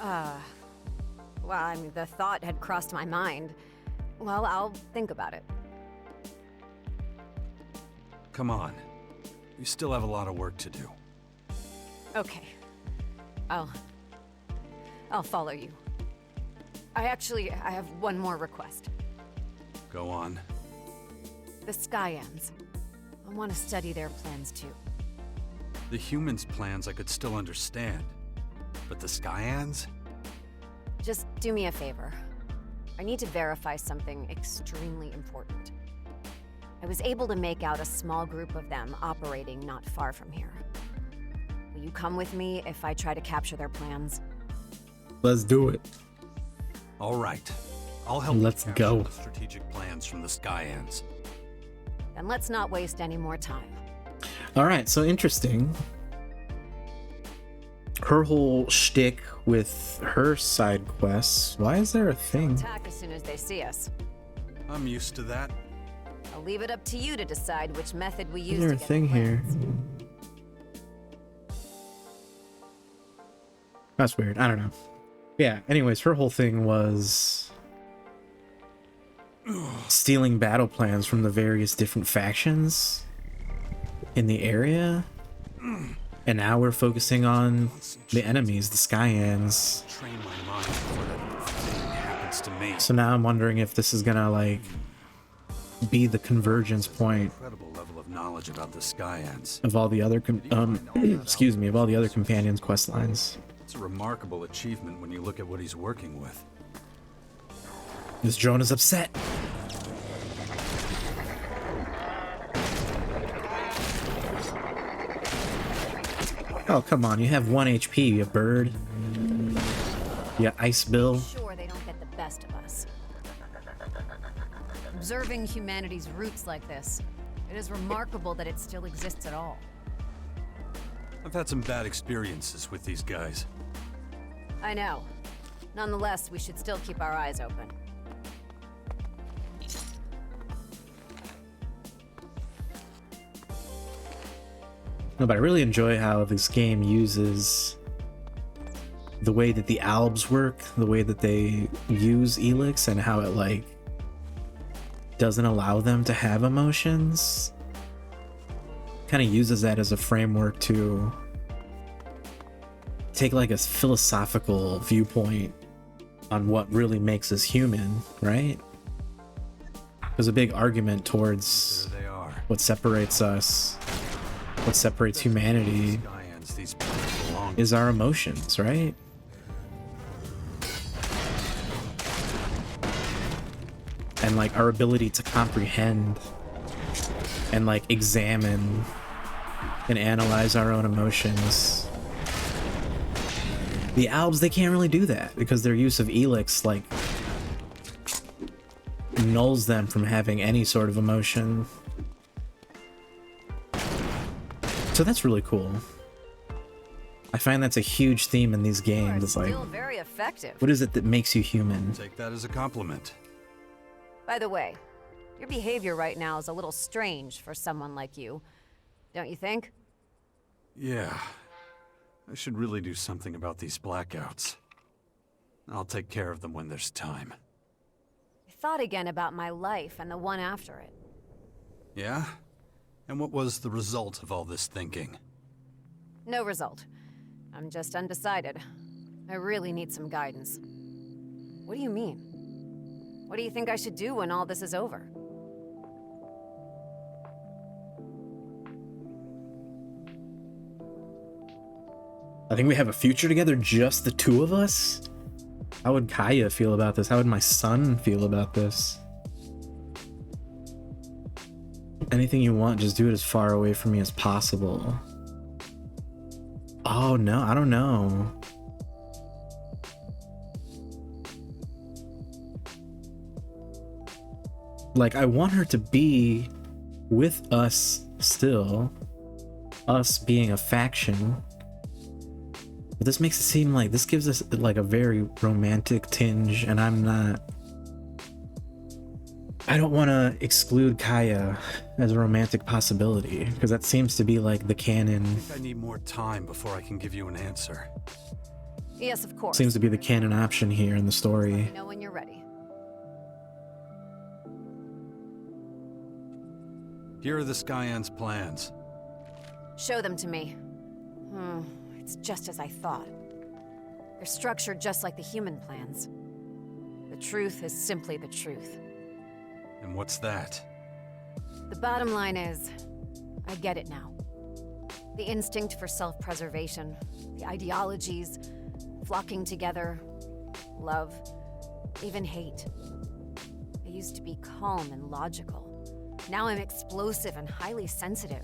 Well, I mean, the thought had crossed my mind. Well, I'll think about it. Come on. You still have a lot of work to do. Okay. I'll follow you. I have one more request. Go on. The Skyans. I want to study their plans too. The humans' plans I could still understand. But the Skyans? Just do me a favor. I need to verify something extremely important. I was able to make out a small group of them operating not far from here. Will you come with me if I try to capture their plans? Let's do it. All right. I'll help Let's you capture go. the strategic plans from the Skyans. Then let's not waste any more time. Alright, so interesting. Her whole shtick with her side quests. Why is there a thing? Attack as soon as they see us. I'm used to that. I'll leave it up to you to decide which method we use Is there to a get thing the here? plans. That's weird. I don't know. Yeah, anyways, her whole thing was stealing battle plans from the various different factions in the area. And now we're focusing on the enemies, the Skyans. Train my mind before that thing happens to me. So now I'm wondering if this is gonna, like, be the convergence point Incredible level of knowledge about the Skyans. of all the other, excuse me, of all the other companions' quest lines. It's a remarkable achievement when you look at what he's working with. This drone is upset. Oh, come on, you have 1 HP, you bird. You ice bill. Sure, they don't get the best of us. Observing humanity's roots like this, it is remarkable that it still exists at all. I've had some bad experiences with these guys. I know. Nonetheless, we should still keep our eyes open. No, but I really enjoy how this game uses the way that the Albs work, the way that they use ELEX, and how it like doesn't allow them to have emotions. Kind of uses that as a framework to take like a philosophical viewpoint on what really makes us human, right? There's a big argument towards what separates us, what separates humanity is our emotions, right? And like our ability to comprehend and like examine and analyze our own emotions. The Albs, they can't really do that because their use of ELEX like nulls them from having any sort of emotion. So that's really cool. I find that's a huge theme in these games. It's like, Very effective. what is it that makes you human? Take that as a compliment. By the way, your behavior right now is a little strange for someone like you, don't you think? Yeah. I should really do something about these blackouts. I'll take care of them when there's time. I thought again about my life and the one after it. Yeah? And what was the result of all this thinking? No result. I'm just undecided. I really need some guidance. What do you mean? What do you think I should do when all this is over? I think we have a future together, just the two of us? How would Kaya feel about this? How would my son feel about this? Anything you want, just do it as far away from me as possible. Oh no, I don't know. Like, I want her to be with us still, us being a faction. But this makes it seem like this gives us like a very romantic tinge, and I don't want to exclude Kaya as a romantic possibility, because that seems to be like the canon. I think I need more time before I can give you an answer. Yes, of course. Seems to be the canon option here in the story. Let me know when you're ready. Here are the Skyans' plans. Show them to me. It's just as I thought. They're structured just like the human plans. The truth is simply the truth. And what's that? The bottom line is, I get it now. The instinct for self-preservation, the ideologies, flocking together, love, even hate. I used to be calm and logical. Now I'm explosive and highly sensitive.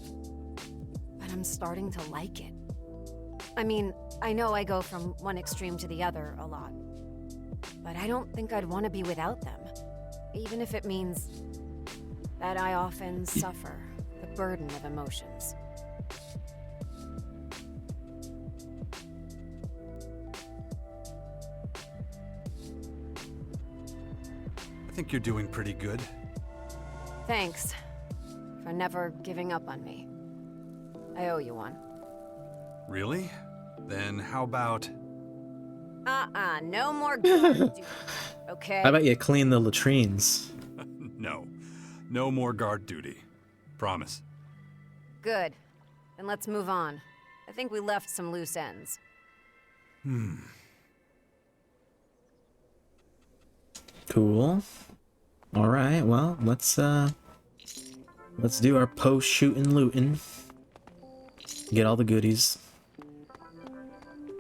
But I'm starting to like it. I mean, I know I go from one extreme to the other a lot. But I don't think I'd want to be without them. Even if it means that I often suffer the burden of emotions. I think you're doing pretty good. Thanks for never giving up on me. I owe you one. Really? Then how about... no more guard duty, okay? How about you clean the latrines? No. No more guard duty. Promise. Good. Then let's move on. I think we left some loose ends. Cool. Alright, well, let's do our post-shooting looting. Get all the goodies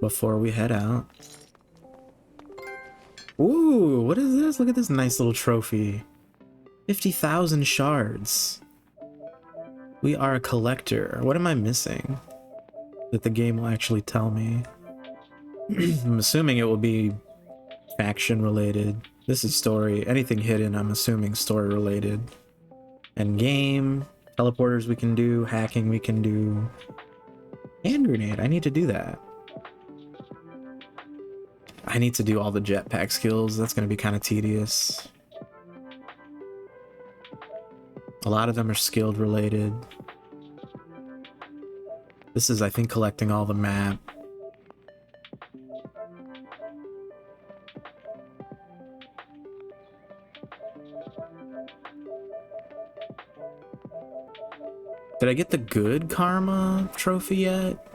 before we head out. Ooh, what is this? Look at this nice little trophy. 50,000 shards. We are a collector. What am I missing that the game will actually tell me? I'm assuming it will be faction related. This is story. Anything hidden, I'm assuming story related. And game, teleporters we can do, hacking we can do. Hand grenade, I need to do that. I need to do all the jetpack skills. That's going to be kind of tedious. A lot of them are skilled related. This is, I think, collecting all the map. Did I get the good karma trophy yet?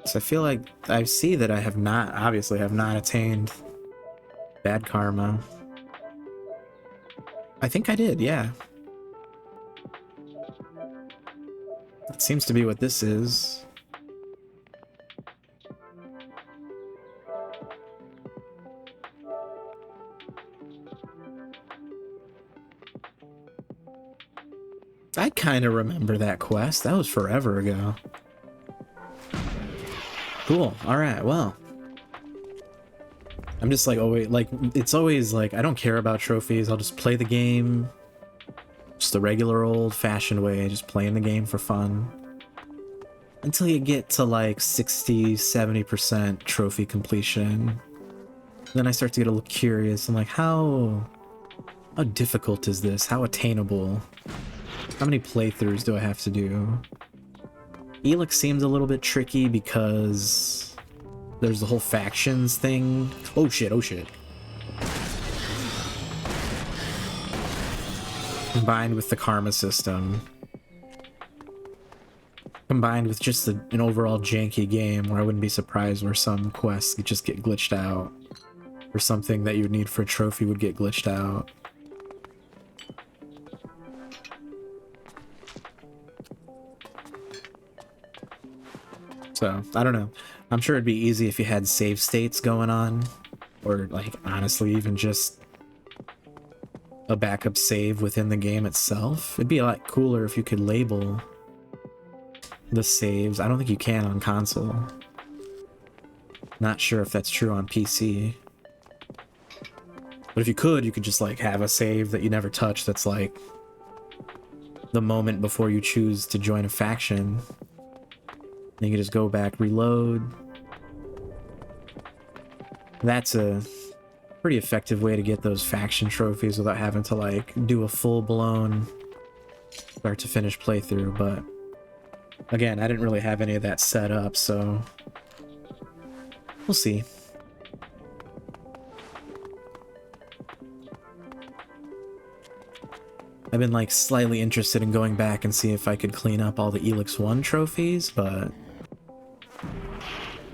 So I feel like I see that I have not, obviously have not attained bad karma. I think I did, yeah. That seems to be what this is. I kind of remember that quest. That was forever ago. Cool. All right. Well, I'm just like, oh wait, like it's always like I don't care about trophies. I'll just play the game, just the regular old-fashioned way, just playing the game for fun. Until you get to like 60-70% trophy completion, then I start to get a little curious. I'm like, how difficult is this? How attainable? How many playthroughs do I have to do? ELEX seems a little bit tricky because there's the whole factions thing. Oh shit, oh shit. Combined with the karma system. Combined with just an overall janky game where I wouldn't be surprised where some quests could just get glitched out. Or something that you would need for a trophy would get glitched out. So, I don't know. I'm sure it'd be easy if you had save states going on. Or, like, honestly, even just a backup save within the game itself. It'd be a lot cooler if you could label the saves. I don't think you can on console. Not sure if that's true on PC. But if you could just, like, have a save that you never touch that's, like, the moment before you choose to join a faction. You can just go back, reload. That's a pretty effective way to get those faction trophies without having to like do a full-blown start to finish playthrough. But again, I didn't really have any of that set up, so we'll see. I've been like slightly interested in going back and see if I could clean up all the ELEX1 trophies, but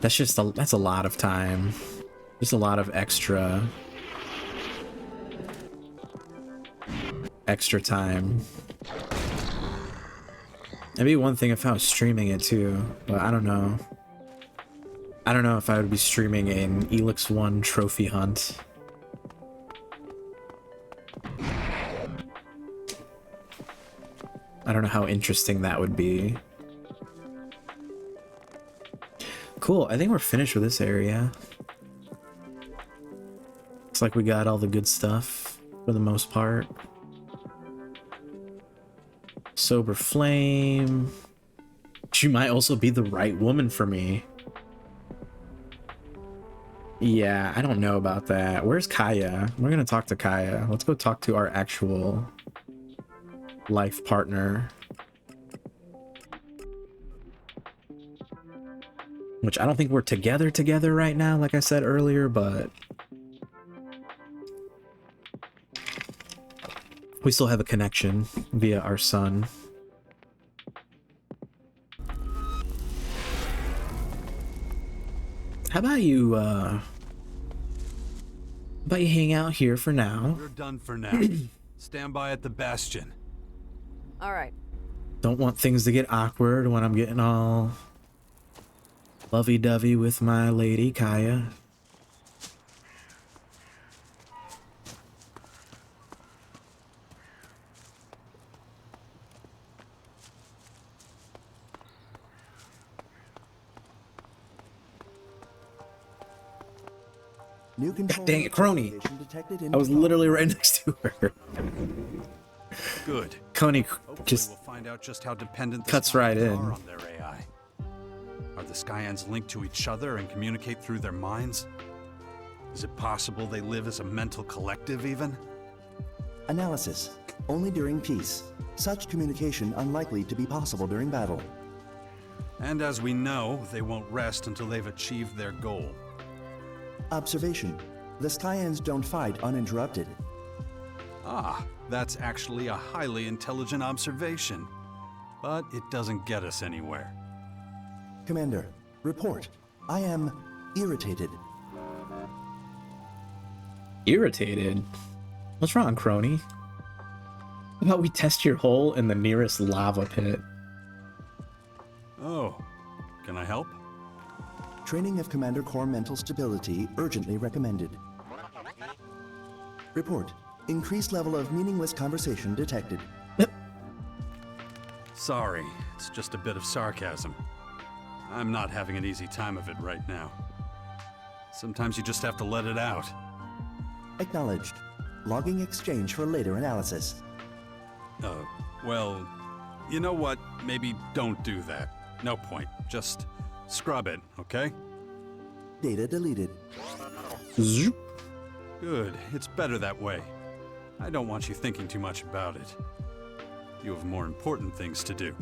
that's a lot of time. Just a lot of extra time. It'd be one thing if I was streaming it too, but I don't know. I don't know if I would be streaming an ELEX1 trophy hunt. I don't know how interesting that would be. Cool, I think we're finished with this area. Looks like we got all the good stuff for the most part. Sober Flame. She might also be the right woman for me. Yeah, I don't know about that. Where's Kaya? We're gonna talk to Kaya. Let's go talk to our actual life partner. Which I don't think we're together right now, like I said earlier, but we still have a connection via our son. How about you hang out here for now? We're done for now. Stand by at the bastion. All right. Don't want things to get awkward when I'm getting all lovey-dovey with my lady, Kaya. New control. Dang it, Crony! I was literally right next to her. Good. Coney just out just how dependent the Cuts right Skyans in. are on their AI. Are the Skyans linked to each other and communicate through their minds? Is it possible they live as a mental collective, even? Analysis. Only during peace. Such communication unlikely to be possible during battle. And as we know, they won't rest until they've achieved their goal. Observation. The Skyans don't fight uninterrupted. Ah, that's actually a highly intelligent observation. But it doesn't get us anywhere. Commander, report. I am irritated. Irritated? What's wrong, crony? How about we test your hole in the nearest lava pit? Oh, can I help? Training of Commander Core mental stability urgently recommended. Report. Increased level of meaningless conversation detected. Sorry, it's just a bit of sarcasm. I'm not having an easy time of it right now. Sometimes you just have to let it out. Acknowledged. Logging exchange for later analysis. Well, you know what? Maybe don't do that. No point. Just scrub it, okay? Data deleted. Zoop. Good. It's better that way. I don't want you thinking too much about it. You have more important things to do.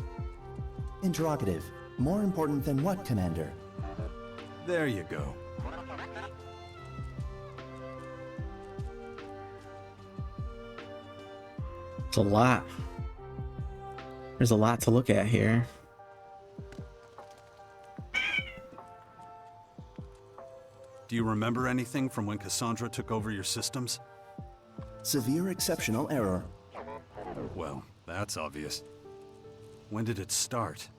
Interrogative. More important than what, Commander? There you go. It's a lot. There's a lot to look at here. Do you remember anything from when Cassandra took over your systems? Severe exceptional error. Well, that's obvious. When did it start?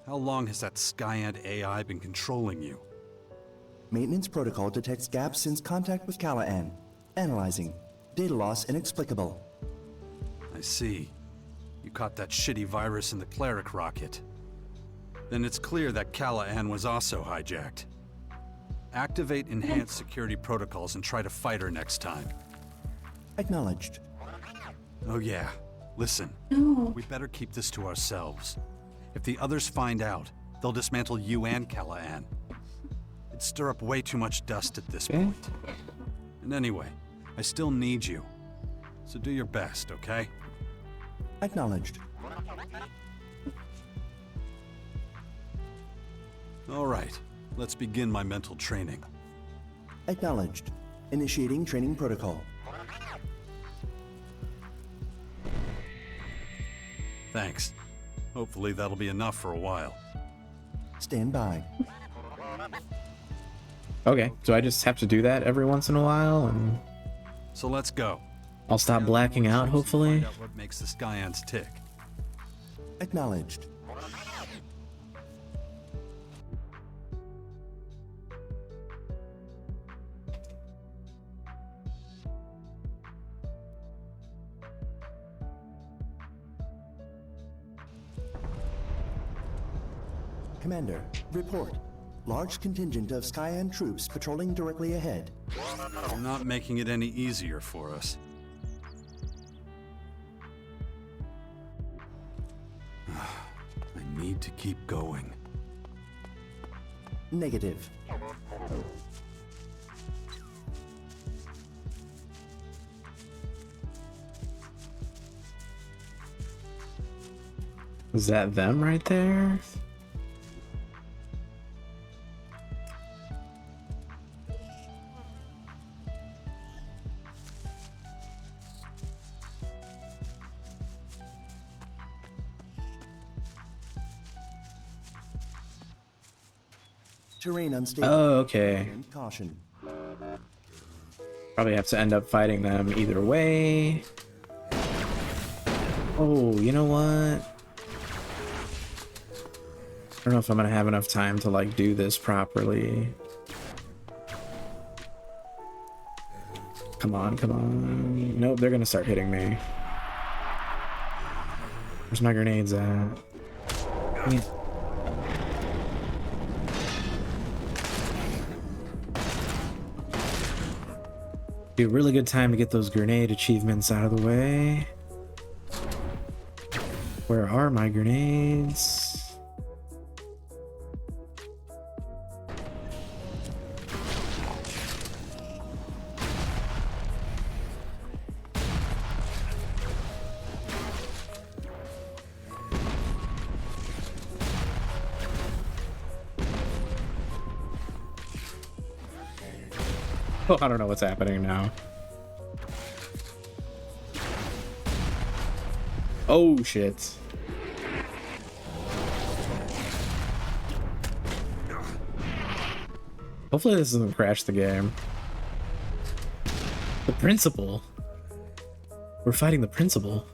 How long has that Skyant AI been controlling you? Maintenance protocol detects gaps since contact with Callahan. Analyzing. Data loss inexplicable. I see. You caught that shitty virus in the Cleric rocket. Then it's clear that Callahan was also hijacked. Activate enhanced security protocols and try to fight her next time. Acknowledged. Oh yeah. Listen. No. We better keep this to ourselves. If the others find out, they'll dismantle you and Callahan. It'd stir up way too much dust at this point. And anyway, I still need you. So do your best, okay? Acknowledged. All right. Let's begin my mental training. Acknowledged. Initiating training protocol. Thanks. Hopefully that'll be enough for a while. Stand by. Okay, so I just have to do that every once in a while, and So let's go. I'll stop blacking out, hopefully. Find out what makes the Skyants tick. Acknowledged. Commander, report. Large contingent of Skyan troops patrolling directly ahead. You're not making it any easier for us. I need to keep going. Negative. Is that them right there? Terrain unstable. Oh, okay. Caution. Probably have to end up fighting them either way. Oh, you know what? I don't know if I'm gonna have enough time to like do this properly. Come on, come on. Nope, they're gonna start hitting me. Where's my grenades at? I mean, be a really good time to get those grenade achievements out of the way. Where are my grenades? Oh, I don't know what's happening now. Oh, shit. Hopefully this doesn't crash the game. The principal. We're fighting the principal.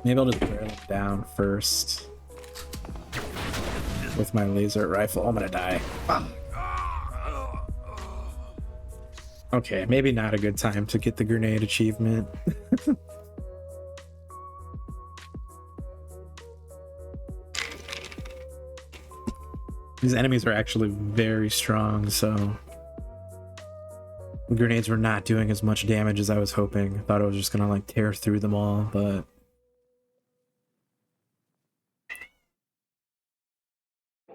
Maybe I'll just barrel him down first. With my laser rifle. I'm gonna die. Ah. Okay, maybe not a good time to get the grenade achievement. These enemies are actually very strong, so the grenades were not doing as much damage as I was hoping. I thought I was just gonna like tear through them all, but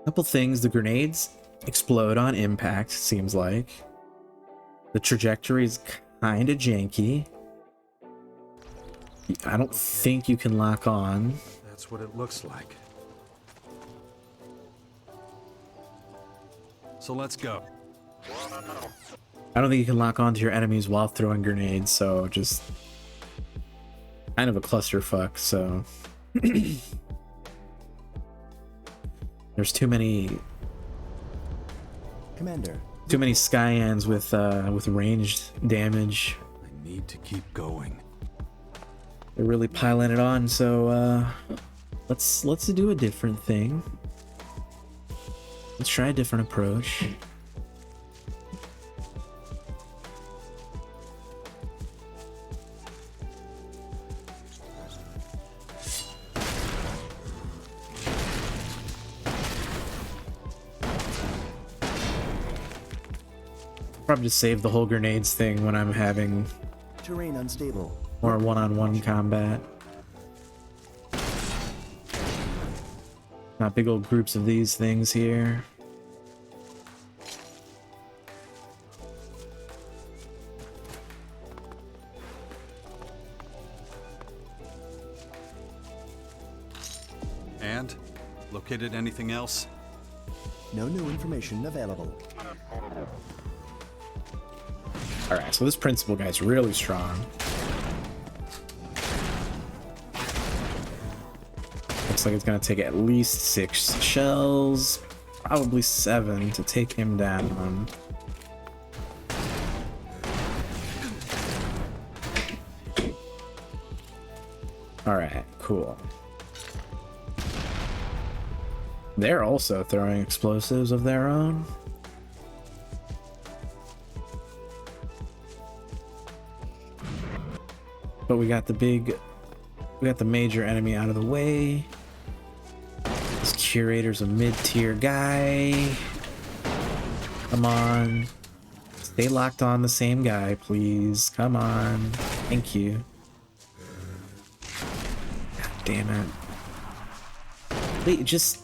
couple things. The grenades explode on impact, seems like. The trajectory is kind of janky. I don't think you can lock on. That's what it looks like. So let's go. I don't think you can lock on to your enemies while throwing grenades, so just kind of a clusterfuck, so there's too many Commander. Too many Skyans with ranged damage. I need to keep going. They're really piling it on, so let's do a different thing. Let's try a different approach. Probably just save the whole grenades thing when I'm having terrain unstable. More one-on-one combat. Not big old groups of these things here. And? Located anything else? No new information available. Alright, so this principal guy's really strong. Looks like it's gonna take at least 6 shells, probably 7 to take him down. Alright, cool. They're also throwing explosives of their own. But we got the major enemy out of the way. This curator's a mid-tier guy. Come on. Stay locked on the same guy, please. Come on. Thank you. God damn it. Wait, just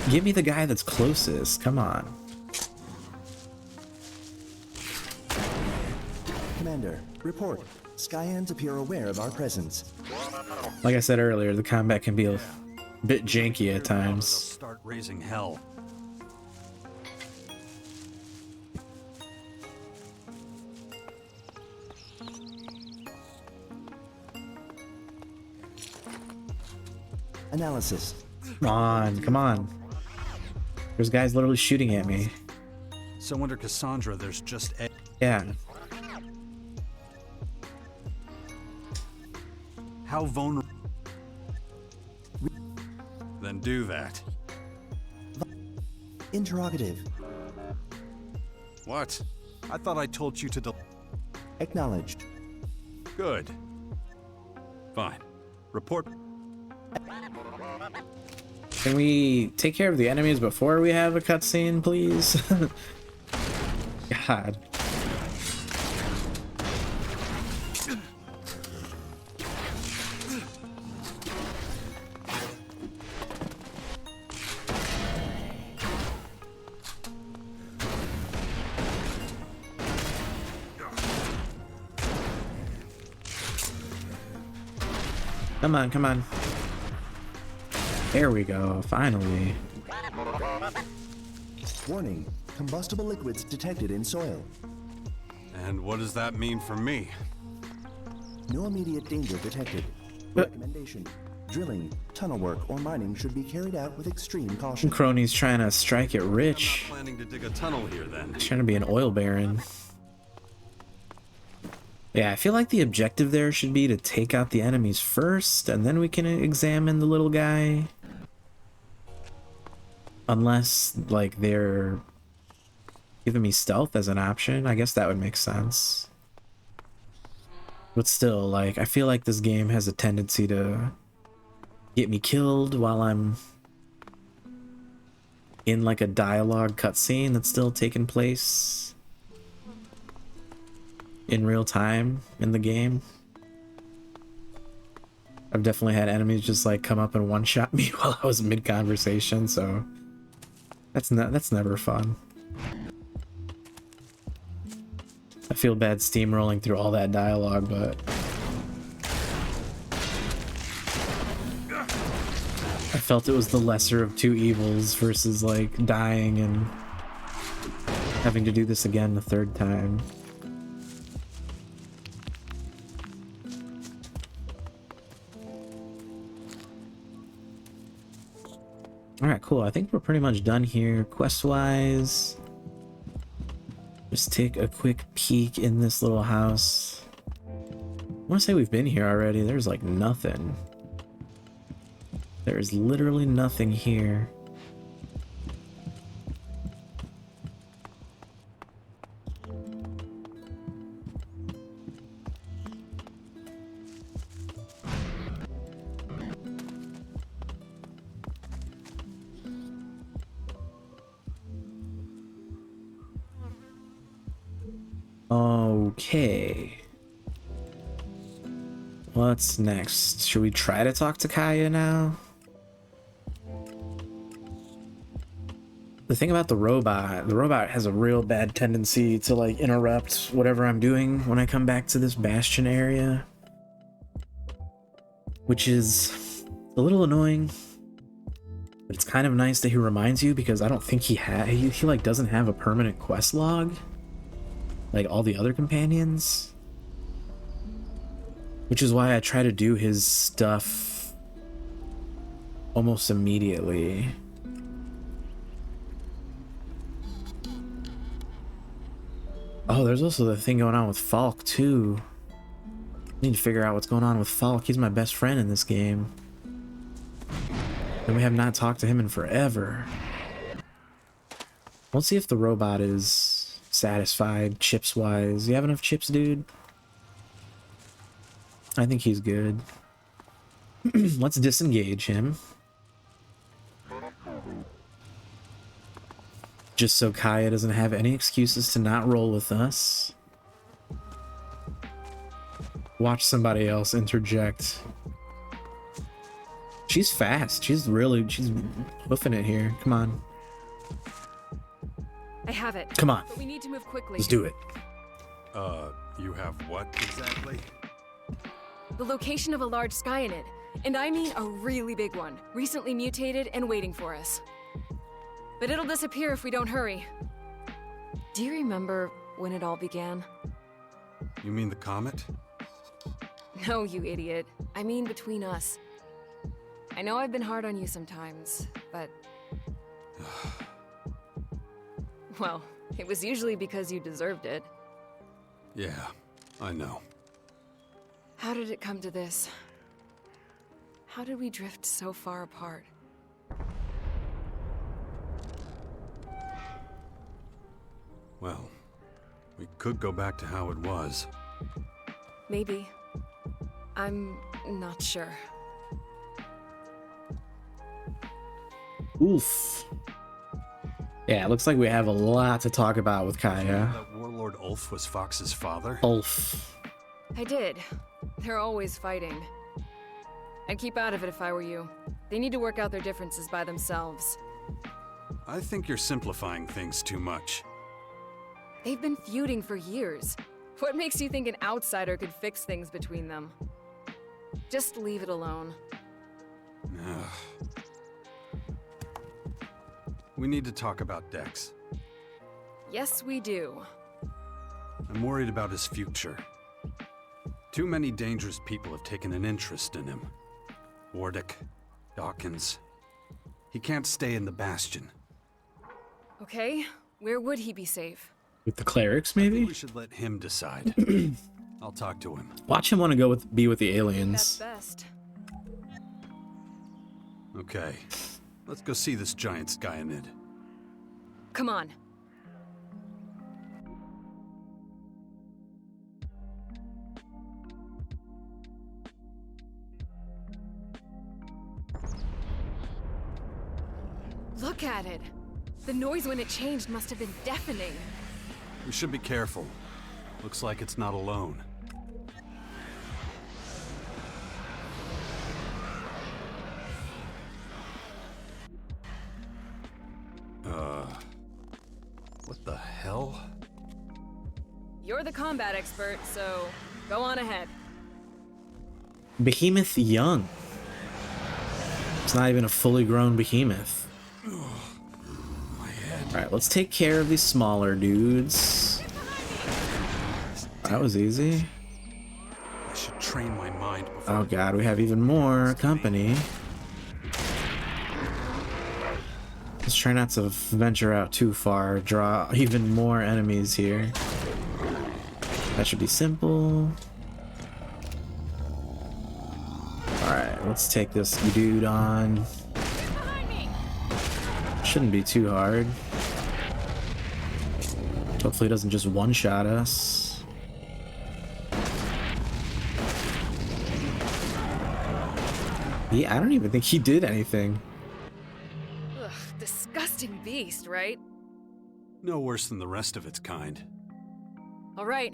give me the guy that's closest. Come on. Commander, report. Skyans appear aware of our presence. Like I said earlier, the combat can be a bit janky at times. Start raising hell. Analysis. Come on, come on. There's guys literally shooting at me. So under Cassandra, there's just a... Yeah. How vulnerable? Then do that. Interrogative. What? I thought I told you to Acknowledged. Good. Fine. Report. Can we take care of the enemies before we have a cutscene, please? God. Come on, come on. There we go, finally. Warning, combustible liquids detected in soil. And what does that mean for me? No immediate danger detected. Recommendation: drilling, tunnel work, or mining should be carried out with extreme caution. Crony's trying to strike it rich. I'm not planning to dig a tunnel here then. He's trying to be an oil baron. Yeah, I feel like the objective there should be to take out the enemies first, and then we can examine the little guy. Unless, like, they're giving me stealth as an option. I guess that would make sense. But still, like, I feel like this game has a tendency to get me killed while I'm in, like, a dialogue cutscene that's still taking place in real time in the game. I've definitely had enemies just, like, come up and one-shot me while I was mid-conversation, so that's never fun. I feel bad steamrolling through all that dialogue, but I felt it was the lesser of two evils versus like dying and having to do this again the third time. Alright, cool. I think we're pretty much done here quest-wise. Just take a quick peek in this little house. I want to say we've been here already. There's like nothing. There's literally nothing here. Okay. What's next? Should we try to talk to Kaya now? The thing about the robot has a real bad tendency to like interrupt whatever I'm doing when I come back to this bastion area, which is a little annoying, but it's kind of nice that he reminds you, because I don't think he like doesn't have a permanent quest log like all the other companions, which is why I try to do his stuff almost immediately. Oh, there's also the thing going on with Falk too. I need to figure out what's going on with Falk. He's my best friend in this game, and we have not talked to him in forever. Let's see if the robot is satisfied chips wise. You have enough chips, dude? I think he's good. Let's disengage him, just so Kaya doesn't have any excuses to not roll with us. Watch somebody else interject. She's fast. She's hoofing it here. Come on. I have it. Come on. But we need to move quickly. Let's do it. You have what exactly? The location of a large Skyanid, and I mean a really big one, recently mutated and waiting for us. But it'll disappear if we don't hurry. Do you remember when it all began? You mean the comet? No, you idiot. I mean between us. I know I've been hard on you sometimes, but... well, it was usually because you deserved it. Yeah, I know. How did it come to this? How did we drift so far apart? Well, we could go back to how it was. Maybe. I'm not sure. Oof. Yeah, it looks like we have a lot to talk about with Kaya. That Warlord Ulf was Fox's father? Ulf. I did. They're always fighting. I'd keep out of it if I were you. They need to work out their differences by themselves. I think you're simplifying things too much. They've been feuding for years. What makes you think an outsider could fix things between them? Just leave it alone. We need to talk about Dex. Yes, we do. I'm worried about his future. Too many dangerous people have taken an interest in him. Wardick, Dawkins. He can't stay in the Bastion. Okay, where would he be safe? With the Clerics, I maybe? think we should let him decide. I'll talk to him. Watch him want to go be with the aliens. That's best. Okay, let's go see this giant Skyanid. Come on. Look at it. The noise when it changed must have been deafening. We should be careful. Looks like it's not alone. What the hell? You're the combat expert, so go on ahead. Behemoth young. It's not even a fully grown behemoth. Alright, let's take care of these smaller dudes. That was easy. I should train my mind before. Oh god, we have even more company. Let's try not to venture out too far, draw even more enemies here. That should be simple. Alright, let's take this dude on. Shouldn't be too hard. Hopefully it doesn't just one-shot us. Yeah, I don't even think he did anything. Ugh, disgusting beast, right? No worse than the rest of its kind. All right,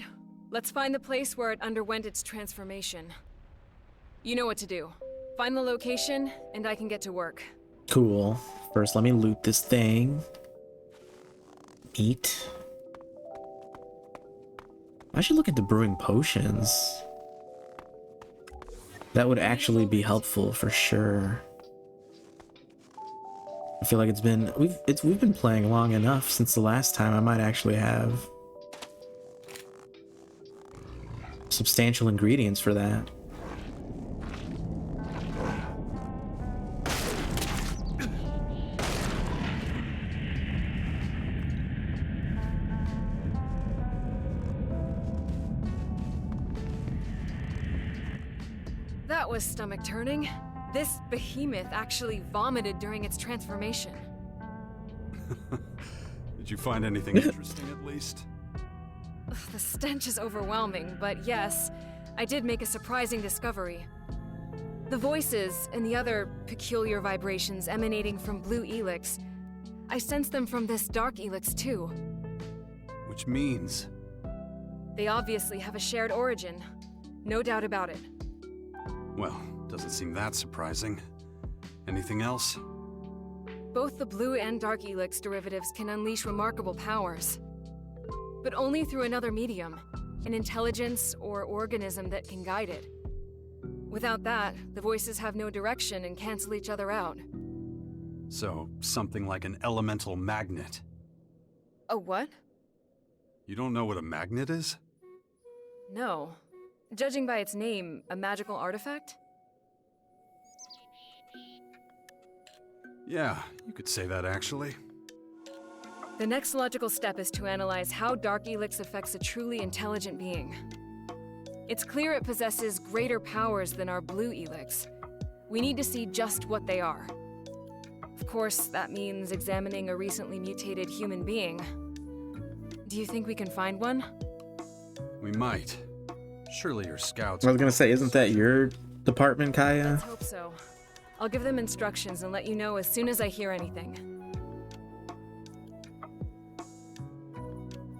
let's find the place where it underwent its transformation. You know what to do. Find the location, and I can get to work. Cool. First, let me loot this thing. Eat. I should look into brewing potions. That would actually be helpful for sure. I feel like we've been playing long enough since the last time. I might actually have substantial ingredients for that. That was stomach-turning. This behemoth actually vomited during its transformation. Did you find anything interesting at least? Ugh, the stench is overwhelming, but yes, I did make a surprising discovery. The voices and the other peculiar vibrations emanating from blue ELEX, I sensed them from this dark ELEX2. Which means? They obviously have a shared origin. No doubt about it. Well, doesn't seem that surprising. Anything else? Both the blue and dark ELEX derivatives can unleash remarkable powers. But only through another medium, an intelligence or organism that can guide it. Without that, the voices have no direction and cancel each other out. So, something like an elemental magnet. A what? You don't know what a magnet is? No. Judging by its name, a magical artifact? Yeah, you could say that actually. The next logical step is to analyze how Dark ELEX affects a truly intelligent being. It's clear it possesses greater powers than our blue ELEX. We need to see just what they are. Of course, that means examining a recently mutated human being. Do you think we can find one? We might. Surely your scouts... I was gonna say, isn't that your department, Kaya? Let's hope so. I'll give them instructions and let you know as soon as I hear anything.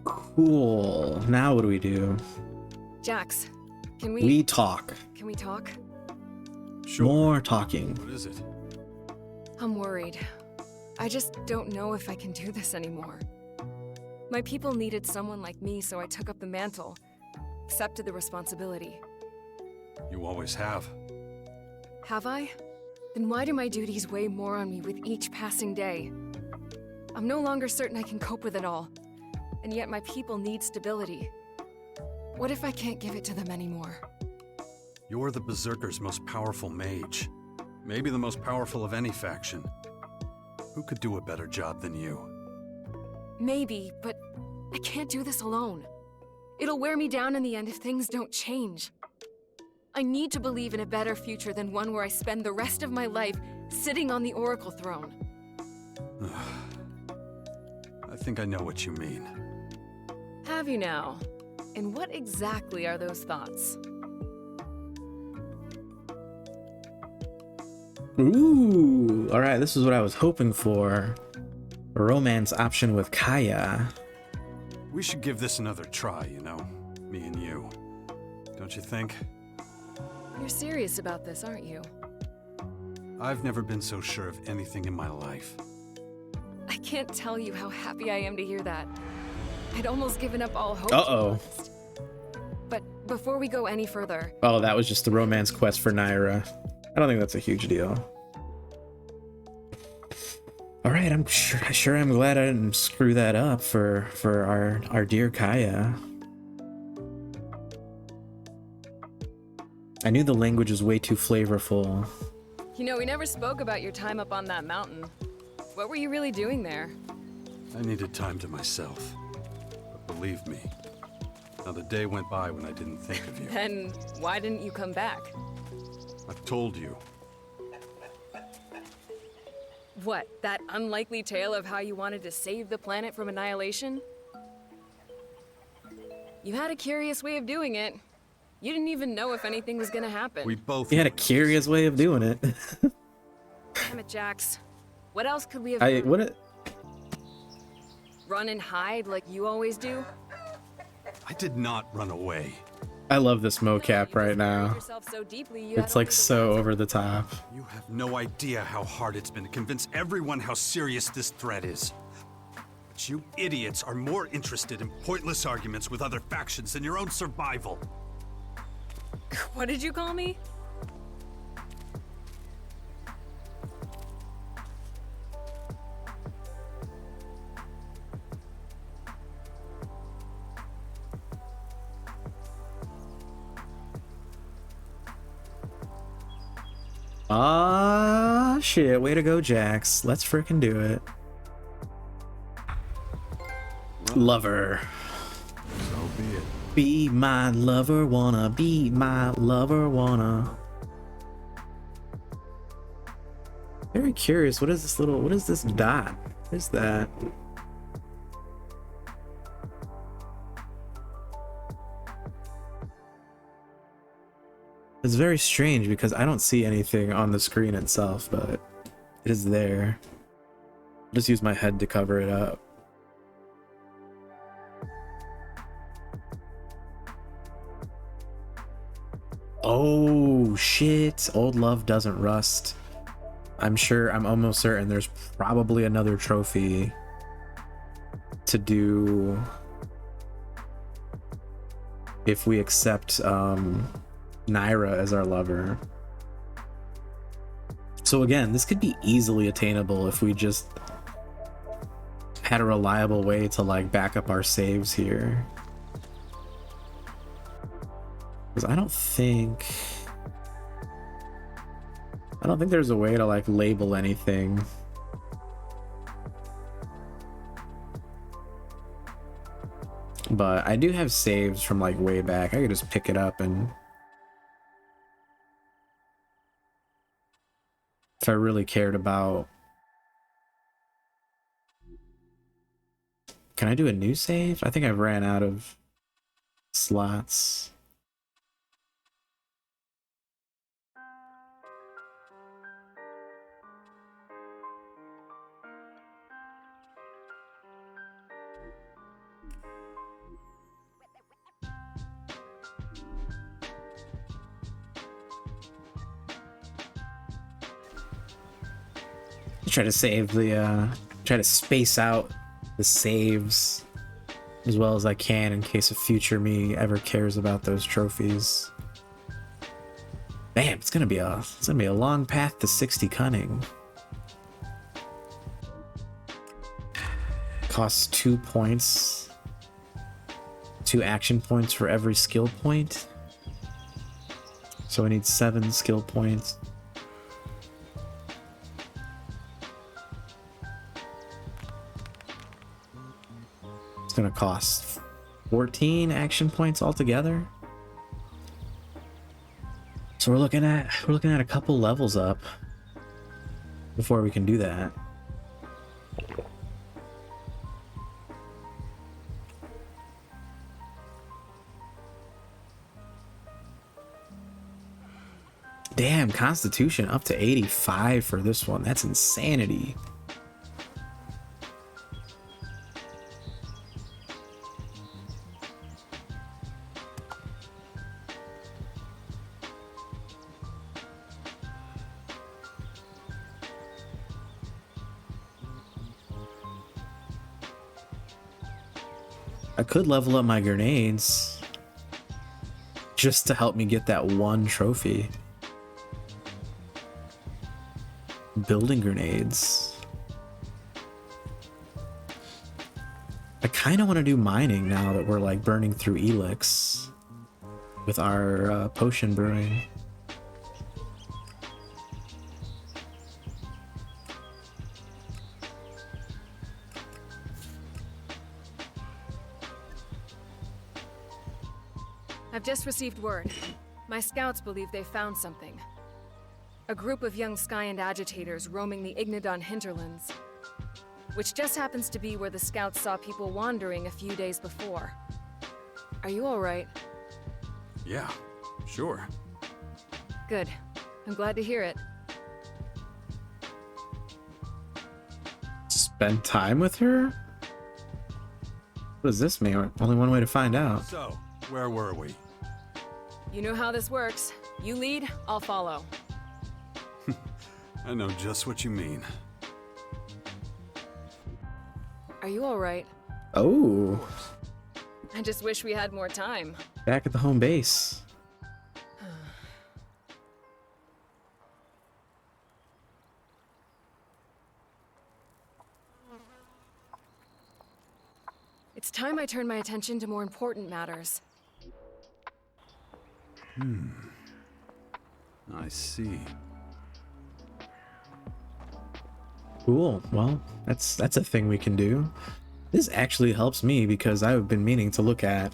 Cool. Now what do we do? Jax, can we... We talk. Can we talk? Sure. More talking. What is it? I'm worried. I just don't know if I can do this anymore. My people needed someone like me, so I took up the mantle. Accepted the responsibility. You always have. Have I? Then why do my duties weigh more on me with each passing day? I'm no longer certain I can cope with it all. And yet my people need stability. What if I can't give it to them anymore? You're the Berserker's most powerful mage. Maybe the most powerful of any faction. Who could do a better job than you? Maybe, but I can't do this alone. It'll wear me down in the end if things don't change. I need to believe in a better future than one where I spend the rest of my life sitting on the Oracle throne. I think I know what you mean. Have you now? And what exactly are those thoughts? Ooh, all right, this is what I was hoping for. A romance option with Kaya. We should give this another try, you know? Me and you. Don't you think? You're serious about this, aren't you? I've never been so sure of anything in my life. I can't tell you how happy I am to hear that. I'd almost given up all hope. Uh-oh. But before we go any further... Oh, that was just the romance quest for Naira. I don't think that's a huge deal. All right, I'm sure I'm glad I didn't screw that up for our dear Kaya. I knew the language was way too flavorful. You know, we never spoke about your time up on that mountain. What were you really doing there? I needed time to myself. But believe me, not a day went by when I didn't think of you. Then why didn't you come back? I've told you. What, that unlikely tale of how you wanted to save the planet from annihilation? You had a curious way of doing it. You didn't even know if anything was gonna happen. We both... He had a curious way of doing it. Damn it, Jax. What else could we have done? Run and hide like you always do? I did not run away. I love this mocap right now. It's like so over the top. You have no idea how hard it's been to convince everyone how serious this threat is. But you idiots are more interested in pointless arguments with other factions than your own survival. What did you call me? Ah, shit. Way to go, Jax. Let's frickin' do it. Lover. So be it. Be my lover, wanna be my lover, wanna. Very curious. What is this little, what is this dot? What is that? It's very strange because I don't see anything on the screen itself, but it is there. I'll just use my head to cover it up. Oh shit, old love doesn't rust. I'm almost certain there's probably another trophy to do if we accept Naira as our lover. So again, this could be easily attainable if we just had a reliable way to like back up our saves here. Because I don't think there's a way to like label anything. But I do have saves from like way back. I could just pick it up and if I really cared about. Can I do a new save? I think I ran out of slots. Try to save the try to space out the saves as well as I can in case a future me ever cares about those trophies. Damn, it's gonna be a long path to 60 cunning. Costs 2 points. 2 action points for every skill point. So I need 7 skill points. It's gonna cost 14 action points altogether. So we're looking at a couple levels up before we can do that. Damn, Constitution up to 85 for this one. That's insanity. I could level up my grenades just to help me get that one trophy. Building grenades. I kind of want to do mining now that we're like burning through ELEX with our potion brewing. I've just received word. My scouts believe they found something. A group of young Skyend agitators roaming the Ignadon hinterlands, which just happens to be where the scouts saw people wandering a few days before. Are you all right? Yeah, sure. Good. I'm glad to hear it. Spend time with her? What does this mean? Only one way to find out. So, where were we? You know how this works. You lead, I'll follow. I know just what you mean. Are you all right? Oh. I just wish we had more time. Back at the home base. It's time I turn my attention to more important matters. I see. Cool. Well, that's a thing we can do. This actually helps me because I've been meaning to look at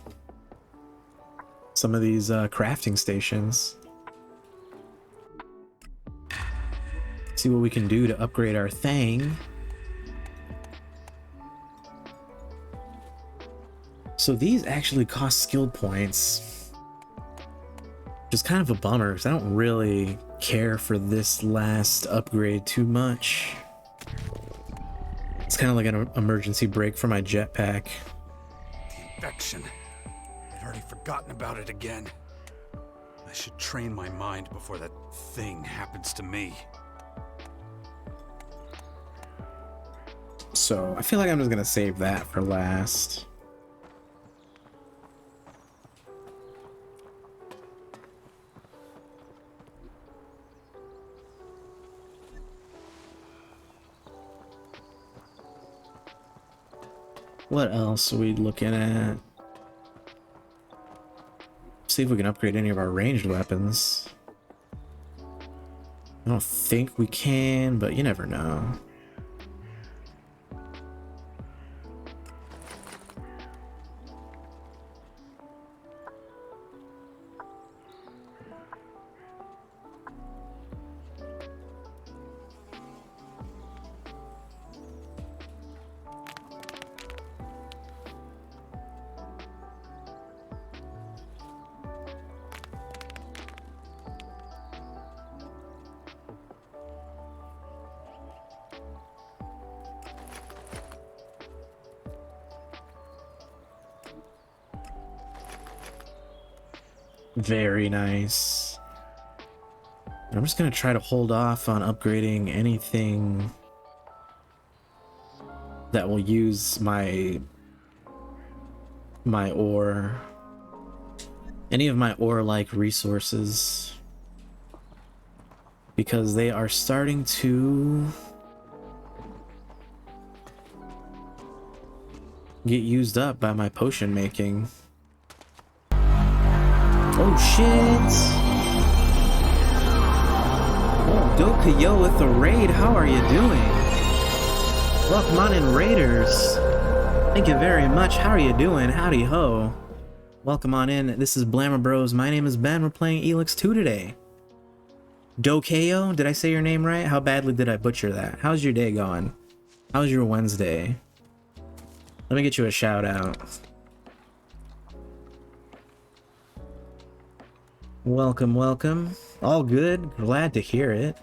some of these crafting stations. See what we can do to upgrade our thing. So these actually cost skill points, which is kind of a bummer because I don't really care for this last upgrade too much. It's kind of like an emergency brake for my jetpack. The infection. I'd already forgotten about it again. I should train my mind before that thing happens to me. So I feel like I'm just gonna save that for last. What else are we looking at? See if we can upgrade any of our ranged weapons. I don't think we can, but you never know. Very nice. I'm just gonna try to hold off on upgrading anything that will use my ore, any of my ore-like resources. because they are starting to get used up by my potion making. Oh shit! Oh, Dokuyo with the raid, how are you doing? Welcome on in, Raiders. Thank you very much. How are you doing? Howdy ho. Welcome on in. This is Blammer Bros. My name is Ben. We're playing ELEX2 today. Dokeo, did I say your name right? How badly did I butcher that? How's your day going? How's your Wednesday? Let me get you a shout out. Welcome, welcome. All good. Glad to hear it.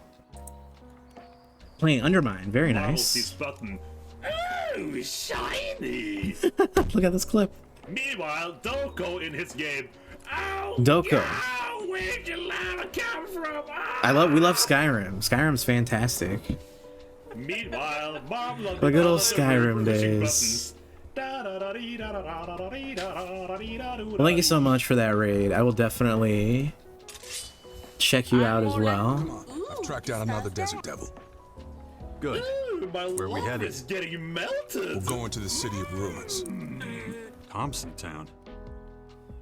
Playing Undermine. Very nice. This button. Oh, shiny! Look at this clip. Meanwhile, Doko in his game. Oh, Doko. yeah, where'd your lava come from? Oh. We love Skyrim. Skyrim's fantastic. Meanwhile, Mom The good old Skyrim days. Well, thank you so much for that raid. I will definitely check you out as well. Come on, I've tracked out another desert devil. Good. Ooh, my Where we headed? is getting melted. We'll go into the city of ruins. Thompson Town.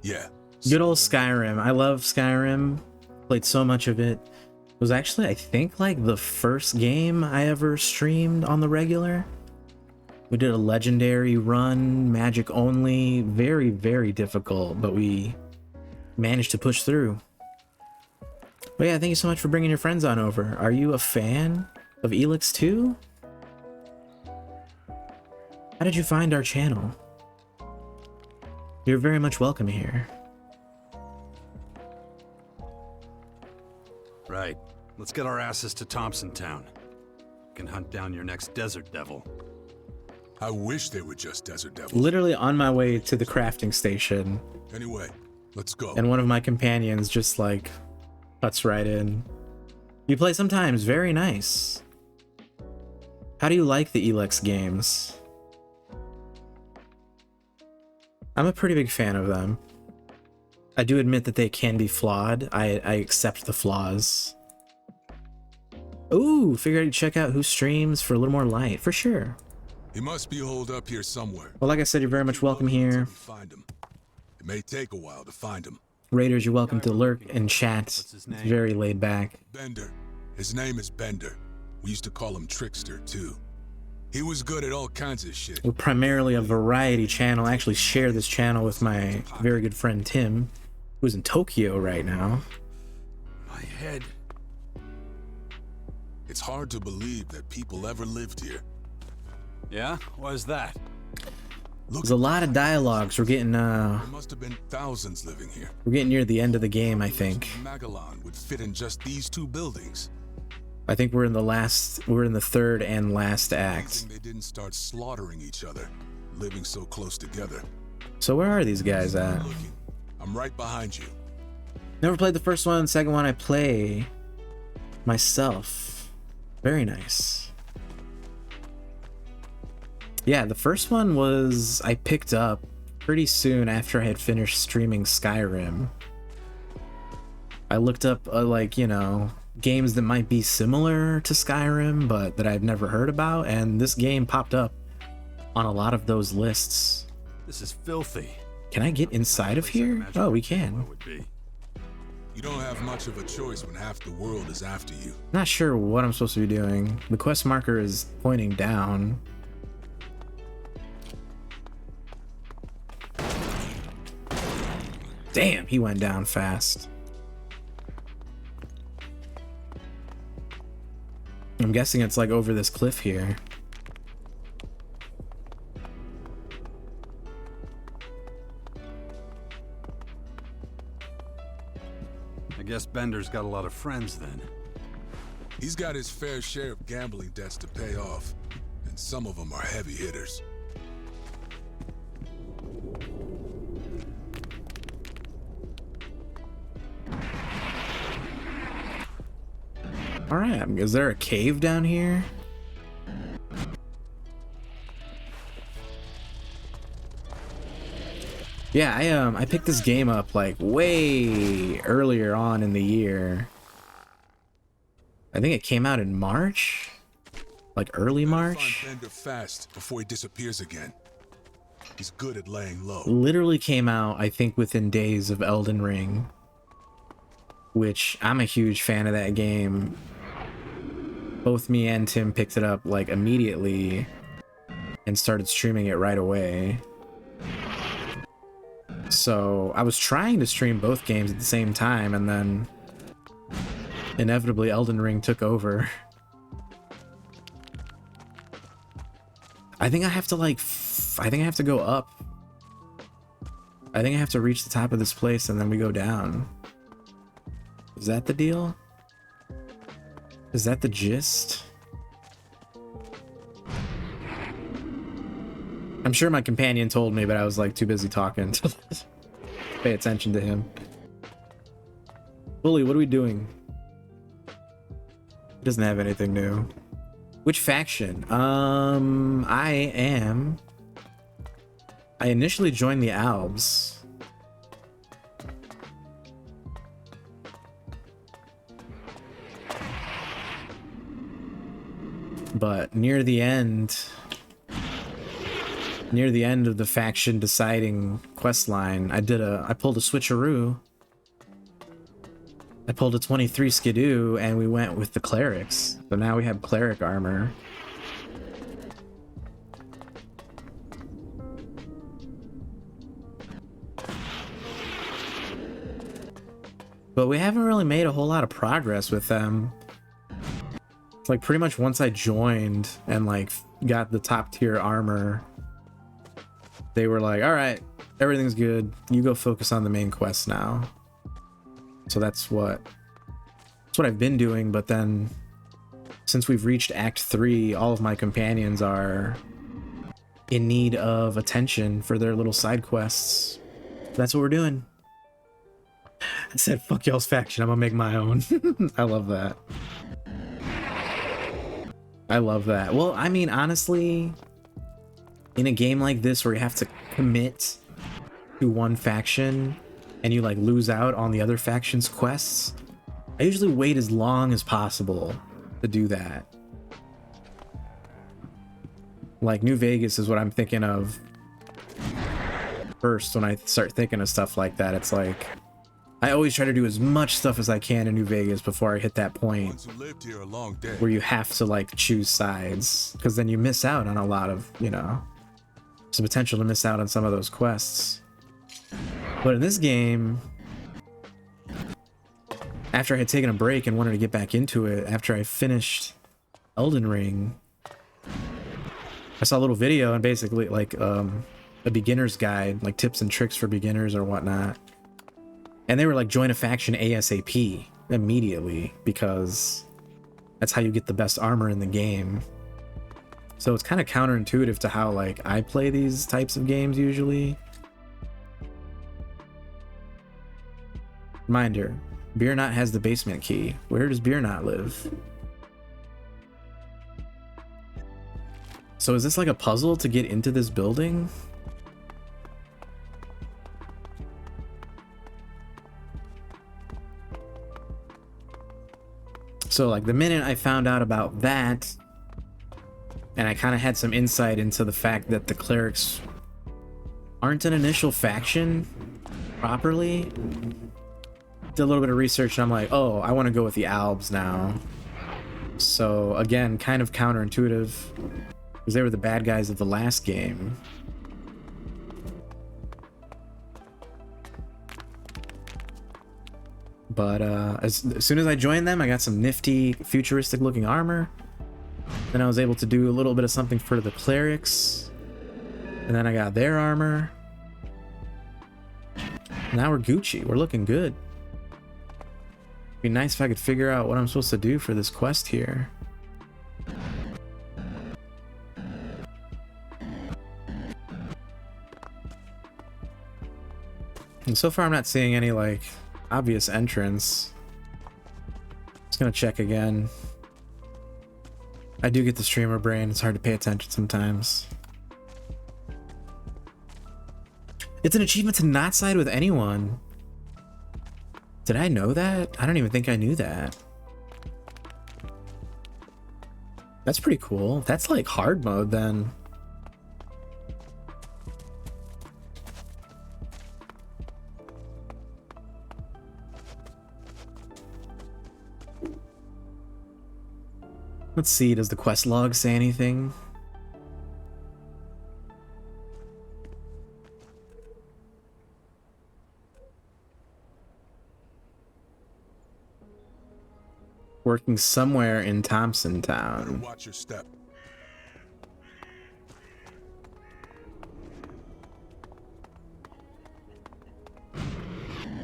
Yeah. Good old Skyrim. I love Skyrim. Played so much of it. It was actually, I think, like the first game I ever streamed on the regular. We did a legendary run, magic only, very, very difficult, but we managed to push through. But yeah, thank you so much for bringing your friends on over. Are you a fan of ELEX2? How did you find our channel? You're very much welcome here. Right. Let's get our asses to Thompson Town. We can hunt down your next desert devil. I wish they were just desert devils. Literally on my way to the crafting station. Anyway, let's go. And one of my companions just like cuts right in. You play sometimes, very nice. How do you like the ELEX games? I'm a pretty big fan of them. I do admit that they can be flawed. I accept the flaws. Ooh, figured I'd check out who streams for a little more light, for sure. He must be holed up here somewhere. Well, like I said, you're very much welcome here. Find him. It may take a while to find him. Raiders, you're welcome to lurk and chat. It's very laid back. Bender. His name is Bender. We used to call him Trickster, too. He was good at all kinds of shit. We're primarily a variety channel. I actually share this channel with my very good friend Tim, who's in Tokyo right now. My head. It's hard to believe that people ever lived here. Yeah? Why's that? There's a lot of dialogues. We're getting There must have been thousands living here. we're getting near the end of the game, I think. Magellan would fit in just these two buildings. I think we're in the third and last act. They didn't start slaughtering each other, living so close together. So where are these guys at? I'm right behind you. Never played the first one. Second one I play myself. Very nice. Yeah, the first one was I picked up pretty soon after I had finished streaming Skyrim. I looked up like, you know, games that might be similar to Skyrim but that I've never heard about, and this game popped up on a lot of those lists. This is filthy. Can I get inside of here? Oh, we can. You don't have much of a choice when half the world is after you. Not sure what I'm supposed to be doing. The quest marker is pointing down. Damn, he went down fast. I'm guessing it's like over this cliff here. I guess Bender's got a lot of friends then. He's got his fair share of gambling debts to pay off, and some of them are heavy hitters. Alright, is there a cave down here? Yeah, I picked this game up like way earlier on in the year. I think it came out in March, like early March. Find Bender fast before he disappears again. He's good at laying low. Literally came out, I think, within days of Elden Ring, which I'm a huge fan of that game. Both me and Tim picked it up like immediately and started streaming it right away. So I was trying to stream both games at the same time, and then inevitably Elden Ring took over. I think I have to like, I think I have to go up. I think I have to reach the top of this place and then we go down. Is that the deal? Is that the gist? I'm sure my companion told me, but I was like too busy talking to pay attention to him. Bully, what are we doing? He doesn't have anything new. Which faction? I initially joined the Albs. But near the end of the faction deciding quest line, I pulled a switcheroo. I pulled a 23 skidoo and we went with the Clerics. So now we have cleric armor. But we haven't really made a whole lot of progress with them. It's like pretty much once I joined and like got the top tier armor, they were like, all right, everything's good. You go focus on the main quest now. So that's what I've been doing. But then since we've reached Act 3, all of my companions are in need of attention for their little side quests. That's what we're doing. I said, fuck y'all's faction, I'm gonna make my own. I love that. I love that. Well, I mean, honestly, in a game like this where you have to commit to one faction and you like lose out on the other faction's quests, I usually wait as long as possible to do that. Like New Vegas is what I'm thinking of first when I start thinking of stuff like that. It's like I always try to do as much stuff as I can in New Vegas before I hit that point where you have to like choose sides, because then you miss out on a lot of, you know, there's a potential to miss out on some of those quests. But in this game, after I had taken a break and wanted to get back into it, after I finished Elden Ring, I saw a little video and basically like a beginner's guide, like tips and tricks for beginners or whatnot. And they were like, join a faction ASAP immediately, because that's how you get the best armor in the game. So it's kind of counterintuitive to how like I play these types of games usually. Reminder, Beer Knot has the basement key. Where does Beer Knot live? So is this like a puzzle to get into this building? So like the minute I found out about that, and I kind of had some insight into the fact that the Clerics aren't an initial faction properly, did a little bit of research and I'm like, oh, I want to go with the Albs now. So again, kind of counterintuitive, because they were the bad guys of the last game. But as soon as I joined them, I got some nifty futuristic looking armor. Then I was able to do a little bit of something for the Clerics, and then I got their armor. Now we're Gucci. We're looking good. Be nice if I could figure out what I'm supposed to do for this quest here. And so far I'm not seeing any like obvious entrance. Just gonna check again. I do get the streamer brain. It's hard to pay attention sometimes. It's an achievement to not side with anyone. Did I know that? I don't even think I knew that. That's pretty cool. That's like hard mode then. Let's see, does the quest log say anything? Working somewhere in Thompson Town. Watch your step.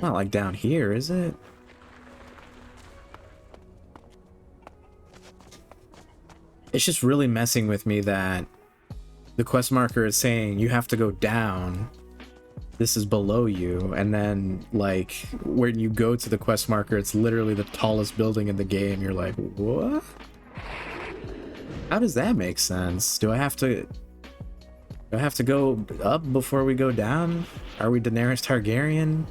Not like down here, is it? It's just really messing with me that the quest marker is saying you have to go down. This is below you, and then like when you go to the quest marker, it's literally the tallest building in the game. You're like, what? How does that make sense? Do I have to go up before we go down? Are we Daenerys Targaryen?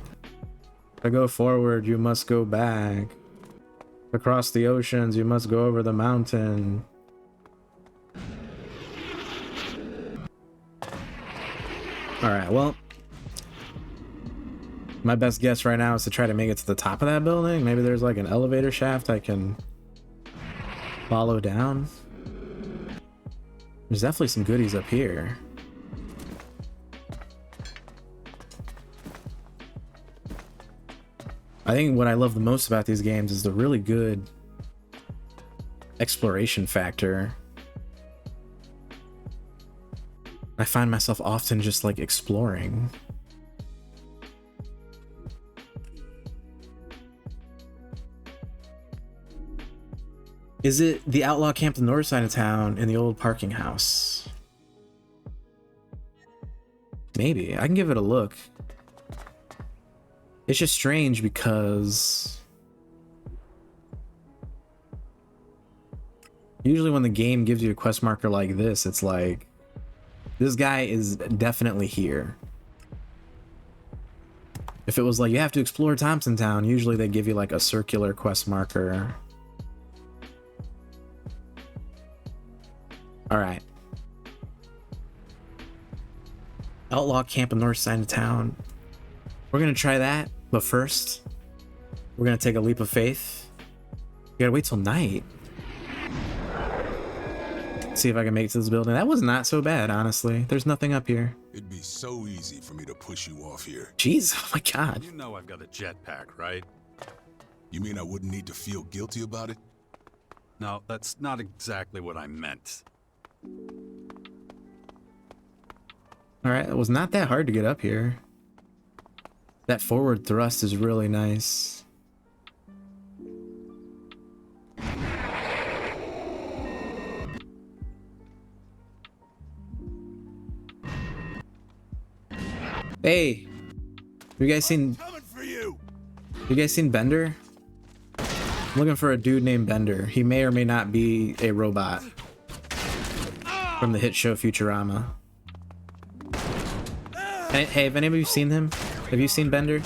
To go forward, you must go back. Across the oceans, you must go over the mountain. Alright, well, my best guess right now is to try to make it to the top of that building. Maybe there's like an elevator shaft I can follow down. There's definitely some goodies up here. I think what I love the most about these games is the really good exploration factor. I find myself often just like exploring. Is it the outlaw camp the north side of town in the old parking house? Maybe. I can give it a look. It's just strange because usually when the game gives you a quest marker like this, it's like, this guy is definitely here. If it was like, you have to explore Thompson Town, usually they give you like a circular quest marker. Alright. Outlaw camp on north side of town. We're gonna try that, but first, we're gonna take a leap of faith. You gotta wait till night. See if I can make it to this building. That was not so bad, honestly. There's nothing up here. It'd be so easy for me to push you off here. Jeez, oh my god. You know I've got a jetpack, right? You mean I wouldn't need to feel guilty about it? No, that's not exactly what I meant. Alright, it was not that hard to get up here. That forward thrust is really nice. Hey, you guys seen Bender? I'm looking for a dude named Bender. He may or may not be a robot from the hit show Futurama. Hey, have any of you seen him? Have you seen Bender?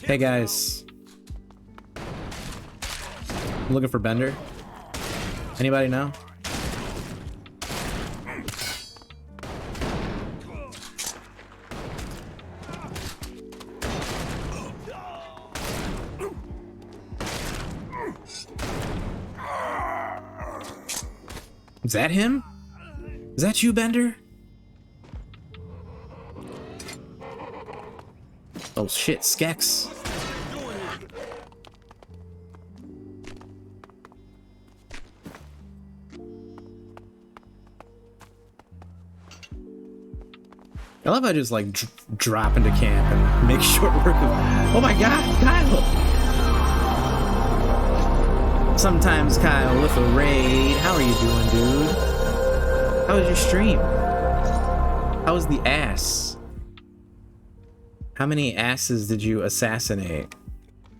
Hey guys, I'm looking for Bender. Anybody know? Is that him? Is that you, Bender? Oh shit, Skex. I love how I just like drop into camp and make short work of. Oh my god, Kyle! Sometimes Kyle with a raid. How are you doing, dude? How was your stream? How was the ass? How many asses did you assassinate?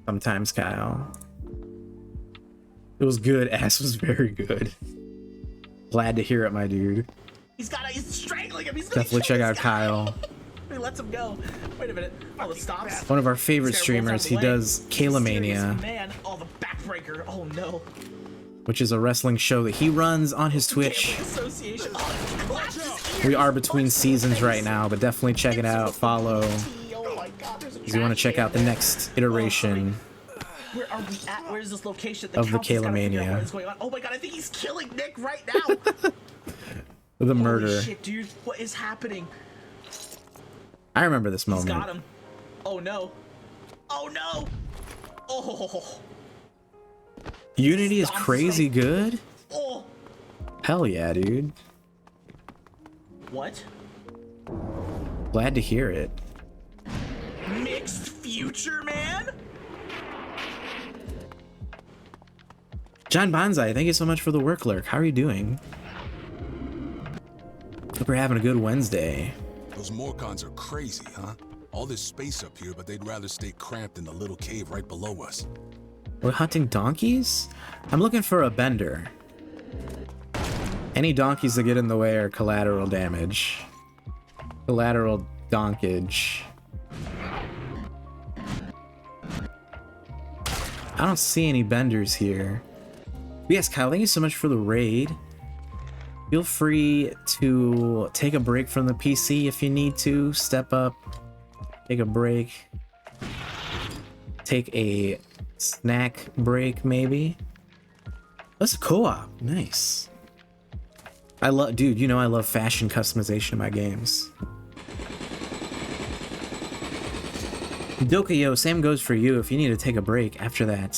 Sometimes Kyle. It was good. Ass was very good. Glad to hear it, my dude. He's strangling him. He's Definitely check out Kyle. He lets him go. Wait a minute. Oh, it stops. One of our favorite streamers. He does Kalemania. Man, oh, the backbreaker. Oh no. which is a wrestling show that he runs on his Twitch. Association. We are between seasons right now, but definitely check it out. Follow if you want to check out the next iteration Where are we at? Where's this location? of the Council's gotta figure out Kalemania. what is going on. Oh my god, I think he's killing Nick right now. The murder. Holy shit, dude. What is happening? I remember this He's got moment. him. Oh no. Oh no. Oh. Unity is crazy good? Oh. Hell yeah, dude. What? Glad to hear it. Mixed future, man? John Bonsai, thank you so much for the work lurk. How are you doing? Hope you're having a good Wednesday. Those Morcons are crazy, huh? All this space up here, but they'd rather stay cramped in the little cave right below us. We're hunting donkeys? I'm looking for a bender. Any donkeys that get in the way are collateral damage. Collateral donkage. I don't see any benders here. But yes, Kyle, thank you so much for the raid. Feel free to take a break from the PC if you need to. Step up, take a break. Take a snack break, maybe. That's co-op. Nice. I love, dude, you know I love fashion customization in my games. Dokayo, same goes for you if you need to take a break after that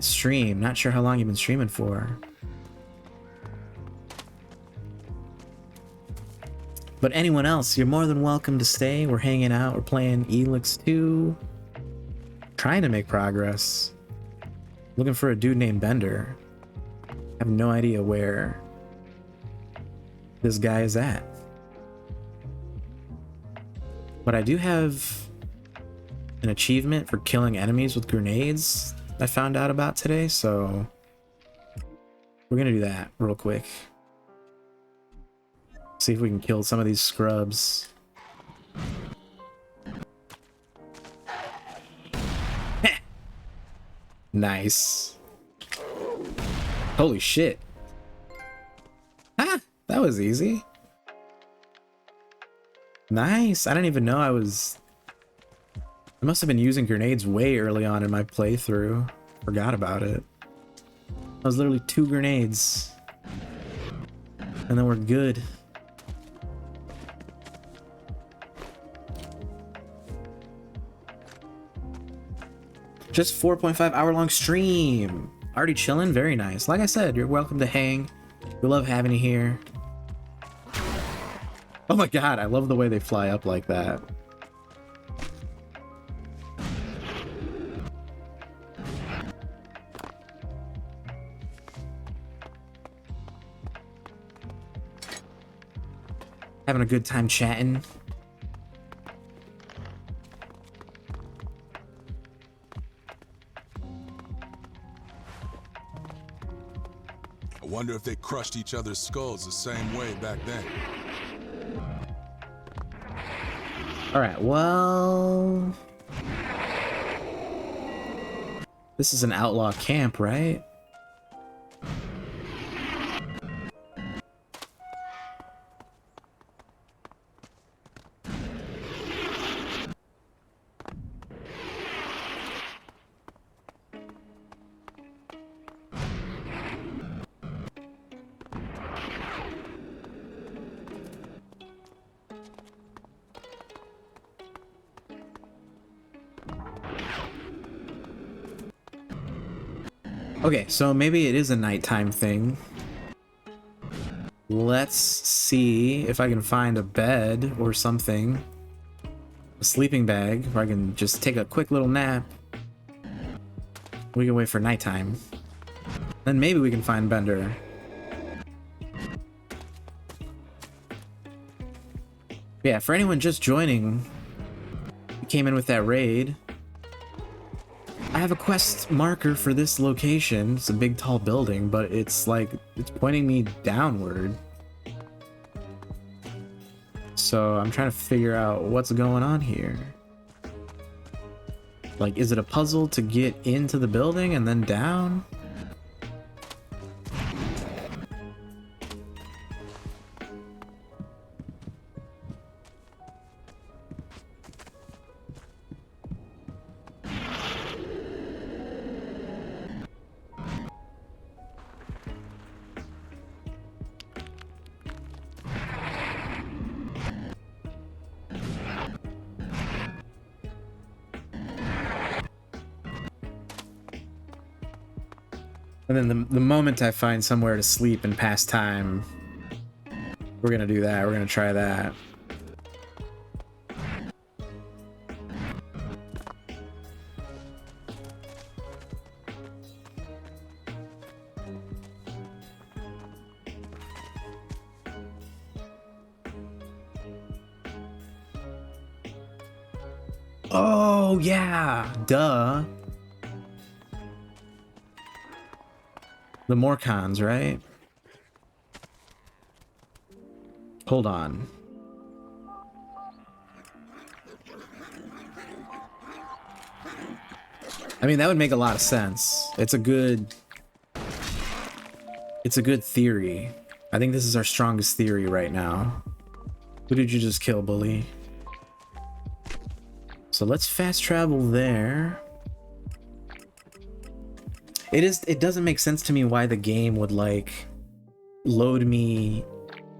stream. Not sure how long you've been streaming for. But anyone else, you're more than welcome to stay. We're hanging out. We're playing ELEX2. Trying to make progress. Looking for a dude named Bender. I have no idea where this guy is at. But I do have an achievement for killing enemies with grenades I found out about today, so we're gonna do that real quick. See if we can kill some of these scrubs. Nice. Holy shit. Ah, that was easy. Nice. I didn't even know I must have been using grenades way early on in my playthrough. Forgot about it. I was literally 2 grenades. And then we're good. Just 4.5 hour long stream. Already chilling? Very nice. Like I said, you're welcome to hang. We love having you here. Oh my god, I love the way they fly up like that. Having a good time chatting. I wonder if they crushed each other's skulls the same way back then. Alright, well... This is an outlaw camp, right? Okay, so maybe it is a nighttime thing. Let's see if I can find a bed or something. A sleeping bag where I can just take a quick little nap. We can wait for nighttime. Then maybe we can find Bender. Yeah, for anyone just joining, who came in with that raid, I have a quest marker for this location. It's a big tall building, but it's like, it's pointing me downward. So I'm trying to figure out what's going on here. Like, is it a puzzle to get into the building and then down? And then the moment I find somewhere to sleep and pass time, we're gonna do that. We're gonna try that. Oh, yeah. Duh. The Morcons, right? Hold on. I mean, that would make a lot of sense. It's a good theory. I think this is our strongest theory right now. Who did you just kill, bully? So let's fast travel there. It doesn't make sense to me why the game would like load me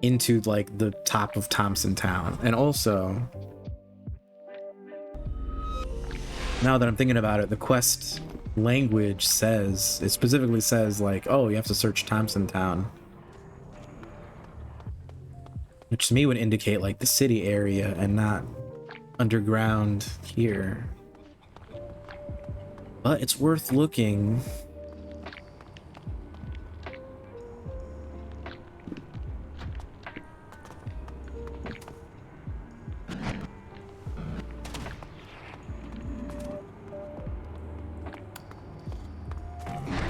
into like the top of Thompson Town. And also, now that I'm thinking about it, the quest language says, it specifically says like, oh, you have to search Thompson Town, which to me would indicate like the city area and not underground here. But it's worth looking.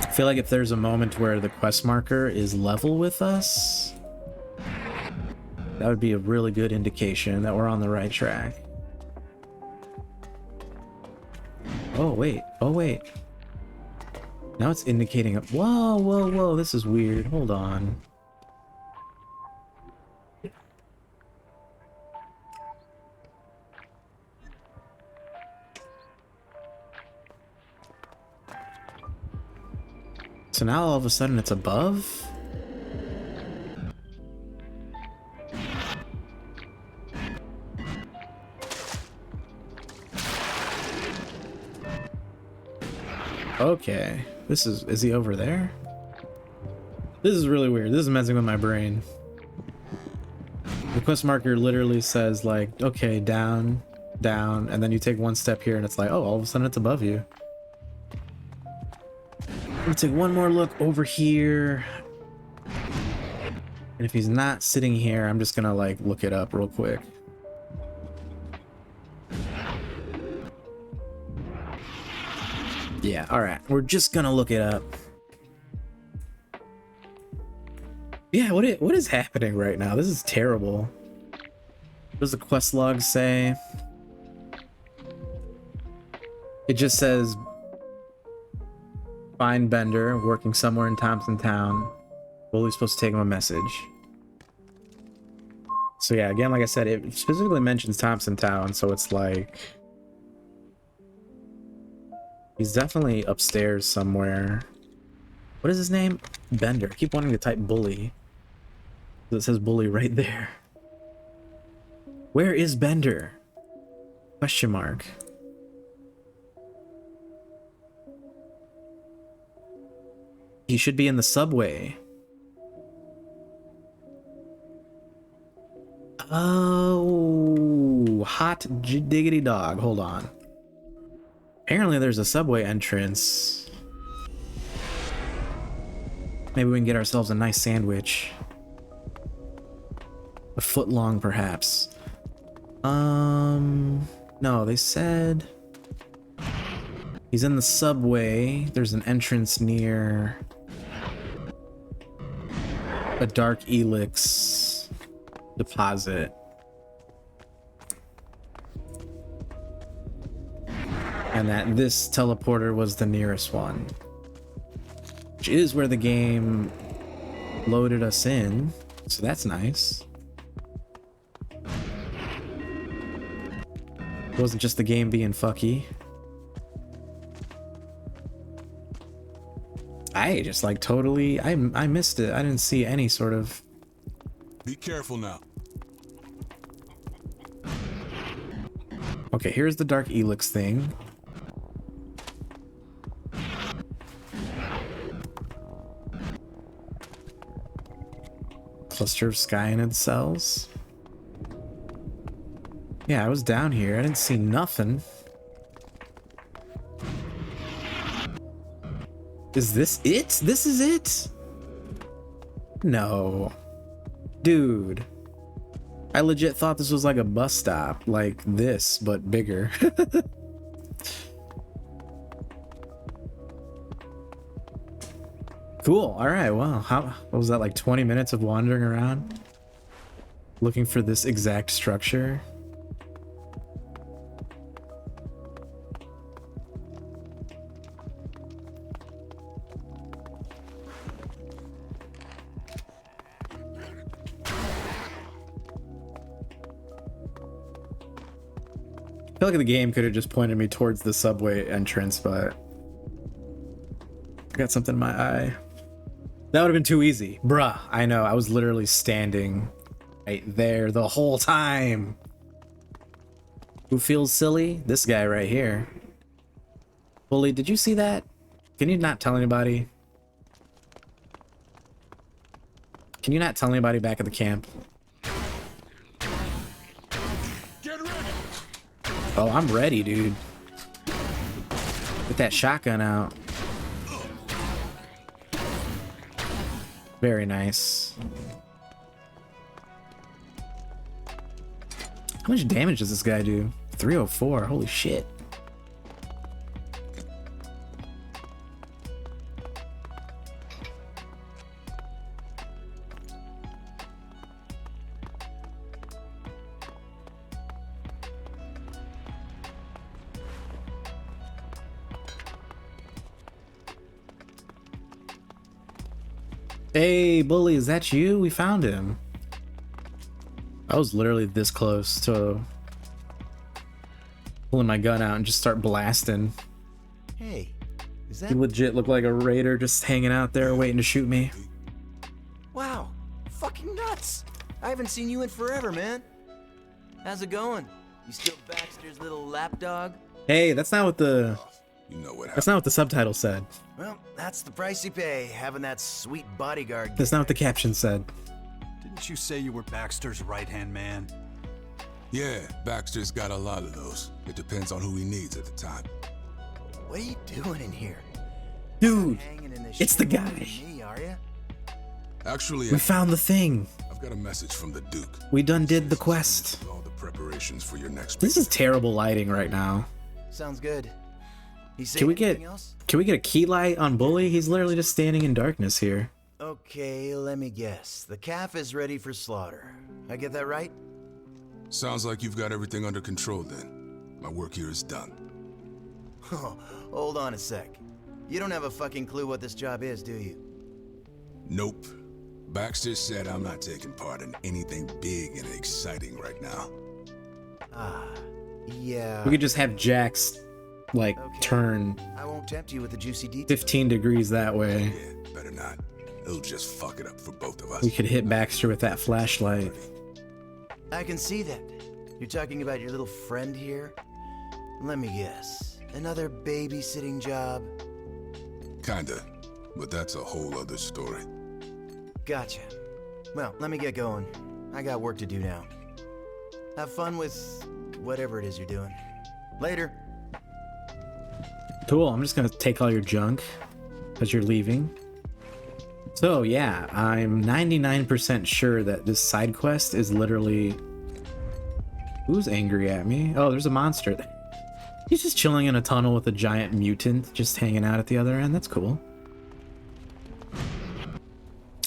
I feel like if there's a moment where the quest marker is level with us, that would be a really good indication that we're on the right track. Oh wait, oh wait. Now it's indicating, whoa, whoa, whoa, this is weird. Hold on. So now all of a sudden it's above? Okay, is he over there? This is really weird. This is messing with my brain. The quest marker literally says like, okay, down, down, and then you take one step here and it's like, oh, all of a sudden it's above you. We'll take one more look over here. And if he's not sitting here, I'm just gonna like look it up real quick. Yeah, alright. We're just gonna look it up. Yeah, what is happening right now? This is terrible. What does the quest log say? It just says find Bender working somewhere in Thompson Town. Bully's supposed to take him a message. So yeah, again, like I said, it specifically mentions Thompson Town, so it's like he's definitely upstairs somewhere. What is his name? Bender. I keep wanting to type Bully. It says Bully right there. Where is Bender? Question mark. He should be in the subway. Oh, hot diggity dog. Hold on. Apparently there's a subway entrance. Maybe we can get ourselves a nice sandwich. A foot long, perhaps. No, they said he's in the subway. There's an entrance near a dark ELEX deposit. And that this teleporter was the nearest one. Which is where the game loaded us in. So that's nice. It wasn't just the game being fucky. I just like totally, I missed it. I didn't see any sort of... Be careful now. Okay, here's the dark ELEX thing. Cluster of Skyanid cells. Yeah, I was down here. I didn't see nothing. Is this it? This is it? No. Dude. I legit thought this was like a bus stop. Like this, but bigger. Cool. All right. Wow. What was that, like 20 minutes of wandering around looking for this exact structure? I feel like the game could have just pointed me towards the subway entrance, but I got something in my eye. That would have been too easy. Bruh, I know. I was literally standing right there the whole time. Who feels silly? This guy right here. Bully, did you see that? Can you not tell anybody? Can you not tell anybody back at the camp? Get ready. Oh, I'm ready, dude. Get that shotgun out. Very nice. How much damage does this guy do? 304. Holy shit. Hey, Bully, is that you? We found him. I was literally this close to pulling my gun out and just start blasting. Hey, is that... He legit looked like a raider just hanging out there waiting to shoot me. Wow, fucking nuts. I haven't seen you in forever, man. How's it going? You still Baxter's little lapdog? Hey, that's not what the... You know what happened. That's not what the subtitle said. Well, that's the price you pay, having that sweet bodyguard. That's not what the caption said. Didn't you say you were Baxter's right-hand man? Yeah, Baxter's got a lot of those. It depends on who he needs at the time. What are you doing in here? Dude, Hanging in this it's the shit guy. with me, are you? Actually, We found the thing. I've got a message from the Duke. We done did the quest. All the preparations for your next. This is terrible lighting right now. Sounds good. Can we get a key light on Bully? He's literally just standing in darkness here. Okay, let me guess. The calf is ready for slaughter. I get that right? Sounds like you've got everything under control then. My work here is done. Oh, hold on a sec. You don't have a fucking clue what this job is, do you? Nope. Baxter said I'm not taking part in anything big and exciting right now. Ah, yeah. We could just have Jax, like, turn I won't tempt you with the juicy details. 15 degrees that way. Yeah, better not. It'll just fuck it up for both of us. We could hit Baxter with that flashlight. I can see that. You're talking about your little friend here? Let me guess. Another babysitting job? Kinda. But that's a whole other story. Gotcha. Well, let me get going. I got work to do now. Have fun with whatever it is you're doing. Later. Cool, I'm just gonna take all your junk as you're leaving. So yeah, I'm 99% sure that this side quest is literally... Who's angry at me? Oh, there's a monster there. He's just chilling in a tunnel with a giant mutant just hanging out at the other end. That's cool.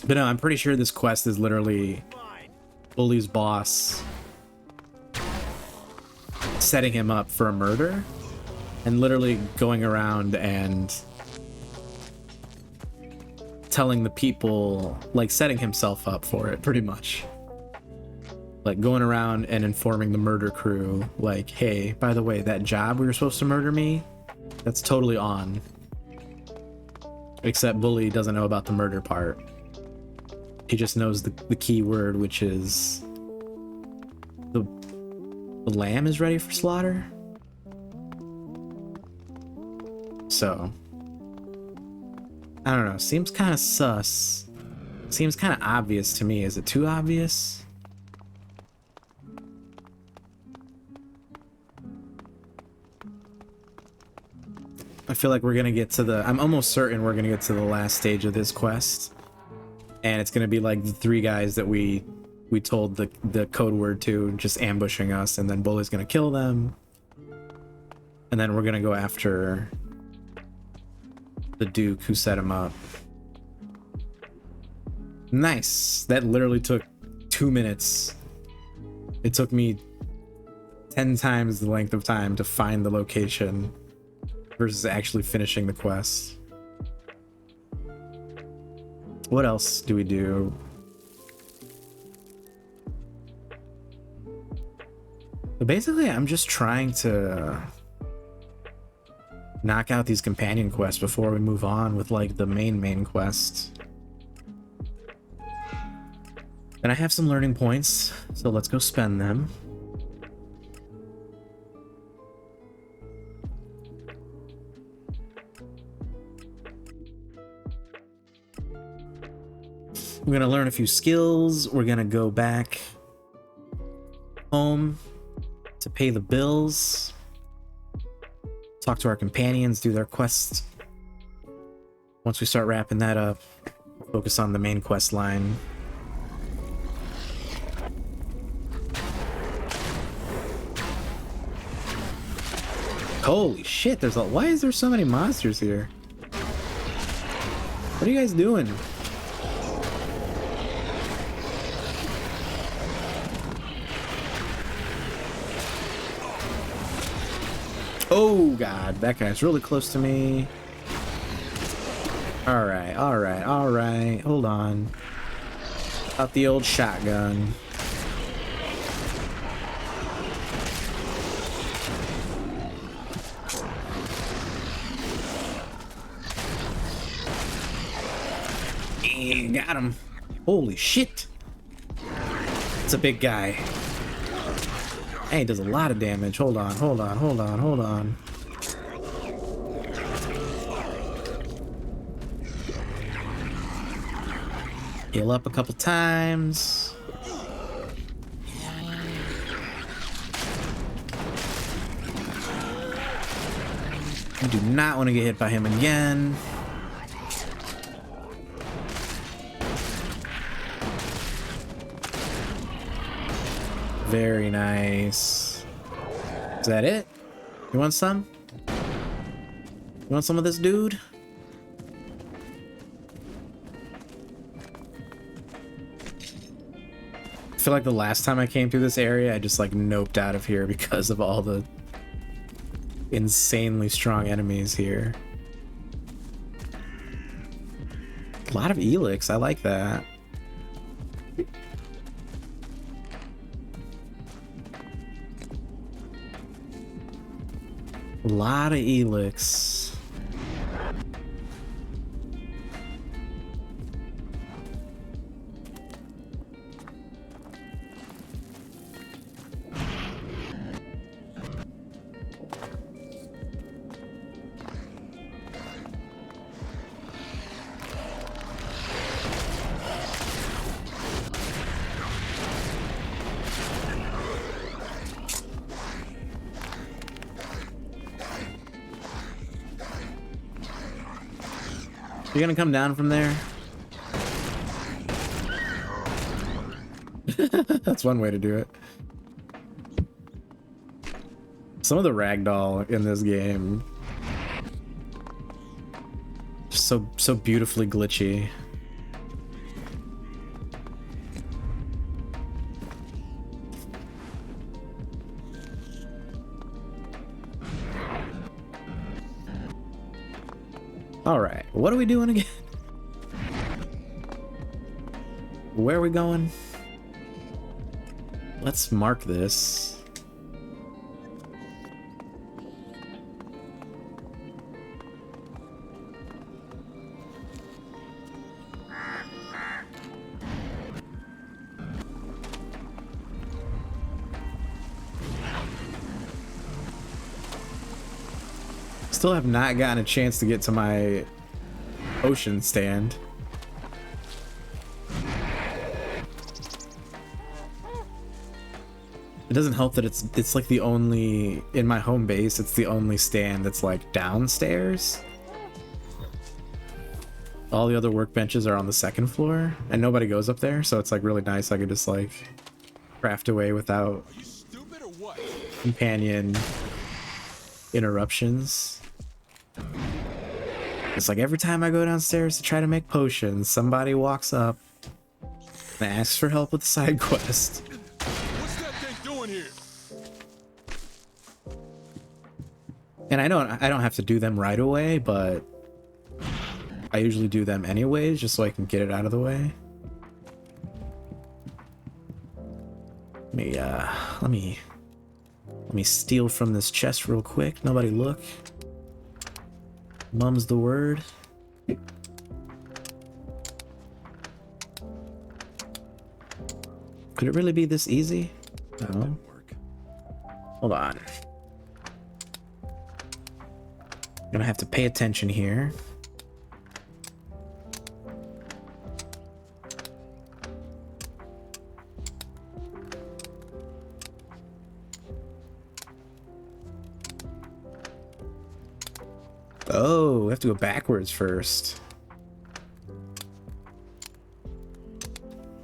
But no, I'm pretty sure this quest is literally Bully's boss setting him up for a murder and literally going around and telling the people, like setting himself up for it pretty much. Like going around and informing the murder crew, like, hey, by the way, that job we were supposed to murder me, that's totally on. Except Bully doesn't know about the murder part. He just knows the key word, which is the lamb is ready for slaughter. So I don't know, seems kind of sus Seems kind of obvious to me. Is it too obvious? I feel like we're gonna get to the... I'm almost certain we're gonna get to the last stage of this quest. And it's gonna be like the 3 guys that we told the code word to, just ambushing us, and then Bully's gonna kill them. And then we're gonna go after the Duke who set him up. Nice. That literally took 2 minutes. It took me 10 times the length of time to find the location versus actually finishing the quest. What else do we do? But basically, I'm just trying to knock out these companion quests before we move on with like the main quest. And I have some learning points, so let's go spend them. We're gonna learn a few skills. We're gonna go back home to pay the bills, talk to our companions, do their quests. Once we start wrapping that up, focus on the main quest line. Holy shit, there's a... Why is there so many monsters here? What are you guys doing? Oh god, that guy's really close to me. Alright, alright, alright. Hold on. Out the old shotgun. Got him. Holy shit. It's a big guy. Hey, he does a lot of damage. Hold on, hold on, hold on, hold on. Heal up a couple times. I do not want to get hit by him again. Very nice. Is that it? You want some? You want some of this, dude? I feel like the last time I came through this area, I just like noped out of here because of all the insanely strong enemies here. A lot of ELEX, I like that. A lot of ELEX. You're gonna come down from there? That's one way to do it. Some of the ragdoll in this game, just so beautifully glitchy. All right, what are we doing again? Where are we going? Let's mark this. Still have not gotten a chance to get to my ocean stand. It doesn't help that it's like the only, in my home base, it's the only stand that's like downstairs. All the other workbenches are on the second floor, and nobody goes up there, so it's like really nice. I could just like craft away without companion interruptions. It's like every time I go downstairs to try to make potions, somebody walks up and asks for help with the side quest. What's that thing doing here? And I don't have to do them right away, but I usually do them anyways, just so I can get it out of the way. Let me steal from this chest real quick. Nobody look. Mum's the word. Could it really be this easy? No. Hold on. Gonna have to pay attention here. Oh, we have to go backwards first.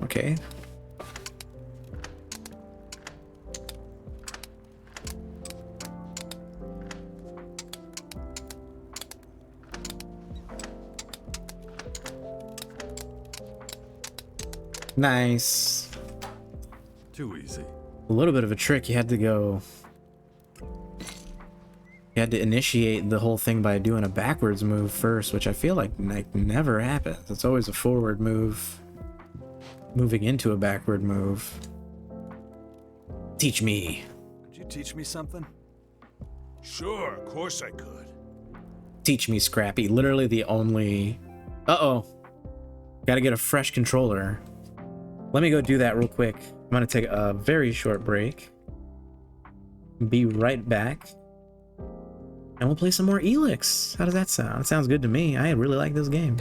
Okay. Nice. Too easy. A little bit of a trick. You had to go... You had to initiate the whole thing by doing a backwards move first, which I feel like never happens. It's always a forward move, moving into a backward move. Teach me. Could you teach me something? Sure, of course I could. Teach me, Scrappy. Literally the only... Uh-oh. Gotta get a fresh controller. Let me go do that real quick. I'm gonna take a very short break. Be right back. And we'll play some more ELEX. How does that sound? It sounds good to me. I really like this game.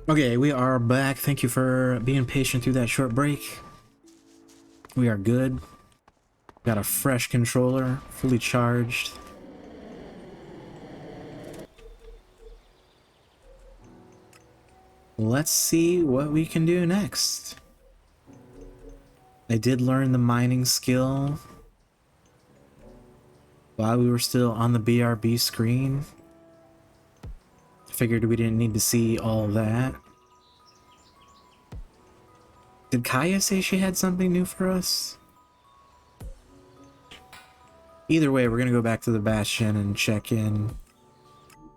Okay, we are back. Thank you for being patient through that short break. We are good. Got a fresh controller, fully charged. Let's see what we can do next. I did learn the mining skill while we were still on the BRB screen. Figured we didn't need to see all that. Did Kaya say she had something new for us? Either way, we're gonna go back to the Bastion and check in.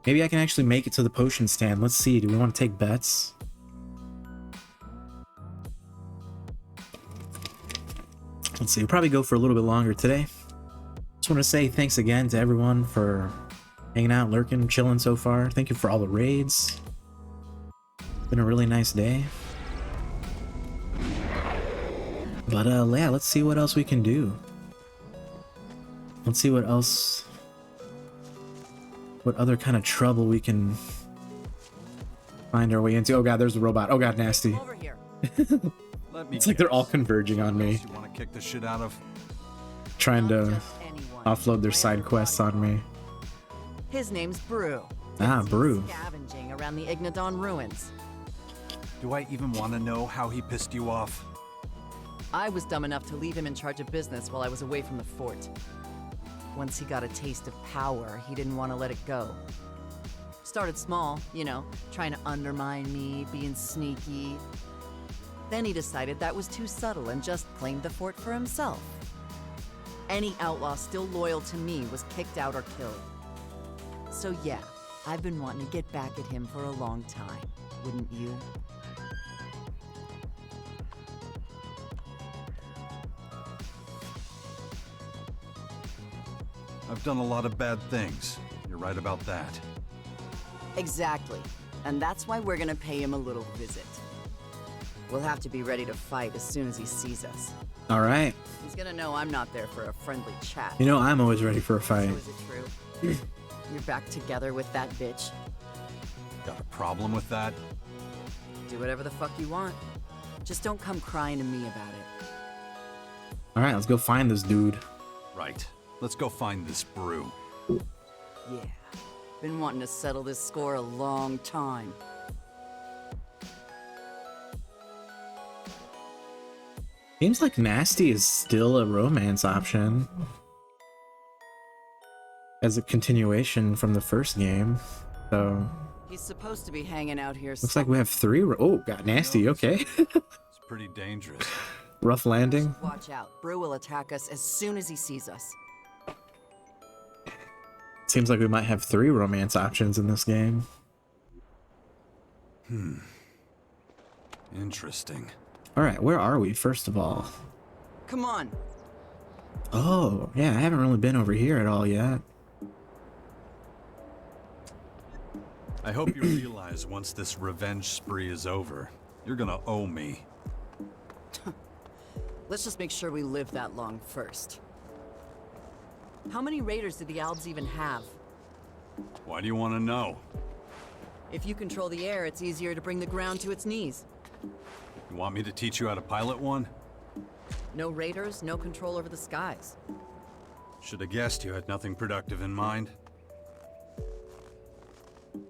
Maybe I can actually make it to the potion stand. Let's see, do we want to take bets? Let's see, we'll probably go for a little bit longer today. Just want to say thanks again to everyone for hanging out, lurking, chilling so far. Thank you for all the raids. Been a really nice day. But yeah, let's see what else we can do. Let's see what else, what other kind of trouble we can find our way into. Oh god, there's a robot. Oh god, nasty. Over here. It's like they're all converging on me, You want to kick the shit out of? trying to offload their side quests on me. His name's Brew. Ah, Brew. Scavenging around the Ignadon ruins. Do I even want to know how he pissed you off? I was dumb enough to leave him in charge of business while I was away from the fort. Once he got a taste of power, he didn't want to let it go. Started small, you know, trying to undermine me, being sneaky. Then he decided that was too subtle and just claimed the fort for himself. Any outlaw still loyal to me was kicked out or killed. So yeah, I've been wanting to get back at him for a long time, wouldn't you? I've done a lot of bad things. You're right about that. Exactly. And that's why we're gonna pay him a little visit. We'll have to be ready to fight as soon as he sees us. All right. He's gonna know I'm not there for a friendly chat. You know, I'm always ready for a fight. So is it true? You're back together with that bitch? Got a problem with that? Do whatever the fuck you want. Just don't come crying to me about it. All right, let's go find this dude. Right. Let's go find this Brew. Yeah. Been wanting to settle this score a long time. Seems like Nasty is still a romance option. As a continuation from the first game, so... He's supposed to be hanging out here. Looks like we have three. Oh, God, Nasty, okay. It's pretty dangerous. Rough landing. Watch out. Brew will attack us as soon as he sees us. Seems like we might have three romance options in this game. Interesting. Alright, where are we, first of all? Come on. Oh, yeah, I haven't really been over here at all yet. I hope you realize once this revenge spree is over, you're gonna owe me. Let's just make sure we live that long first. How many raiders did the Albs even have? Why do you want to know? If you control the air, it's easier to bring the ground to its knees. You want me to teach you how to pilot one? No raiders, no control over the skies. Should have guessed you had nothing productive in mind.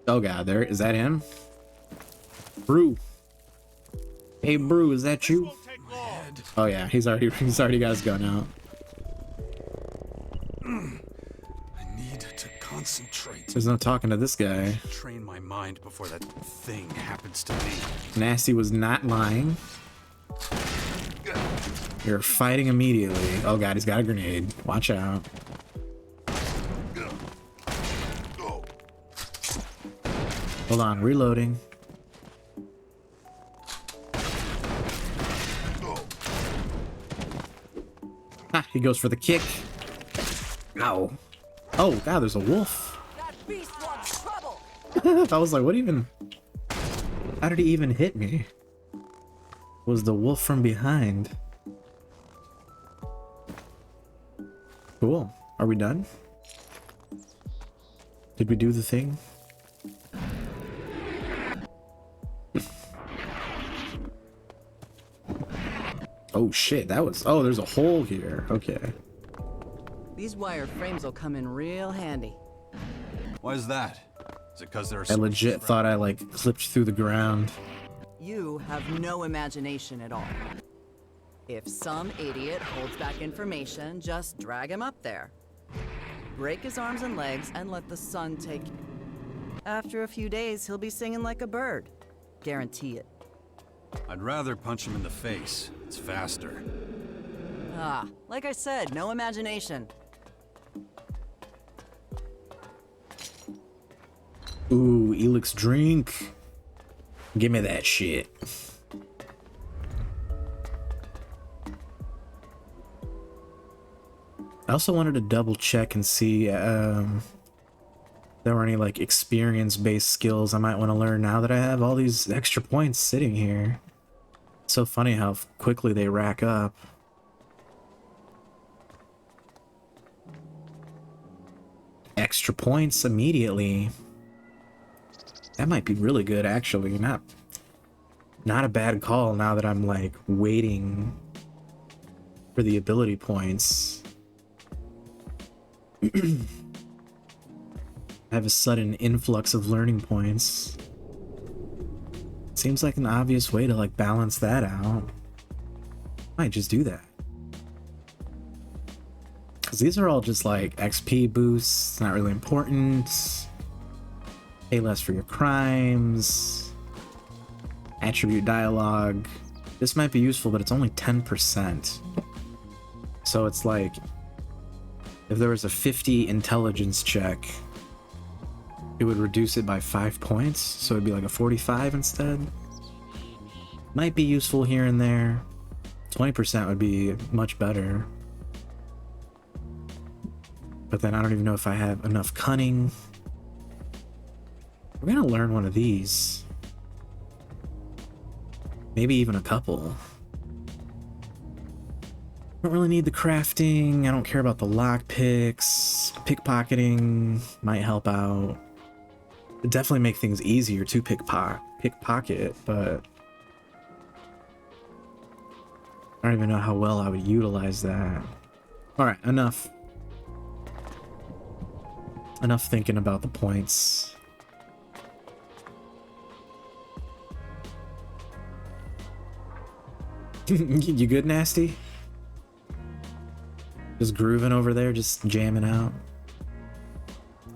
Oh god, there is that him? Brew. Hey Brew, is that you? Oh yeah, he's already got his gun out. I need to concentrate. There's no talking to this guy. Train my mind before that thing happens to me. Nasty was not lying. You're fighting immediately. Oh god, he's got a grenade. Watch out. Hold on, reloading. Ah, he goes for the kick. Ow. Oh god, there's a wolf. I was like, what even? How did he even hit me? Was the wolf from behind? Cool. Are we done? Did we do the thing? Oh shit, that was... Oh, there's a hole here. Okay. These wire frames will come in real handy. Why is that? Is it because there are I legit thought I like clipped through the ground. You have no imagination at all. If some idiot holds back information, just drag him up there. Break his arms and legs and let the sun take... After a few days, he'll be singing like a bird. Guarantee it. I'd rather punch him in the face. It's faster. Ah, like I said, no imagination. Ooh, ELEX drink. Give me that shit. I also wanted to double check and see there were any like experience-based skills I might want to learn now that I have all these extra points sitting here. It's so funny how quickly they rack up. Extra points immediately. That might be really good, actually. Not a bad call now that I'm like waiting for the ability points. I have a sudden influx of learning points. Seems like an obvious way to like balance that out. Might just do that. Cause these are all just like XP boosts, not really important. Pay less for your crimes. Attribute dialogue. This might be useful, but it's only 10%. So it's like, if there was a 50 intelligence check, it would reduce it by 5 points, so it'd be like a 45 instead. Might be useful here and there. 20% would be much better. But then I don't even know if I have enough cunning. We're gonna learn one of these. Maybe even a couple. Don't really need the crafting. I don't care about the lockpicks. Pickpocketing might help out. It'd definitely make things easier to pickpocket, but I don't even know how well I would utilize that. Alright, enough. Enough thinking about the points. You good, Nasty? Just grooving over there, just jamming out.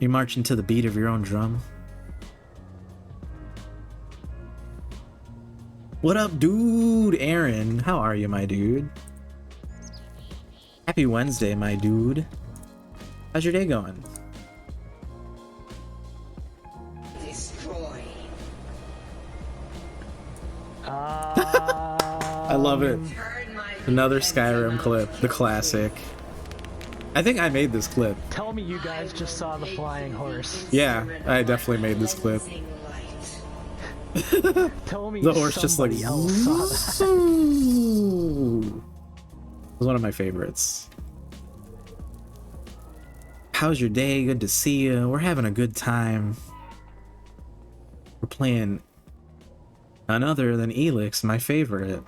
You marching to the beat of your own drum. What up, dude? Aaron, how are you, my dude? Happy Wednesday, my dude. How's your day going? Destroy. I love it. Another Skyrim clip, the classic. I think I made this clip. Tell me you guys just saw the flying horse. Yeah, I definitely made this clip. Tell me the horse just like else saw that. It was one of my favorites. How's your day? Good to see you. We're having a good time. We're playing none other than ELEX, my favorite.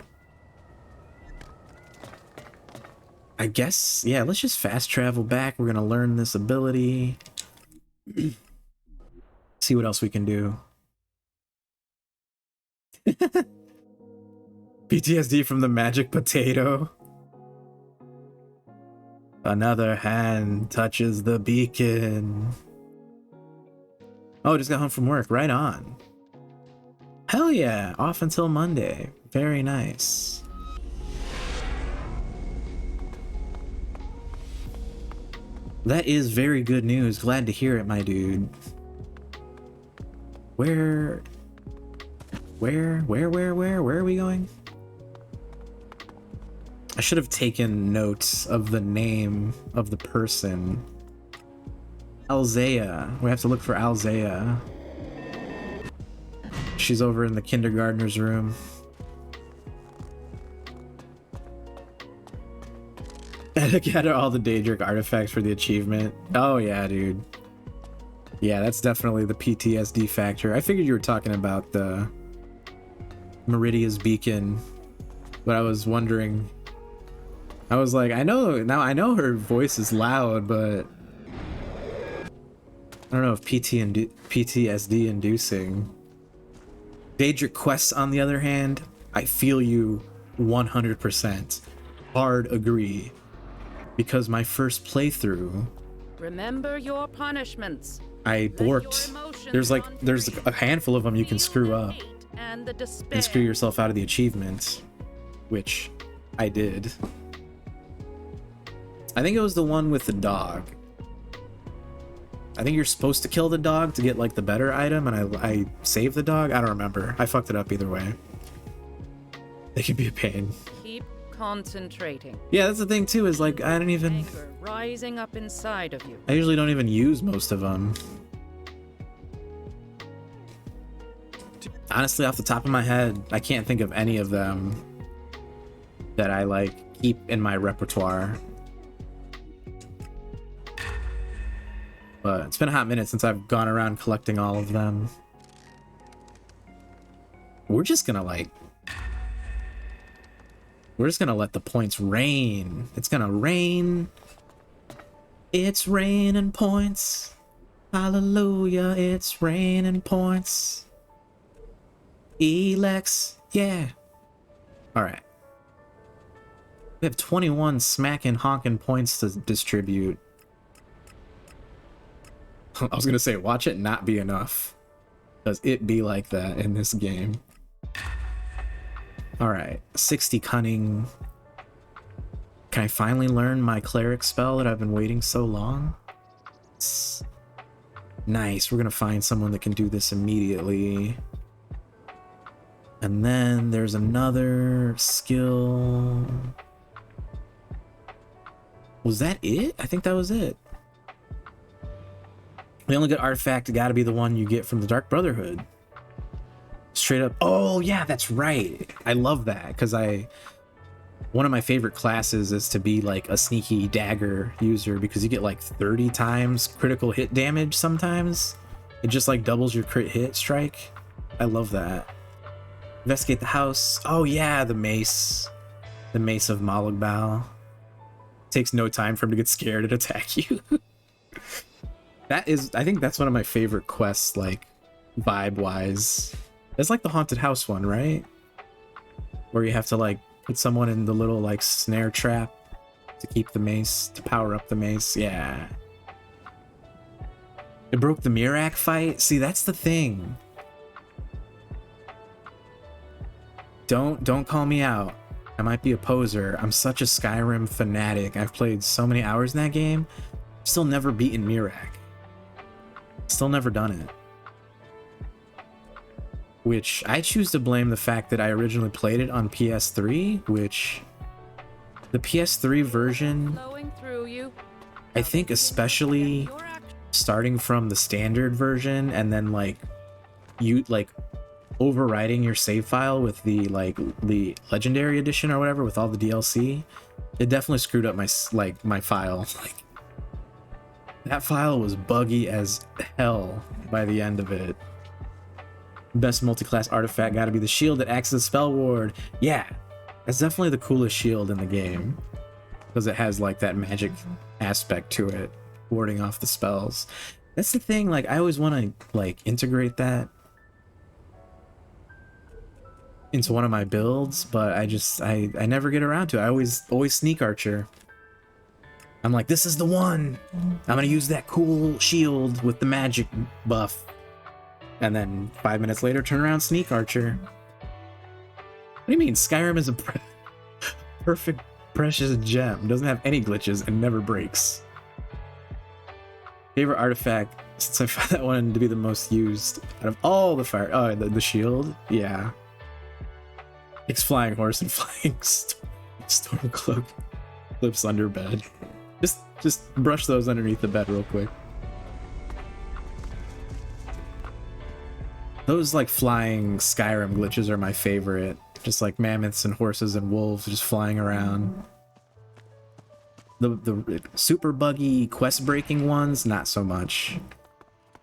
I guess, yeah, let's just fast travel back. We're gonna learn this ability. See see what else we can do. PTSD from the magic potato. Another hand touches the beacon. Oh, just got home from work. Right on. Hell yeah. Off until Monday. Very nice. That is very good news. Glad to hear it, my dude. Where are we going? I should have taken notes of the name of the person. Alzea. We have to look for Alzea. She's over in the kindergartner's room. And gather all the Daedric artifacts for the achievement. Oh yeah, dude. Yeah, that's definitely the PTSD factor. I figured you were talking about the Meridia's beacon, but I was wondering. I was like, I know her voice is loud, but I don't know if PTSD inducing. Daedric quests, on the other hand, I feel you 100%. Hard agree. Because my first playthrough, Remember your punishments. I borked. There's a handful of them you can screw up And and screw yourself out of the achievement, which I did. I think it was the one with the dog. I think you're supposed to kill the dog to get like the better item, and I saved the dog. I don't remember. I fucked it up either way. They can be a pain. Keep concentrating. Yeah, that's the thing too, is like I don't even... Anger rising up inside of you. I usually don't even use most of them. Honestly, off the top of my head, I can't think of any of them that I like keep in my repertoire. But it's been a hot minute since I've gone around collecting all of them. We're just gonna let the points rain. It's gonna rain. It's raining points. Hallelujah, it's raining points. ELEX, yeah. Alright. We have 21 smacking honking points to distribute. I was gonna say, watch it not be enough. Does it be like that in this game? Alright, 60 cunning. Can I finally learn my cleric spell that I've been waiting so long? Nice, we're gonna find someone that can do this immediately. And then there's another skill. Was that it? I think that was it. The only good artifact gotta be the one you get from the Dark Brotherhood. Straight up. Oh yeah, that's right. I love that because one of my favorite classes is to be like a sneaky dagger user because you get like 30 times critical hit damage sometimes. It just like doubles your crit hit strike. I love that. Investigate the house. Oh yeah, the mace. The mace of Malagbal. Takes no time for him to get scared and attack you. I think that's one of my favorite quests, like, vibe-wise. It's like the haunted house one, right? Where you have to, like, put someone in the little, like, snare trap to keep the mace, to power up the mace. Yeah. It broke the Mirak fight? See, that's the thing. Don't call me out. I might be a poser. I'm such a Skyrim fanatic. I've played so many hours in that game. Still never beaten Mirak. Still never done it. Which I choose to blame the fact that I originally played it on PS3, which the PS3 version, I think especially starting from the standard version and then like overriding your save file with the legendary edition or whatever with all the DLC, it definitely screwed up my file. Like, that file was buggy as hell by the end of it. Best multi-class artifact gotta be the shield that acts as a spell ward. Yeah, that's definitely the coolest shield in the game because it has like that magic aspect to it, warding off the spells. That's the thing, like, I always want to, like, integrate that into one of my builds, but I never get around to it. I always sneak archer. I'm like, this is the one! I'm gonna use that cool shield with the magic buff. And then 5 minutes later, turn around, sneak archer. What do you mean? Skyrim is a perfect, precious gem. Doesn't have any glitches and never breaks. Favorite artifact, since I found that one to be the most used out of all the fire. Oh, the shield? Yeah. It's flying horse and flying storm cloak. Flips under bed. Just brush those underneath the bed real quick. Those like flying Skyrim glitches are my favorite. Just like mammoths and horses and wolves just flying around. The super buggy quest breaking ones, not so much.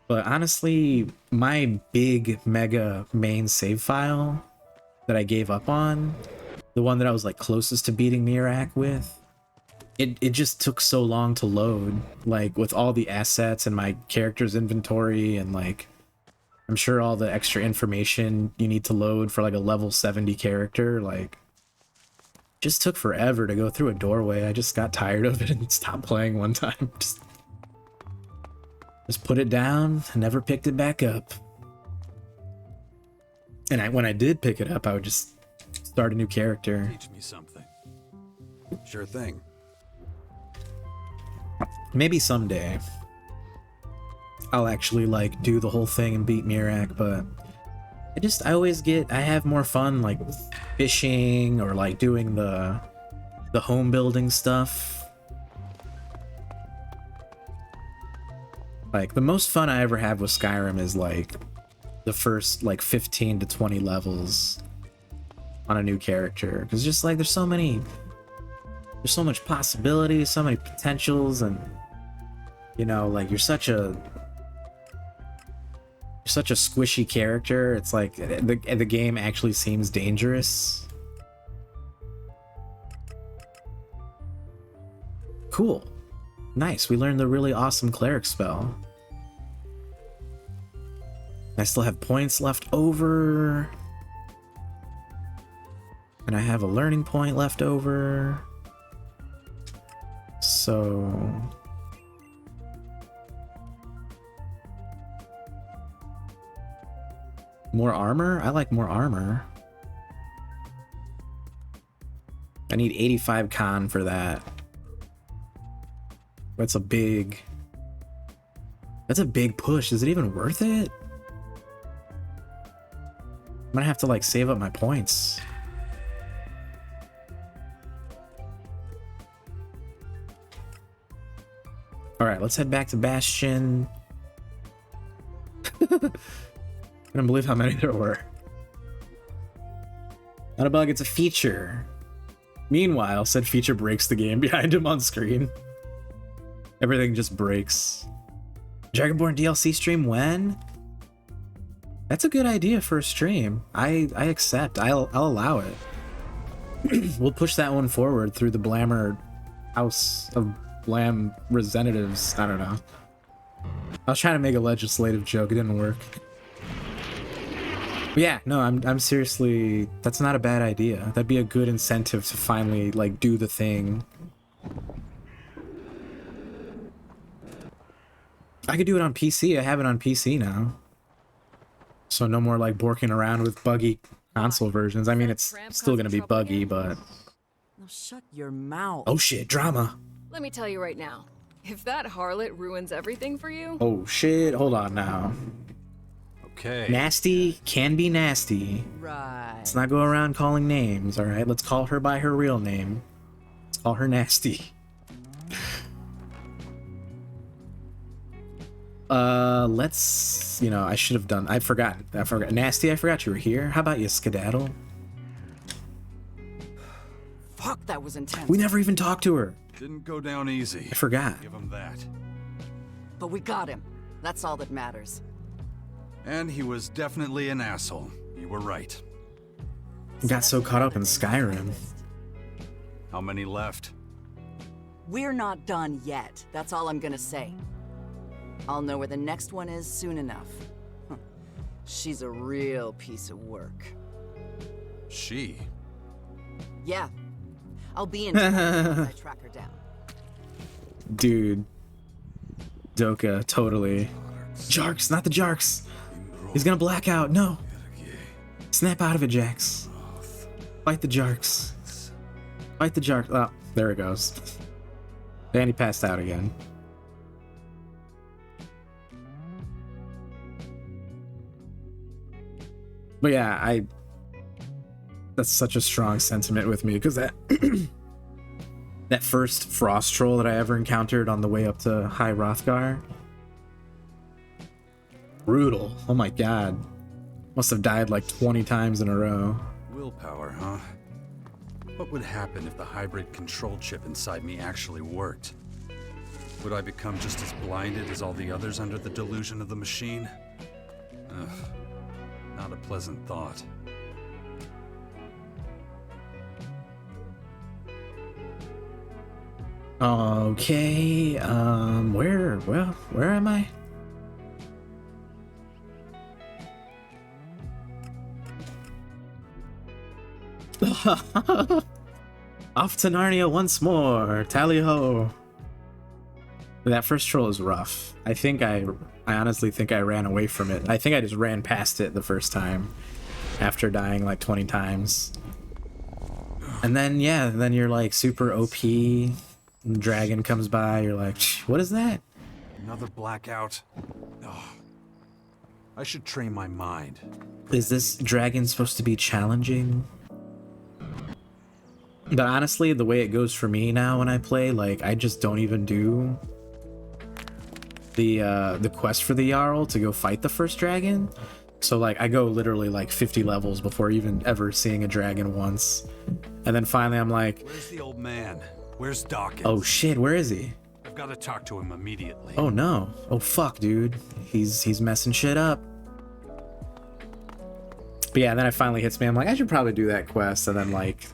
But honestly, my big mega main save file that I gave up on, the one that I was like closest to beating Mirak with, it just took so long to load, like with all the assets and my character's inventory and like I'm sure all the extra information you need to load for like a level 70 character, like just took forever to go through a doorway. I just got tired of it and stopped playing one time. Just put it down and never picked it back up. And when I did pick it up, I would just start a new character. Teach me something. Sure thing. Maybe someday I'll actually like do the whole thing and beat Mirak, but I have more fun like fishing or like doing the home building stuff. Like the most fun I ever have with Skyrim is like the first like 15 to 20 levels on a new character, because just like there's so much possibility, so many potentials, and you know, like you're such a squishy character. It's like the game actually seems dangerous. Cool. Nice, we learned the really awesome cleric spell. I still have points left over. And I have a learning point left over. So more armor? I like more armor. I need 85 con for that. That's a big push. Is it even worth it? I'm gonna have to like save up my points. Alright, let's head back to Bastion. I don't believe how many there were. Not a bug, it's a feature. Meanwhile, said feature breaks the game behind him on screen. Everything just breaks. Dragonborn DLC stream when? That's a good idea for a stream. I accept. I'll allow it. We'll push that one forward through the Blammer House of Blam Representatives. I don't know. I was trying to make a legislative joke. It didn't work. But yeah, no, I'm seriously. That's not a bad idea. That'd be a good incentive to finally like do the thing. I could do it on PC. I have it on PC now. So no more like borking around with buggy console versions. I mean, it's still gonna be buggy, but... Now shut your mouth. Oh shit, drama. Let me tell you right now, if that harlot ruins everything for you... Oh shit, hold on now. Okay. Nasty can be nasty. Right. Let's not go around calling names, alright? Let's call her by her real name. Let's call her Nasty. Let's, you know, I should have done, I forgot. Nasty, I forgot you were here. How about you skedaddle? Fuck, that was intense. We never even talked to her. Didn't go down easy. I forgot. Give him that. But we got him. That's all that matters. And he was definitely an asshole. You were right. Got so caught up in Skyrim. How many left? We're not done yet. That's all I'm gonna say. I'll know where the next one is soon enough. She's a real piece of work. She? Yeah. I'll be in touch once I track her down. Dude. Doka, totally. Jarks, not the Jarks. He's gonna black out. No. Snap out of it, Jax. Fight the Jarks. Fight the Jarks. Oh, there it goes. And he passed out again. But yeah, that's such a strong sentiment with me, because that that first frost troll that I ever encountered on the way up to High Hrothgar, brutal. Oh my god. Must have died like 20 times in a row. Willpower, huh? What would happen if the hybrid control chip inside me actually worked? Would I become just as blinded as all the others under the delusion of the machine? Ugh. Not a pleasant thought. Okay, where am I? Off to Narnia once more, tally ho. That first troll is rough. I honestly think I ran away from it. I think I just ran past it the first time after dying like 20 times. And then, yeah, then you're like super OP. Dragon comes by, you're like, what is that? Another blackout. Oh, I should train my mind. Is this dragon supposed to be challenging? But honestly, the way it goes for me now when I play, like, I just don't even do the quest for the Jarl to go fight the first dragon. So like I go literally like 50 levels before even ever seeing a dragon once. And then finally I'm like, where's the old man? Where's Dawkins? Oh shit, where is he? I've got to talk to him immediately. Oh no. Oh fuck, dude. He's messing shit up. But yeah, then it finally hits me. I'm like, I should probably do that quest. And then like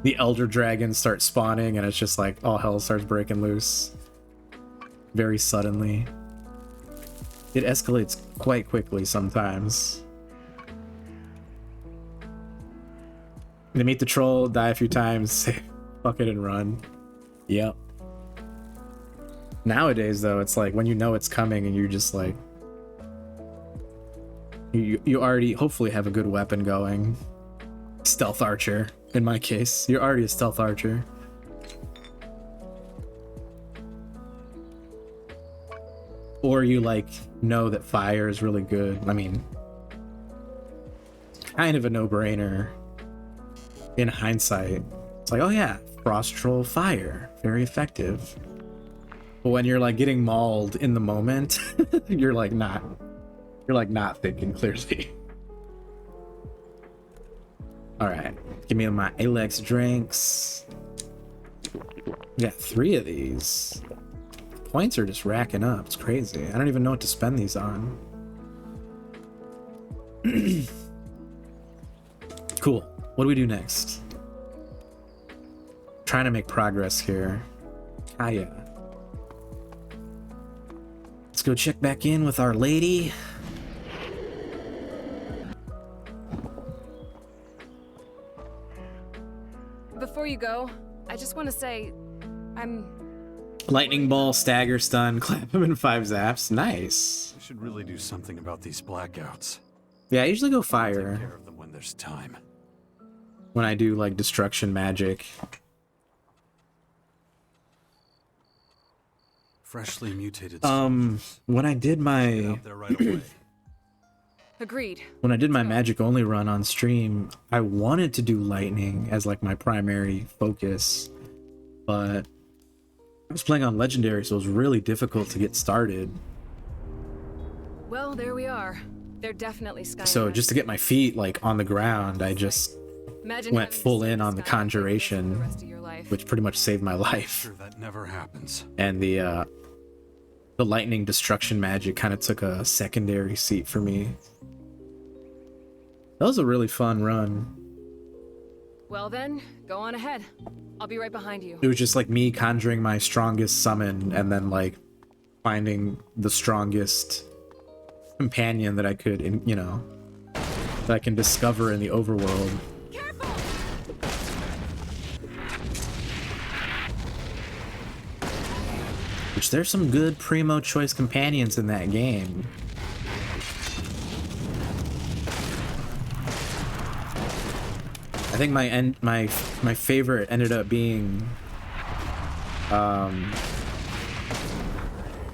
the elder dragons start spawning and it's just like all hell starts breaking loose. Very suddenly. It escalates quite quickly sometimes. They meet the troll, die a few times, say fuck it and run. Yep. Nowadays though, it's like when you know it's coming and you just like you already hopefully have a good weapon going. Stealth archer, in my case. You're already a stealth archer. Or you like know that fire is really good. I mean, kind of a no-brainer in hindsight. It's like, oh yeah, frost troll fire, very effective. But when you're like getting mauled in the moment, you're like not thinking clearly. All right, give me my ELEX drinks. Yeah, 3 of these. Points are just racking up. It's crazy. I don't even know what to spend these on. Cool. What do we do next? Trying to make progress here. Kaya. Let's go check back in with our lady. Before you go, I just want to say, Lightning ball, stagger, stun, clap him in 5 zaps. Nice. I should really do something about these blackouts. Yeah, I usually go fire. Take care of them when there's time. When I do like destruction magic. Freshly mutated. When I did my Agreed. When I did my magic only run on stream, I wanted to do lightning as like my primary focus, but I was playing on legendary, so it was really difficult to get started. Well, there we are. They're definitely sky. So just to get my feet like on the ground, I just went full in on the conjuration, which pretty much saved my life. Sure, that never happens. And the lightning destruction magic kind of took a secondary seat for me. That was a really fun run. Well then, go on ahead. I'll be right behind you. It was just like me conjuring my strongest summon and then like finding the strongest companion that I could, you know, that I can discover in the overworld. Which there's some good primo choice companions in that game. I think my favorite ended up being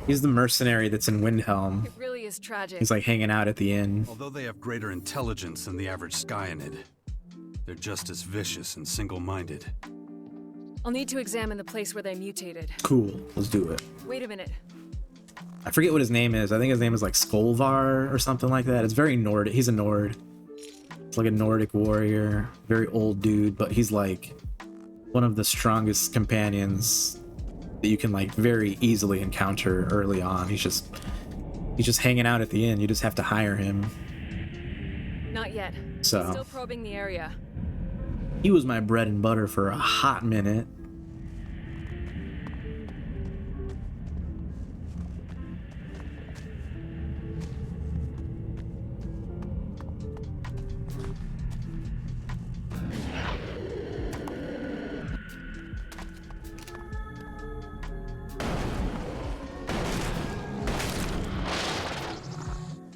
he's the mercenary that's in Windhelm. It really is tragic. He's like hanging out at the inn. Although they have greater intelligence than the average Skyanid, they're just as vicious and single-minded. I'll need to examine the place where they mutated. Cool, let's do it. Wait a minute. I forget what his name is. I think his name is like Skolvar or something like that. It's very Nordic. He's a Nord. It's like a Nordic warrior, very old dude, but he's like one of the strongest companions that you can like very easily encounter early on. He's just hanging out at the inn. You just have to hire him. Not yet. So Still probing the area. he was my bread and butter for a hot minute.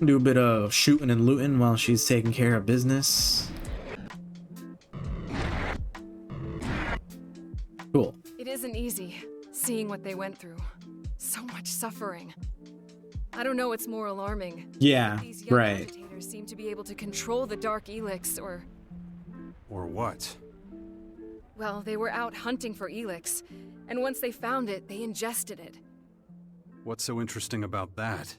Do a bit of shooting and looting while she's taking care of business. Cool. It isn't easy, seeing what they went through. So much suffering. I don't know what's more alarming. Yeah, These young right. agitators seem to be able to control the Dark ELEX, or what? well, they were out hunting for ELEX, and once they found it, they ingested it. What's so interesting about that?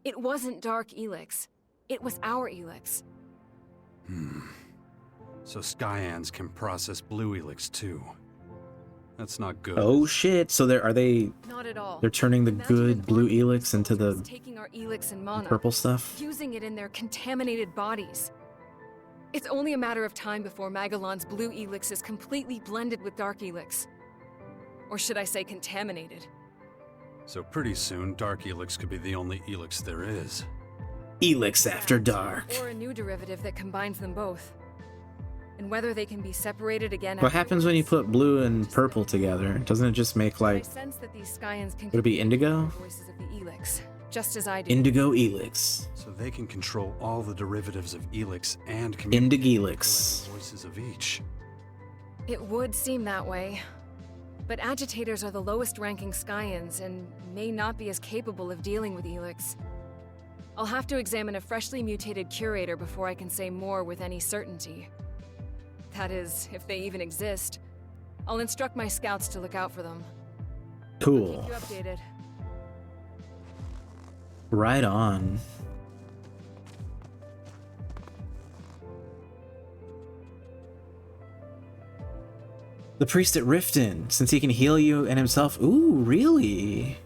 It wasn't Dark ELEX. It was our ELEX. So Skyans can process blue ELEX2. That's not good. Oh shit! So are they? Not at all. They're turning the good blue ELEX into the Taking our ELEX and mana, purple stuff. using it in their contaminated bodies. It's only a matter of time before Magellan's blue ELEX is completely blended with Dark ELEX. Or should I say contaminated? So pretty soon, Dark ELEX could be the only ELEX there is. ELEX after dark. Or a new derivative that combines them both. And whether they can be separated again What happens when you put blue and purple together? Doesn't it just make I like? sense that these Skyans can Would it be indigo? voices of the ELEX, just as I do. Indigo ELEX. So they can control all the derivatives of ELEX and communicate Indigelix. the voices of each. It would seem that way. But agitators are the lowest ranking Skyans and may not be as capable of dealing with ELEX. I'll have to examine a freshly mutated curator before I can say more with any certainty. That is, if they even exist. I'll instruct my scouts to look out for them. Cool. Keep you updated. Right on. The priest at Riften, since he can heal you and himself. Ooh, really?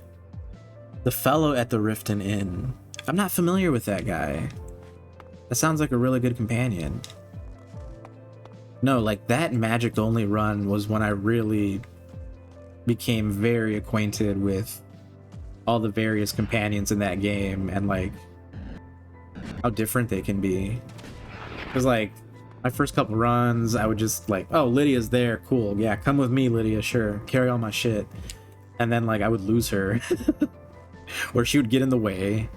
The fellow at the Riften Inn. I'm not familiar with that guy. That sounds like a really good companion. No, like that magic only run was when I really became very acquainted with all the various companions in that game and like how different they can be. Because like my first couple runs, I would just like, oh, Lydia's there, cool, yeah, come with me, Lydia, sure, carry all my shit. And then like I would lose her or she would get in the way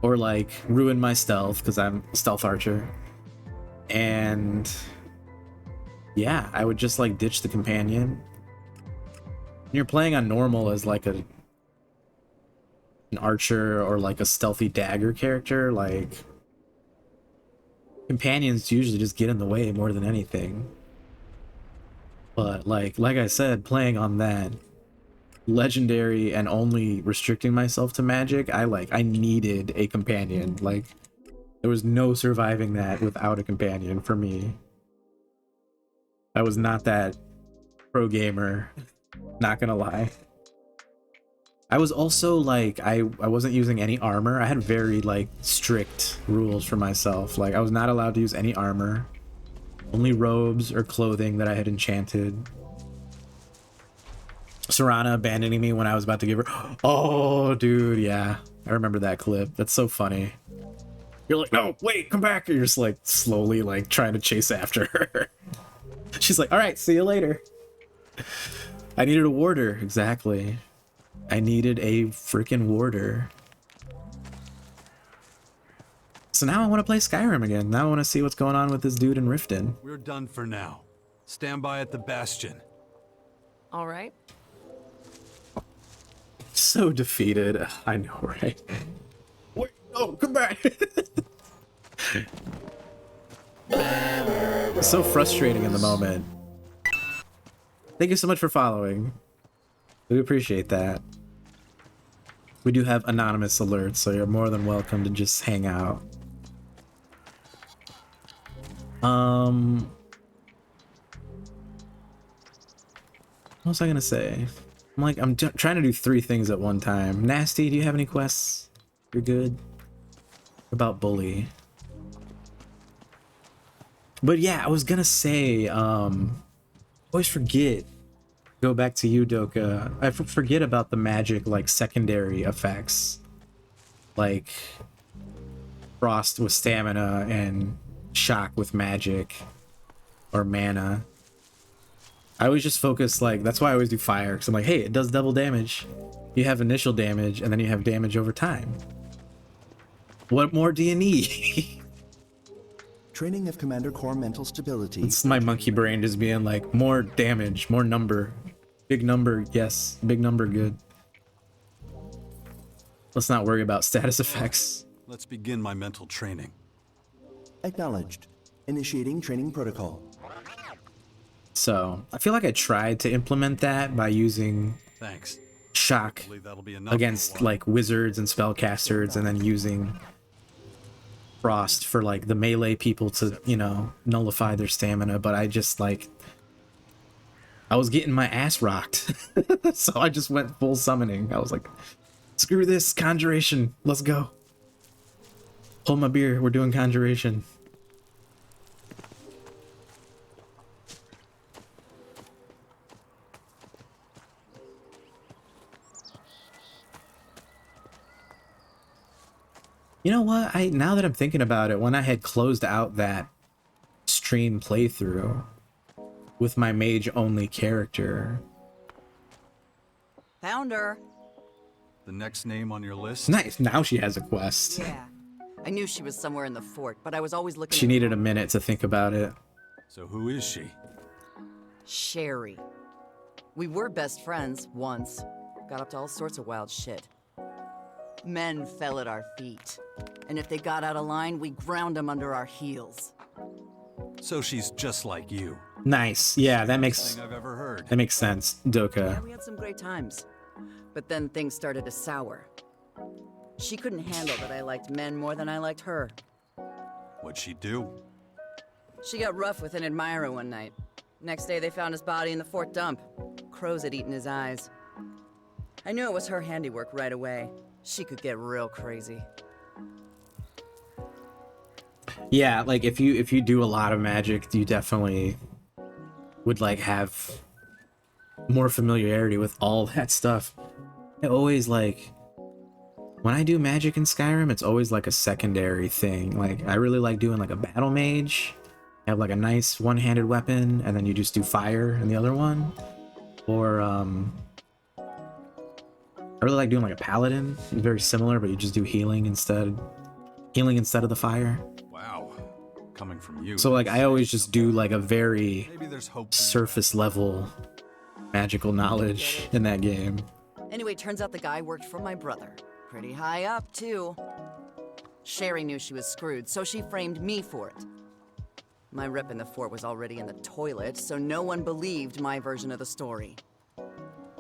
or like ruin my stealth because I'm a stealth archer. And yeah, I would just like ditch the companion. When you're playing on normal as like an archer or like a stealthy dagger character, like companions usually just get in the way more than anything. But like I said, playing on that legendary and only restricting myself to magic, I needed a companion. Like there was no surviving that without a companion for me. I was not that pro gamer, not gonna lie. I was also like, I wasn't using any armor. I had very like strict rules for myself. Like I was not allowed to use any armor, only robes or clothing that I had enchanted. Serana abandoning me when I was about to give her. Oh, dude, yeah. I remember that clip. That's so funny. You're like, no, wait, come back. You're just like slowly like trying to chase after her. She's like, all right, see you later. I needed a warder. Exactly. I needed a freaking warder. So now I want to play Skyrim again. Now I want to see what's going on with this dude in Riften. We're done for now. Stand by at the Bastion. All right. So defeated. I know, right? Wait, no, come back. So frustrating in the moment. Thank you so much for following. We appreciate that. We do have anonymous alerts, so you're more than welcome to just hang out. What was I gonna say? I'm trying to do 3 things at one time. Nasty, do you have any quests? You're good? What about Bully? But yeah, I was gonna say, always forget. Go back to you, Doka. I forget about the magic, like, secondary effects. Like, Frost with stamina and Shock with magic. Or mana. I always just focus, like, that's why I always do fire, because I'm like, hey, it does double damage. You have initial damage, and then you have damage over time. What more do you need? Training of Commander Core mental stability. It's my monkey brain just being like, more damage, more number. Big number, yes. Big number, good. Let's not worry about status effects. Let's begin my mental training. Acknowledged. Initiating training protocol. So, I feel like I tried to implement that by using Thanks. Shock against, like, wizards and spellcasters, and then using Frost for, like, the melee people to, you know, nullify their stamina, but I just, like, I was getting my ass rocked. So I just went full summoning. I was like, screw this, conjuration, let's go. Hold my beer, we're doing conjuration. You know what? Now that I'm thinking about it, when I had closed out that stream playthrough with my mage-only character. Found her. The next name on your list? Nice. Now she has a quest. Yeah. I knew she was somewhere in the fort, but I was always looking. She needed a minute to think about it. So who is she? Sherry. We were best friends once. Got up to all sorts of wild shit. Men fell at our feet. And if they got out of line, we ground them under our heels. So she's just like you. Nice. Yeah, that makes I've ever heard. That makes sense, Doka. Yeah, we had some great times. But then things started to sour. She couldn't handle that I liked men more than I liked her. What'd she do? She got rough with an admirer one night. Next day they found his body in the fort dump. Crows had eaten his eyes. I knew it was her handiwork right away. She could get real crazy. Yeah, like if you do a lot of magic, you definitely would like have more familiarity with all that stuff. I always like when I do magic in Skyrim, it's always like a secondary thing. Like I really like doing like a battle mage, have like a nice one-handed weapon, and then you just do fire in the other one. Or I really like doing like a paladin. It's very similar, but you just do healing instead of the fire. Wow, coming from you. So like I always just do like a very surface level magical knowledge in that game. Anyway, turns out the guy worked for my brother. Pretty high up, too. Sherry knew she was screwed, so she framed me for it. My rep in the fort was already in the toilet, so no one believed my version of the story.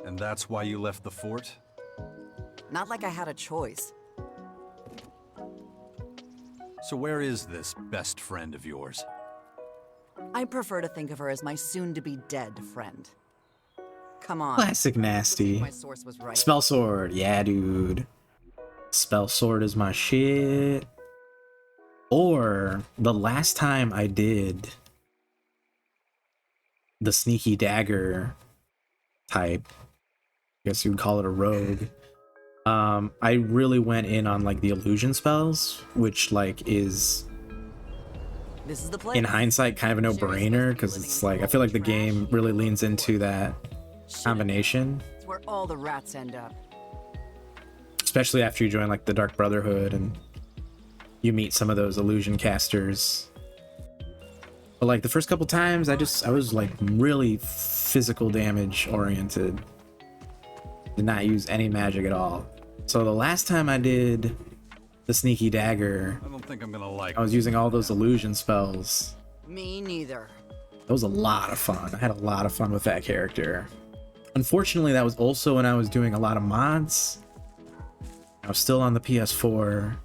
And that's why you left the fort? Not like I had a choice. So where is this best friend of yours? I prefer to think of her as my soon-to-be dead friend. Come on. Classic Nasty. My source was right. Spell sword, yeah, dude. Spell sword is my shit. Or the last time I did the sneaky dagger type, guess you would call it a rogue. I really went in on like the illusion spells, which like is This is the place. in hindsight kind of a no-brainer, because it's like I feel like the game really leans into that combination, It's where all the rats end up. especially after you join like the Dark Brotherhood and you meet some of those illusion casters. But like the first couple times I was like really physical damage oriented, did not use any magic at all. So the last time I did the sneaky dagger, I don't think I'm gonna like I was using all those illusion spells. Me neither. That was a lot of fun. I had a lot of fun with that character. Unfortunately, that was also when I was doing a lot of mods. I was still on the PS4,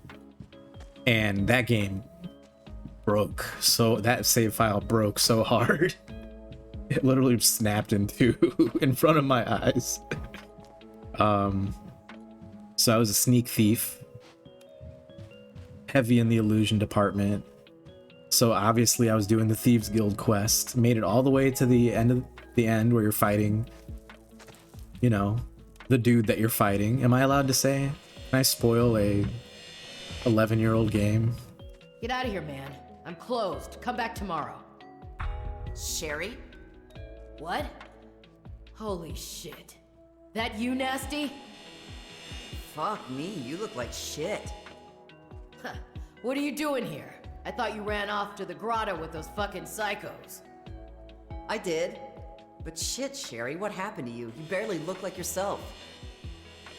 and that game broke. So that save file broke so hard. It literally snapped in two in front of my eyes. So I was a sneak thief, heavy in the illusion department. So obviously I was doing the Thieves Guild quest, made it all the way to the end where you're fighting, you know, the dude that you're fighting. Am I allowed to say? Can I spoil a 11-year-old game? Get out of here, man. I'm closed. Come back tomorrow. Sherry? What? Holy shit. That you, Nasty? Fuck me, you look like shit. Huh. What are you doing here? I thought you ran off to the grotto with those fucking psychos. I did. But shit, Sherry, what happened to you? You barely look like yourself.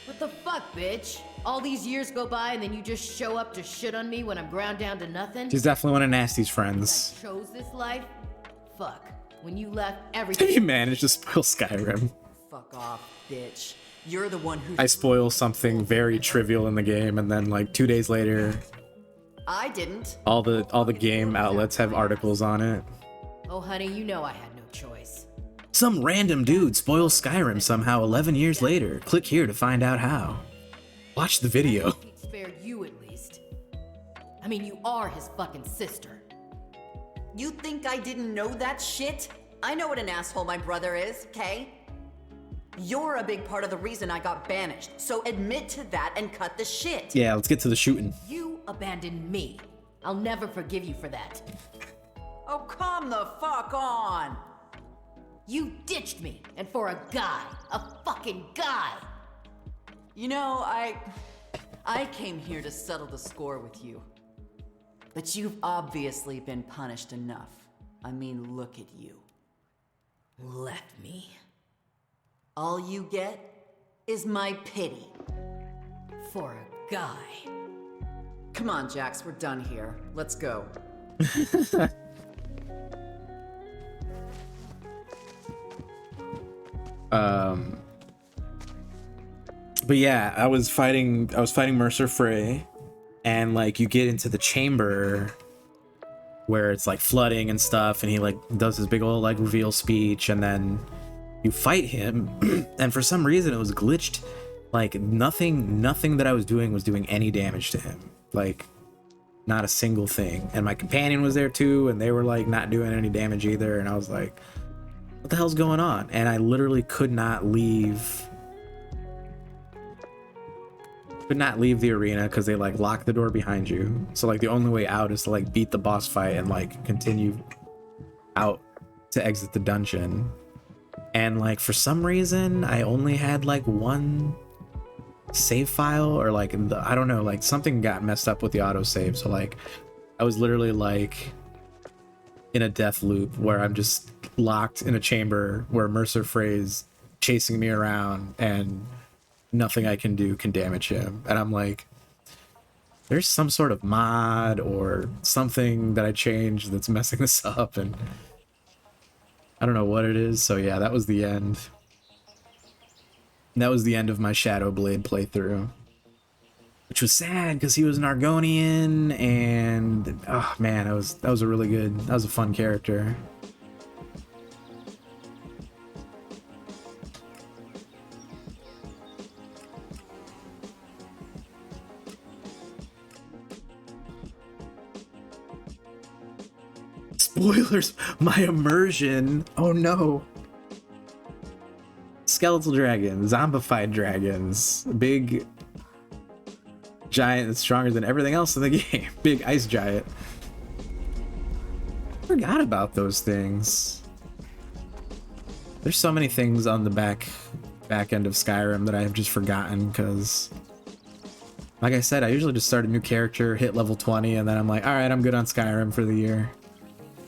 What the fuck, bitch? All these years go by and then you just show up to shit on me when I'm ground down to nothing? She's definitely one of Nasty's friends. I chose this life? Fuck. When you left, everything... You managed to spoil Skyrim. Fuck off, bitch. You're the one who... I spoil something very trivial in the game, and then like 2 days later, I didn't. all the game outlets have articles on it. Oh, honey, you know I had no choice. Some random dude spoils Skyrim somehow 11 years later. Click here to find out how. Watch the video. He'd spared you at least. I mean, you are his fucking sister. You think I didn't know that shit? I know what an asshole my brother is, okay? You're a big part of the reason I got banished, so admit to that and cut the shit. Yeah, let's get to the shooting. You abandoned me. I'll never forgive you for that. Oh, come the fuck on! You ditched me, and for a guy, a fucking guy. You know, I came here to settle the score with you. But you've obviously been punished enough. I mean, look at you. Left me. All you get is my pity. For a guy. Come on, Jax, we're done here. Let's go. But yeah, I was fighting Mercer Frey, and like you get into the chamber where it's like flooding and stuff, and he like does his big old like reveal speech, and then you fight him, and for some reason it was glitched. Like nothing that I was doing any damage to him. Like not a single thing. And my companion was there too, and they were like not doing any damage either, and I was like, what the hell's going on? And I literally could not leave the arena because they like lock the door behind you. So like the only way out is to like beat the boss fight and like continue out to exit the dungeon. And like for some reason I only had like one save file, or like I don't know, like something got messed up with the autosave. So like I was literally like in a death loop where I'm just locked in a chamber where Mercer Frey's chasing me around and nothing I can do can damage him. And I'm like, there's some sort of mod or something that I changed that's messing this up, and I don't know what it is. So yeah, that was the end. That was the end of my Shadow Blade playthrough, which was sad because he was an Argonian, and oh man, that was a fun character. Spoilers, my immersion. Oh no. skeletal dragon, zombified dragons, big giant that's stronger than everything else in the game, big ice giant. Forgot about those things. There's so many things on the back end of Skyrim that I have just forgotten because, like I said, I usually just start a new character, hit level 20, and then I'm like, all right, I'm good on Skyrim for the year.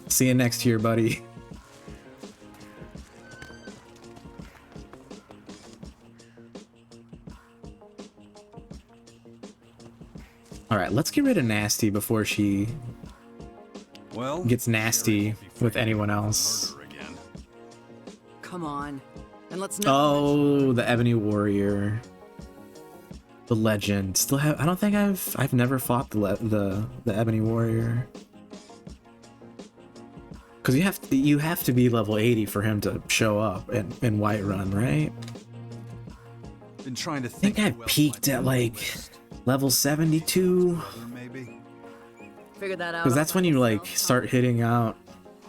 See you next year, buddy. All right, let's get rid of Nasty before she gets nasty with anyone else. Come on. And let's Oh, the Ebony Warrior. The legend. Still have I don't think I've never fought the Ebony Warrior. Cuz you have to be level 80 for him to show up in Whiterun, right? Been trying to I think I peaked at like level 72. Figure that out. Cuz that's when you like start hitting out.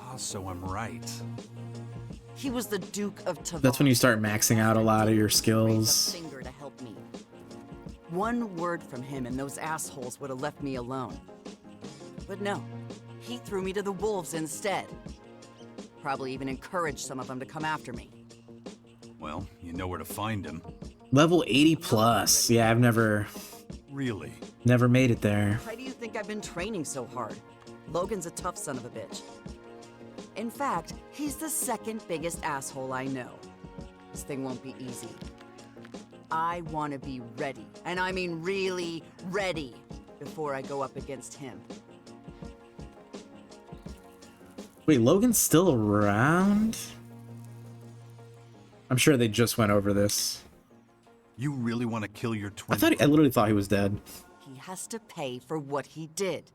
Ah, so I'm right. He was the Duke of Tavar. That's when you start maxing out a lot of your skills. Finger to help me. One word from him and those assholes would have left me alone. But no, he threw me to the wolves instead. Probably even encouraged some of them to come after me. Well, you know where to find him. Level 80 plus. Yeah, I've never made it there. Why do you think I've been training so hard? Logan's a tough son of a bitch. In fact, he's the second biggest asshole I know. This thing won't be easy. I want to be ready, and I mean really ready, before I go up against him. Wait, Logan's still around? I'm sure they just went over this. You really want to kill your twin? I literally thought he was dead. He has to pay for what he did.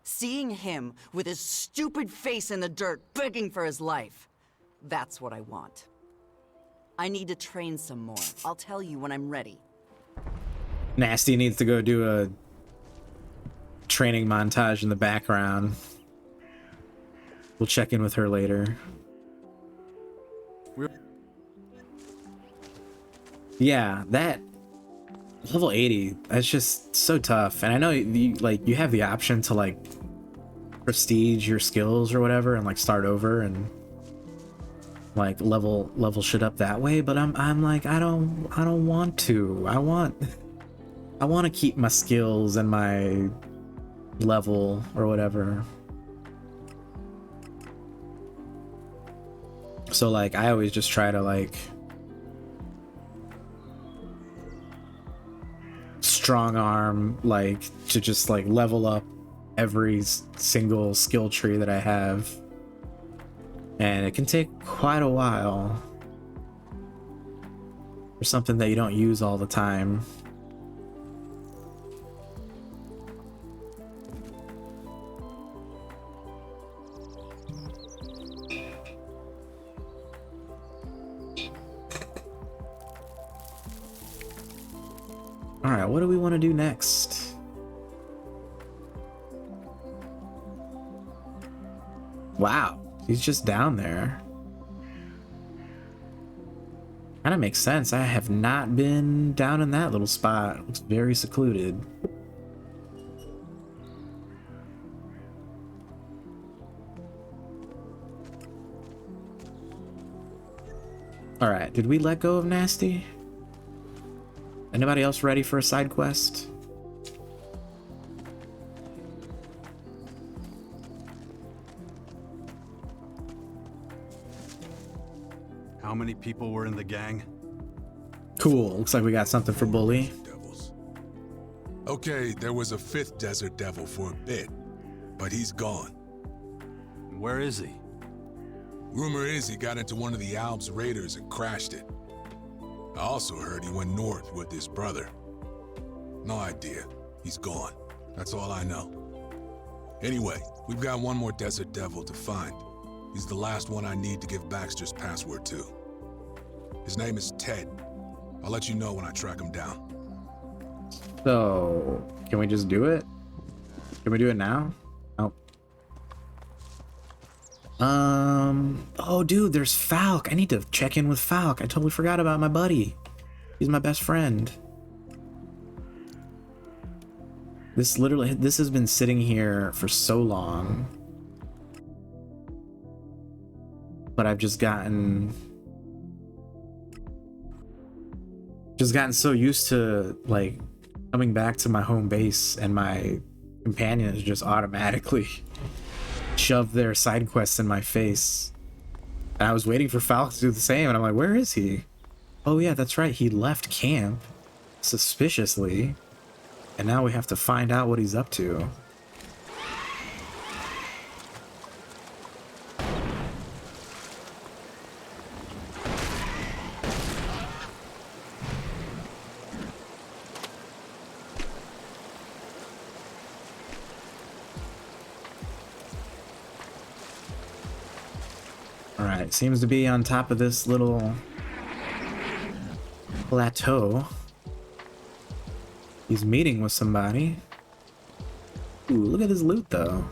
Seeing him with his stupid face in the dirt begging for his life, that's what I want. I need to train some more. I'll tell you when I'm ready. Nasty needs to go do a training montage in the background. We'll check in with her later. Yeah, that level 80, that's just so tough. And I know you have the option to like prestige your skills or whatever and like start over and like level shit up that way, but I'm like I don't want to. I want to keep my skills and my level or whatever. So like I always just try to like strong arm, like to just like level up every single skill tree that I have, and it can take quite a while for something that you don't use all the time. All right, what do we want to do next? Wow, he's just down there. Kind of makes sense. I have not been down in that little spot. It looks very secluded. All right, did we let go of Nasty? Anybody else ready for a side quest? How many people were in the gang? Cool, looks like we got something for Bully. Okay, there was a 5th Desert Devil for a bit, but he's gone. Where is he? Rumor is he got into one of the Albs raiders and crashed it. I also heard he went north with his brother. No idea. He's gone. That's all I know. Anyway, we've got one more Desert Devil to find. He's the last one I need to give Baxter's password to. His name is Ted. I'll let you know when I track him down. So, can we just do it? Can we do it now? Nope. Oh, dude, there's Falk. I need to check in with Falk. I totally forgot about my buddy. He's my best friend. This has been sitting here for so long. But I've just gotten so used to, like, coming back to my home base and my companions just automatically shove their side quests in my face. And I was waiting for Falk to do the same, and I'm like, where is he? Oh yeah, that's right, he left camp suspiciously, and now we have to find out what he's up to. Alright, seems to be on top of this little plateau. He's meeting with somebody. Ooh, look at his loot though.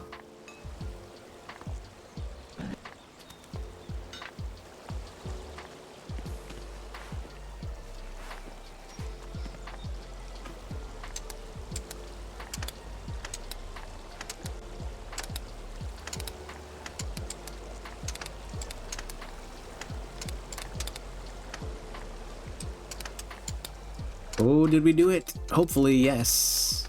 Oh, did we do it? Hopefully, yes.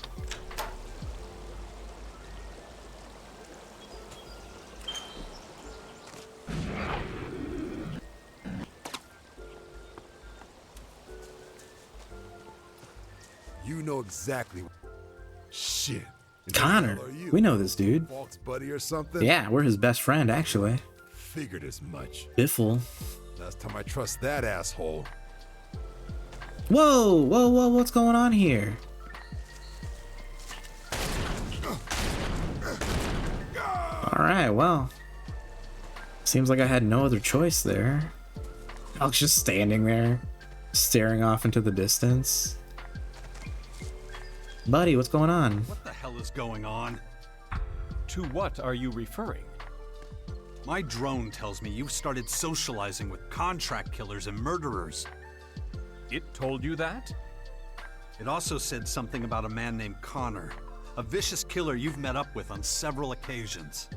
You know exactly. Shit. Connor. We know this dude. Falk's buddy or something? Yeah, we're his best friend, actually. Figured as much. Biffle. Last time I trust that asshole. Whoa, whoa, whoa, what's going on here? Alright, well. Seems like I had no other choice there. I was just standing there, staring off into the distance. Buddy, what's going on? What the hell is going on? To what are you referring? My drone tells me you've started socializing with contract killers and murderers. It told you that? It also said something about a man named Connor, a vicious killer you've met up with on several occasions.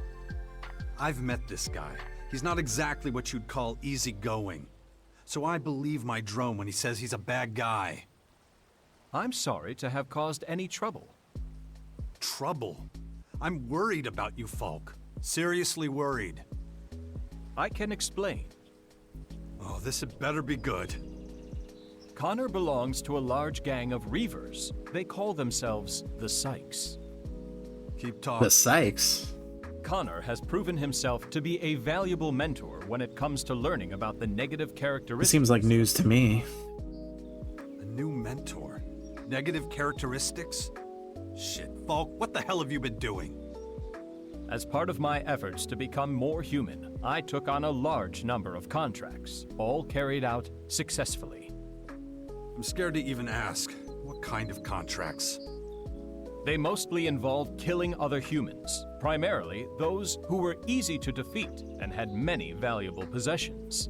I've met this guy. He's not exactly what you'd call easygoing. So I believe my drone when he says he's a bad guy. I'm sorry to have caused any trouble. Trouble? I'm worried about you, Falk. Seriously worried. I can explain. Oh, this had better be good. Connor belongs to a large gang of Reavers. They call themselves the Sykes. Keep talking. The Sykes? Connor has proven himself to be a valuable mentor when it comes to learning about the negative characteristics. It seems like news to me. A new mentor? Negative characteristics? Shit, Falk, what the hell have you been doing? As part of my efforts to become more human, I took on a large number of contracts, all carried out successfully. I'm scared to even ask. What kind of contracts? They mostly involved killing other humans, primarily those who were easy to defeat and had many valuable possessions.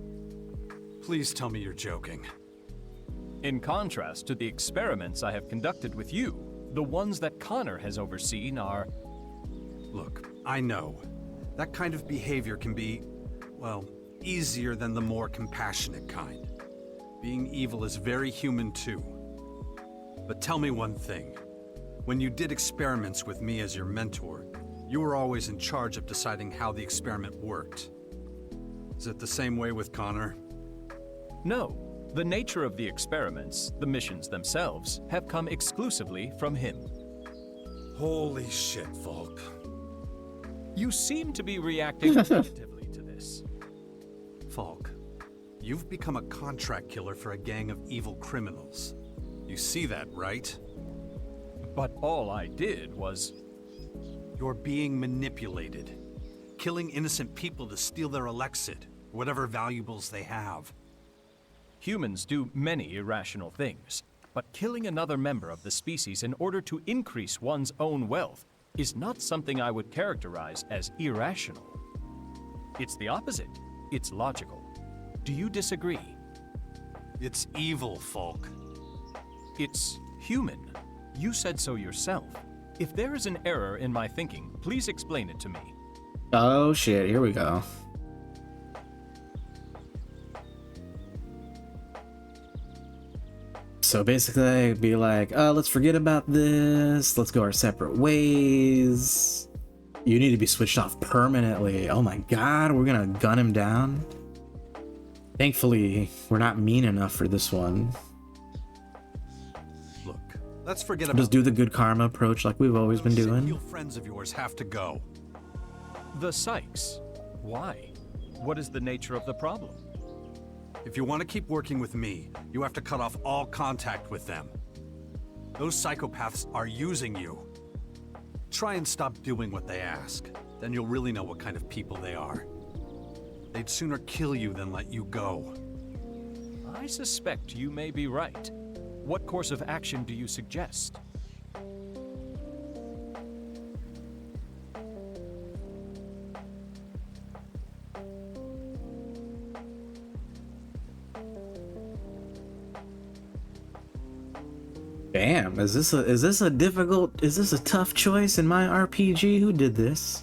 Please tell me you're joking. In contrast to the experiments I have conducted with you, the ones that Connor has overseen are... Look, I know. That kind of behavior can be, well, easier than the more compassionate kind. Being evil is very human too. But tell me one thing. When you did experiments with me as your mentor, you were always in charge of deciding how the experiment worked. Is it the same way with Connor? No. The nature of the experiments, the missions themselves, have come exclusively from him. Holy shit, Falk. You seem to be reacting positively to this. Falk, you've become a contract killer for a gang of evil criminals. You see that, right? But all I did was... You're being manipulated. Killing innocent people to steal their elixir, whatever valuables they have. Humans do many irrational things, but killing another member of the species in order to increase one's own wealth is not something I would characterize as irrational. It's the opposite. It's logical. Do you disagree? It's evil, Falk. It's human. You said so yourself. If there is an error in my thinking, please explain it to me. Oh shit, here we go. So basically, I'd be like, let's forget about this. Let's go our separate ways. You need to be switched off permanently. Oh my god, we're gonna gun him down. Thankfully, we're not mean enough for this one. Look, let's forget Just about do the good karma approach like we've always been doing. Real friends of yours have to go. The Sykes. Why? What is the nature of the problem? If you want to keep working with me, you have to cut off all contact with them. Those psychopaths are using you. Try and stop doing what they ask. Then you'll really know what kind of people they are. They'd sooner kill you than let you go. I suspect you may be right. What course of action do you suggest? Damn, is this a tough choice in my RPG? Who did this?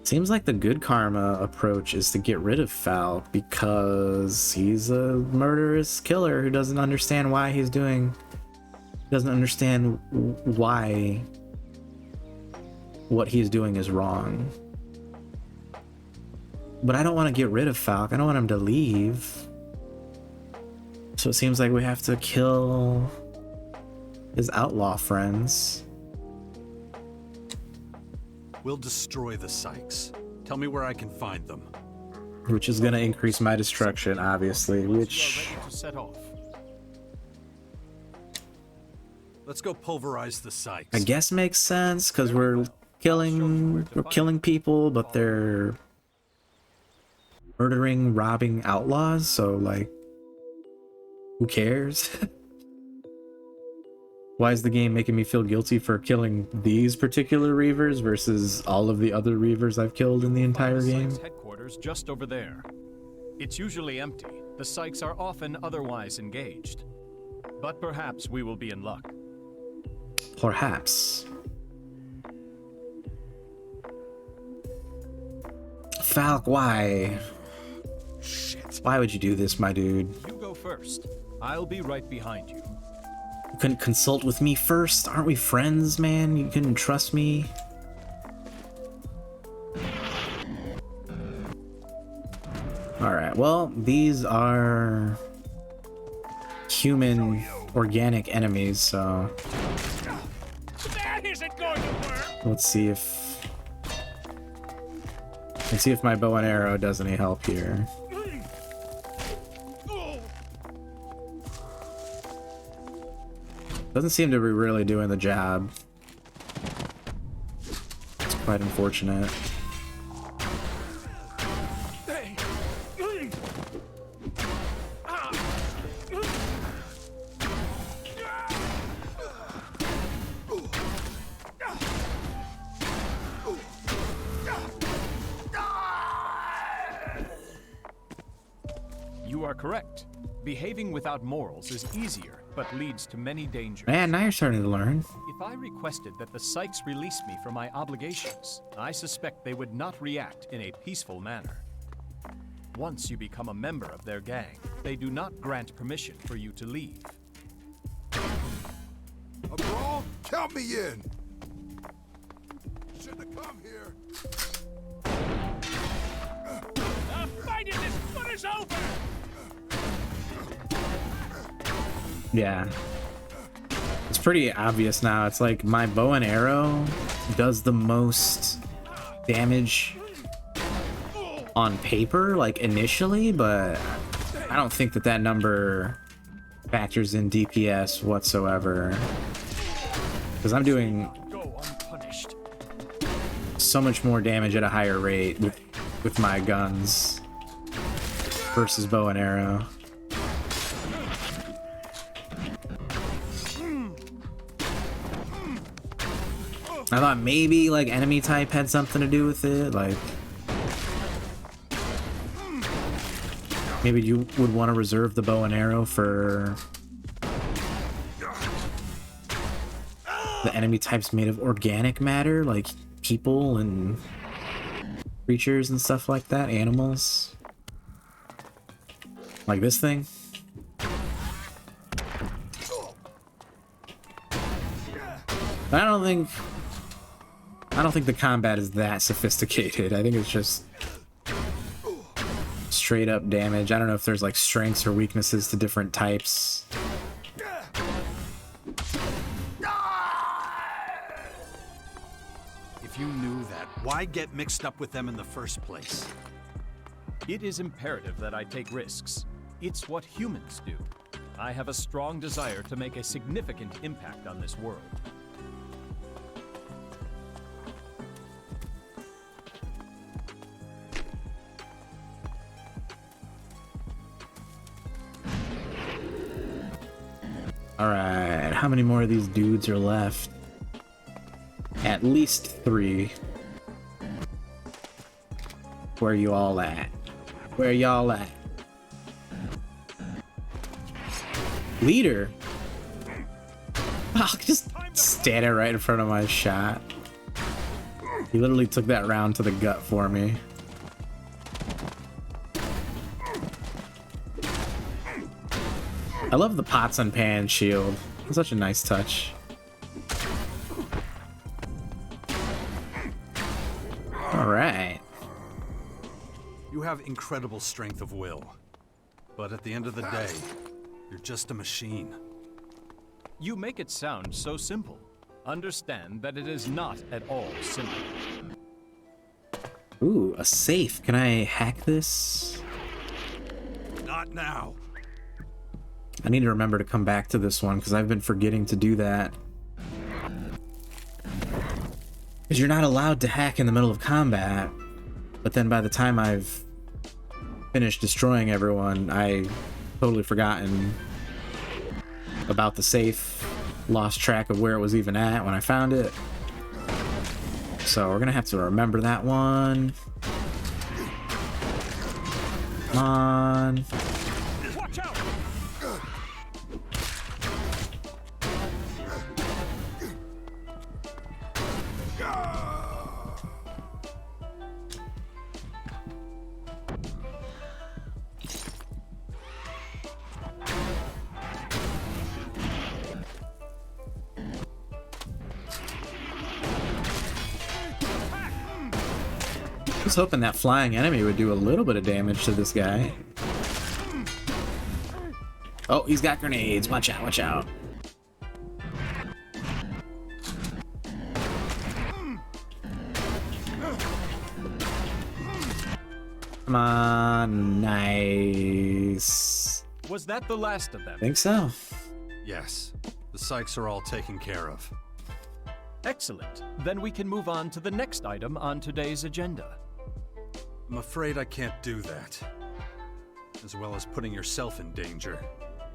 Seems like the good karma approach is to get rid of Falk because he's a murderous killer who doesn't understand why he's doing, doesn't understand why what he's doing is wrong. But I don't want to get rid of Falk. I don't want him to leave. So it seems like we have to kill his outlaw friends. We'll destroy the Sykes. Tell me where I can find them. Which is going to increase my destruction, obviously, which... Set off. Let's go pulverize the Sykes. I guess makes sense, because we're killing people, but they're murdering, robbing outlaws, so, like, who cares? Why is the game making me feel guilty for killing these particular Reavers versus all of the other Reavers I've killed in the entire game? Headquarters just over there. It's usually empty. The Sykes are often otherwise engaged. But perhaps we will be in luck. Perhaps. Falk, why? Shit. Why would you do this, my dude? You go first. I'll be right behind you. You couldn't consult with me first? Aren't we friends, man? You couldn't trust me? Alright, well, these are human organic enemies, so That isn't going to work. let's see if my bow and arrow does any help here. Doesn't seem to be really doing the job. It's quite unfortunate. You are correct. Behaving without morals is easier, but leads to many dangers. Man, now you're starting to learn. If I requested that the Sykes release me from my obligations, I suspect they would not react in a peaceful manner. Once you become a member of their gang, they do not grant permission for you to leave. A brawl? Count me in! Shouldn't have come here. The fight in this foot is over. Yeah. It's pretty obvious now. It's like my bow and arrow does the most damage on paper, like initially, but I don't think that number factors in DPS whatsoever. Because I'm doing so much more damage at a higher rate with my guns versus bow and arrow. I thought maybe like enemy type had something to do with it, like maybe you would want to reserve the bow and arrow for the enemy types made of organic matter, like people and creatures and stuff like that, animals. Like this thing. But I don't think the combat is that sophisticated. I think it's just straight up damage. I don't know if there's like strengths or weaknesses to different types. If you knew that, why get mixed up with them in the first place? It is imperative that I take risks. It's what humans do. I have a strong desire to make a significant impact on this world. Alright, how many more of these dudes are left? At least 3. Where you all at? Where y'all at? Leader! Oh, just standing right in front of my shot. He literally took that round to the gut for me. I love the pots and pans shield. It's such a nice touch. Alright. You have incredible strength of will. But at the end of the day, you're just a machine. You make it sound so simple. Understand that it is not at all simple. Ooh, a safe. Can I hack this? Not now. I need to remember to come back to this one because I've been forgetting to do that. Because you're not allowed to hack in the middle of combat. But then by the time I've finished destroying everyone, I totally forgotten about the safe. Lost track of where it was even at when I found it. So we're gonna have to remember that one. Come on. Watch out! I was hoping that flying enemy would do a little bit of damage to this guy. Oh, he's got grenades. Watch out, watch out. Come on, nice. Was that the last of them? Think so. Yes, the Sykes are all taken care of. Excellent. Then we can move on to the next item on today's agenda. I'm afraid I can't do that. As well as putting yourself in danger.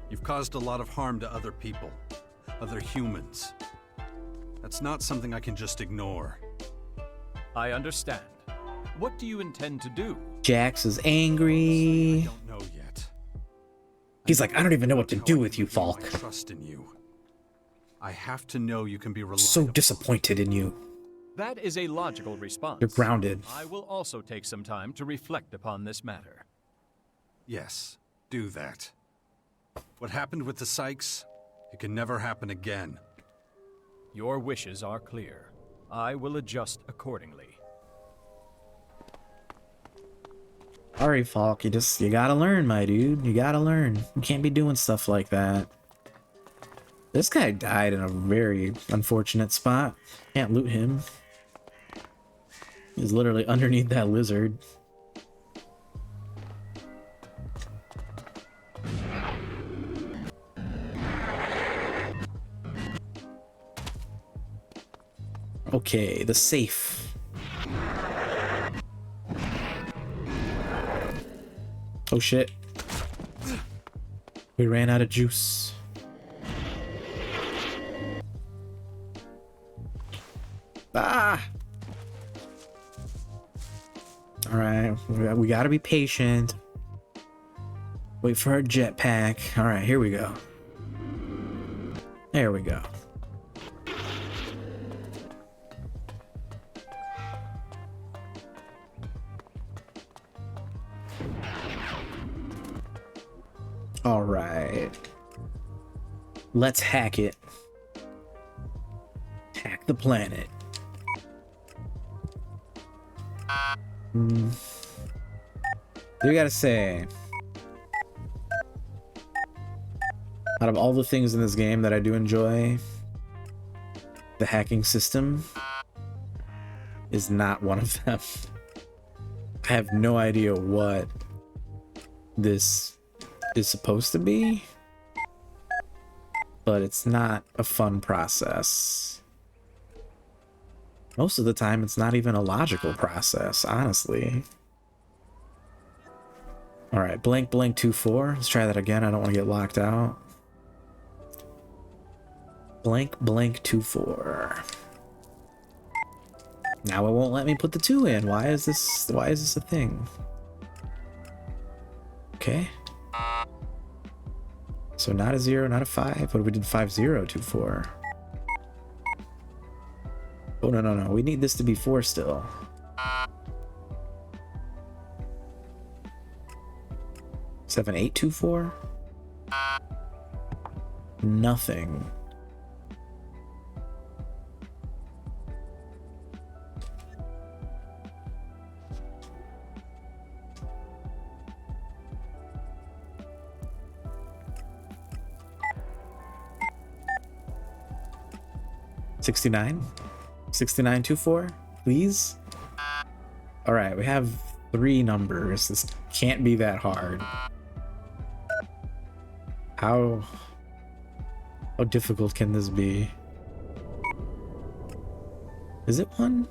You've caused a lot of harm to other people, other humans. That's not something I can just ignore. I understand. What do you intend to do? Jax is angry. I don't know yet. He's like, I don't even know what to do with you, Falk. I trust in you. I have to know you can be relied So upon. disappointed in you. That is a logical response. You're grounded. I will also take some time to reflect upon this matter. Yes, do that. What happened with the Sykes, it can never happen again. Your wishes are clear. I will adjust accordingly. Sorry, Falk, you gotta learn, my dude. You gotta learn. You can't be doing stuff like that. This guy died in a very unfortunate spot. Can't loot him. He's literally underneath that lizard. Okay, the safe. Oh shit. We ran out of juice. Ah! Alright, we gotta be patient. Wait for our jetpack. Alright, here we go. There we go. Alright. Let's hack it. Hack the planet. You gotta say, out of all the things in this game that I do enjoy, the hacking system is not one of them. I have no idea what this is supposed to be, but it's not a fun process. Most of the time, it's not even a logical process, honestly. Alright, blank blank 2-4. Let's try that again. I don't want to get locked out. Blank blank 2-4. Now it won't let me put the 2 in. Why is this a thing? Okay. So not a 0, not a 5. What if we did 5-0-2-4? Oh, no. We need this to be 4 still. Seven, 8, 2, 4. Nothing. $69? 6924, please. All right, we have 3 numbers. This can't be that hard. How difficult can this be? Is it 1?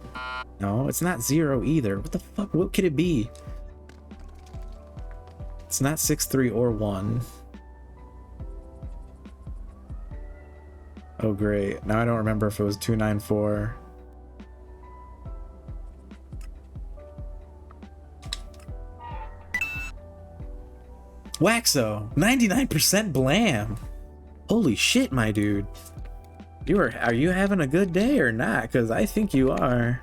No, it's not 0 either. What the fuck? What could it be? It's not 6, 3, or 1. Oh great, now I don't remember if it was 294. Waxo, 99% blam. Holy shit, my dude. Are you having a good day or not? Because I think you are.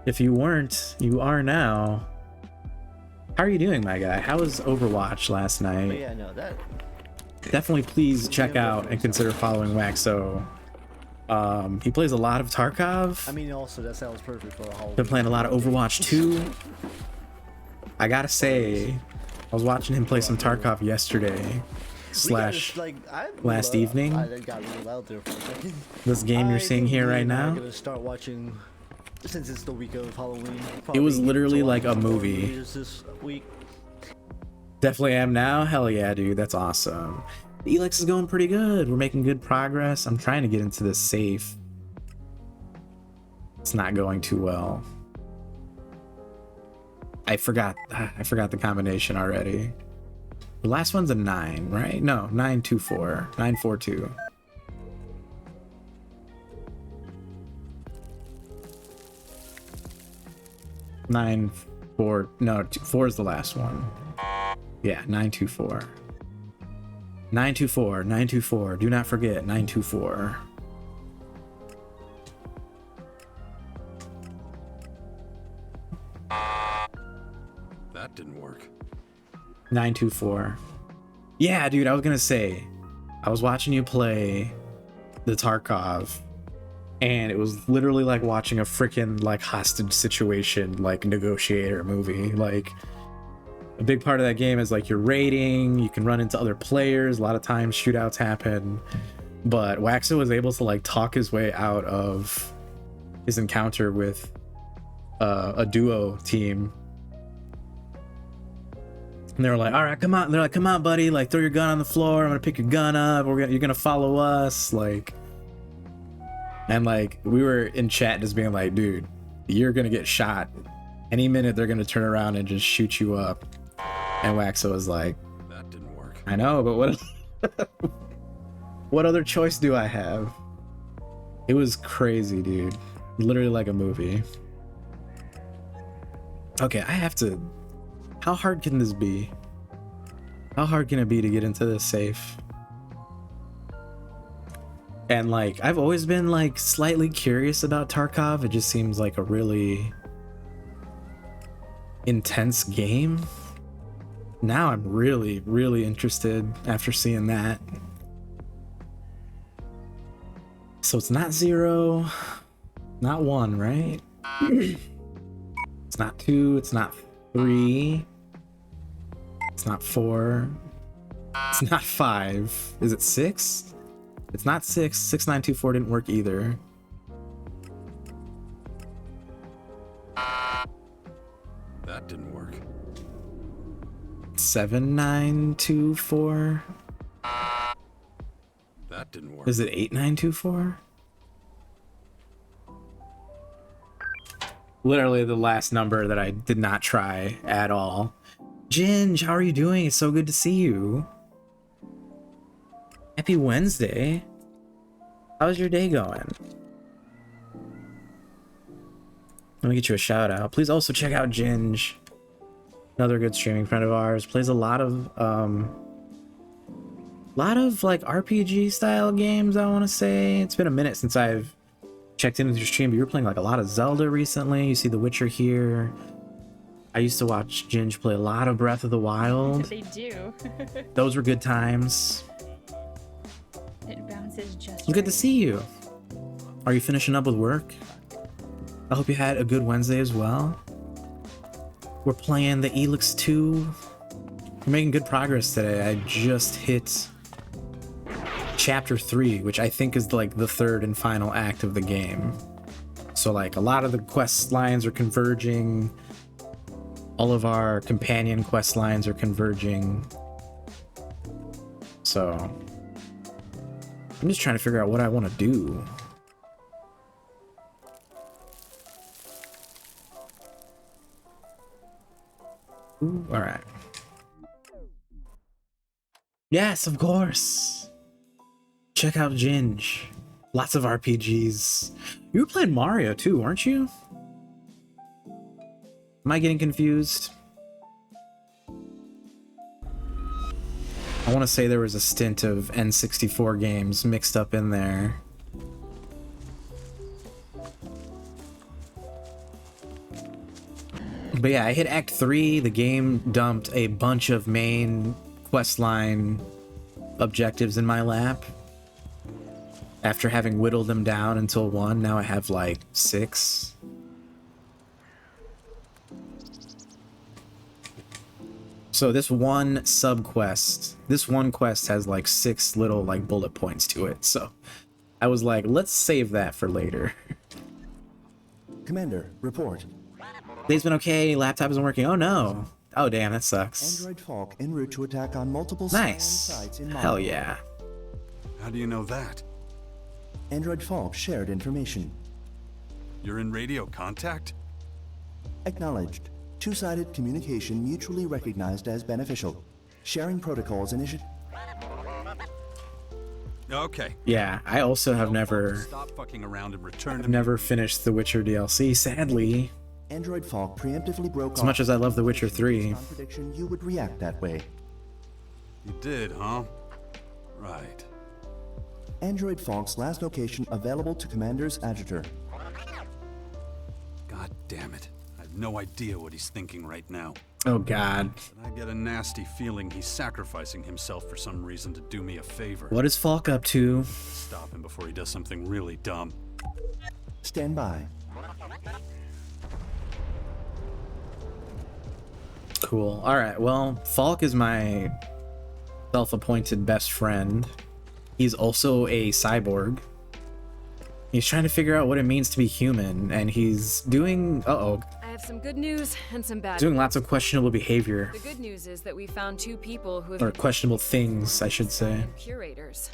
If you weren't, you are now. How are you doing, my guy? How was Overwatch last night? But yeah, no, that... Definitely please check out and consider following Waxo. He plays a lot of Tarkov. I mean, also, that sounds perfect for a Halloween. Been playing a lot of Overwatch 2. I gotta say, I was watching him play some Tarkov yesterday. Slash last evening. I got really loud there for a second. This game you're seeing here right now. I'm gonna start watching, since it's the week of Halloween. It was literally like a movie. This week. Definitely am now. Hell yeah, dude. That's awesome. The ELEX is going pretty good. We're making good progress. I'm trying to get into this safe. It's not going too well. I forgot the combination already. The last one's a 9, right? No, 924. 942. Nine, 4. No, 4 is the last one. Yeah, 924. 924. 924. Do not forget 924. That didn't work. 924. Yeah, dude, I was gonna say, I was watching you play the Tarkov, and it was literally like watching a freaking like hostage situation, like negotiator movie. Like, a big part of that game is like you're raiding, you can run into other players, a lot of times shootouts happen, but Waxo was able to like talk his way out of his encounter with a duo team. And they were like, all right, come on. They're like, come on, buddy. Like, throw your gun on the floor. I'm going to pick your gun up. You're going to follow us. Like, and like, we were in chat just being like, dude, you're going to get shot. Any minute, they're going to turn around and just shoot you up. And Waxo was like, that didn't work. I know, but what other choice do I have? It was crazy, dude. Literally like a movie. Okay, I have to... How hard can this be? How hard can it be to get into this safe? And like, I've always been like slightly curious about Tarkov. It just seems like a really intense game. Now I'm really, really interested after seeing that. So it's not 0, not 1, right? It's not 2, it's not 3, it's not 4, it's not 5. Is it 6? It's not 6. 6924 didn't work either. That didn't work. 7924. That didn't work. Is it 8924? Literally the last number that I did not try at all. Ginge, how are you doing? It's so good to see you. Happy Wednesday. How's your day going? Let me get you a shout out. Please also check out Ginge. Another good streaming friend of ours. Plays a lot of like RPG style games, I want to say. It's been a minute since I've checked in with your stream, but you were playing like a lot of Zelda recently. You see The Witcher here. I used to watch Ginge play a lot of Breath of the Wild. They do. Those were good times. It bounces just Good to see you. Are you finishing up with work? I hope you had a good Wednesday as well. We're playing the ELEX2. We're making good progress today. I just hit chapter 3, which I think is like the third and final act of the game. So like a lot of the quest lines are converging. All of our companion quest lines are converging. So I'm just trying to figure out what I want to do. Ooh, all right. Yes, of course. Check out Ginge. Lots of RPGs. You were playing Mario too, weren't you? Am I getting confused? I want to say there was a stint of N64 games mixed up in there. But yeah, I hit Act 3. The game dumped a bunch of main questline objectives in my lap. After having whittled them down until 1, now I have like 6. So this one subquest, this one quest has like 6 little like bullet points to it. So I was like, let's save that for later. Commander, report. Day's been okay, laptop isn't working. Oh no. Oh damn, that sucks. Android Falk en route to attack on multiple Nice. sites in Hell Moscow. yeah. How do you know that? Android Falk shared information. You're in radio contact? Acknowledged. Two-sided communication mutually recognized as beneficial. Sharing protocols initiated. Okay. Yeah, I also have never Stop fucking around and return to I've never finished The Witcher DLC, sadly. Android Falk preemptively broke As much as I love The Witcher 3. prediction you would react that way. You did, huh? Right. Android Falk's last location available to Commander's Adjutor. God damn it. I have no idea what he's thinking right now. Oh god. But I get a nasty feeling he's sacrificing himself for some reason to do me a favor. What is Falk up to? Stop him before he does something really dumb. Stand by. Cool. Alright, well, Falk is my self-appointed best friend. He's also a cyborg. He's trying to figure out what it means to be human, and he's doing... Uh-oh. I have some good news and some bad Doing news. lots of questionable behavior. The good news is that we found 2 people who have Or questionable things, I should say. curators.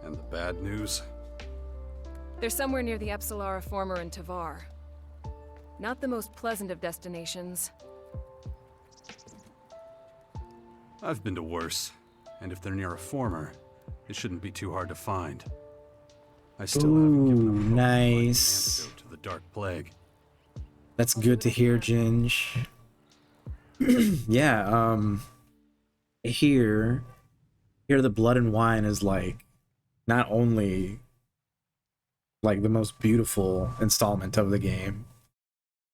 And the bad news? They're somewhere near the Epsilara Former in Tavar. Not the most pleasant of destinations. I've been to worse. And if they're near a former, it shouldn't be too hard to find. I still haven't given up hope nice. to the Dark Plague. That's good to hear, Ginge. Yeah, here the Blood and Wine is like not only like the most beautiful installment of the game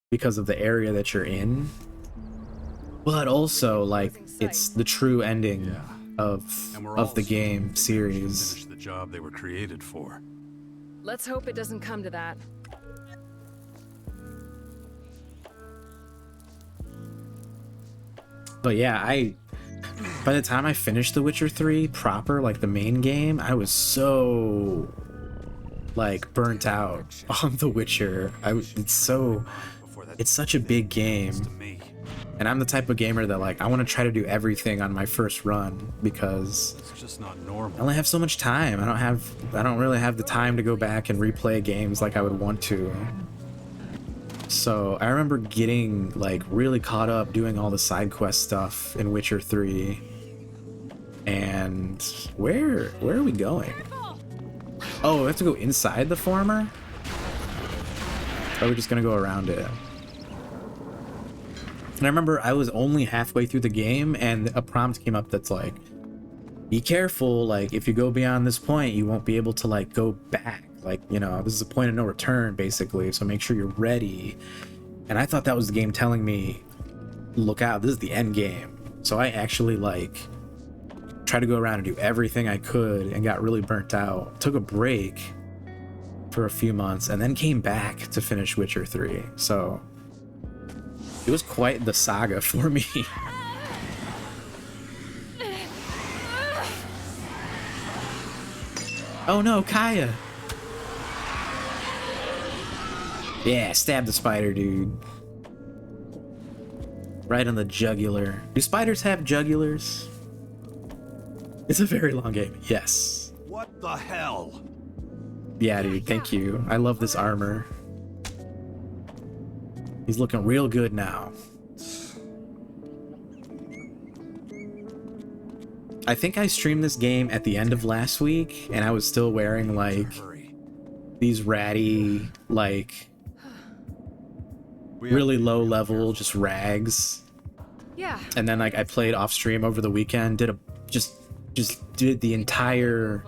because of the area that you're in, but also like it's the true ending of the game series. Finish the job they were created for. Let's hope it doesn't come to that. But yeah, by the time I finished The Witcher 3 proper, like the main game, I was so like burnt out on The Witcher. It's such a big game. And I'm the type of gamer that like I want to try to do everything on my first run because It's just not normal. I only have so much time. I don't really have the time to go back and replay games like I would want to. So I remember getting like really caught up doing all the side quest stuff in Witcher 3. And where are we going? Oh, we have to go inside the farmer? Or are we just gonna go around it? And I remember I was only halfway through the game and a prompt came up that's like, be careful, like if you go beyond this point, you won't be able to like go back. Like, you know, this is a point of no return basically, so make sure you're ready. And I thought that was the game telling me, look out, this is the end game. So I actually like tried to go around and do everything I could and got really burnt out. Took a break for a few months and then came back to finish Witcher 3. So it was quite the saga for me. Oh no, Kaya! Yeah, stab the spider, dude. Right on the jugular. Do spiders have jugulars? It's a very long game. Yes. What the hell? Yeah, dude, thank you. I love this armor. He's looking real good now. I think I streamed this game at the end of last week, and I was still wearing, like, these ratty, like, really low level, just rags. Yeah. And then, like, I played off stream over the weekend, just did the entire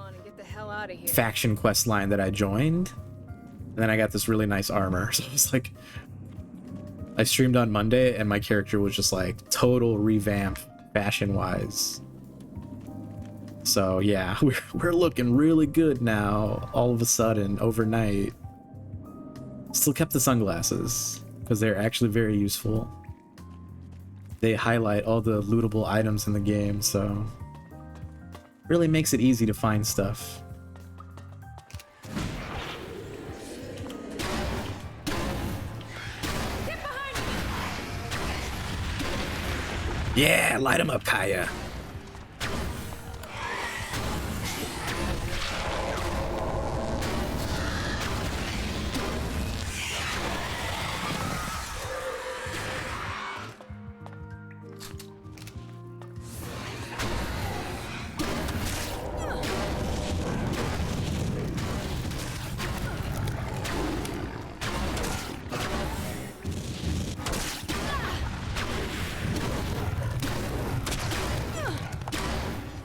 faction quest line that I joined, and then I got this really nice armor. So it was like, I streamed on Monday, and my character was just like total revamp fashion-wise. So yeah, we're looking really good now. All of a sudden, overnight. Still kept the sunglasses because they're actually very useful. They highlight all the lootable items in the game, so really makes it easy to find stuff. Yeah, light him up, Kaya.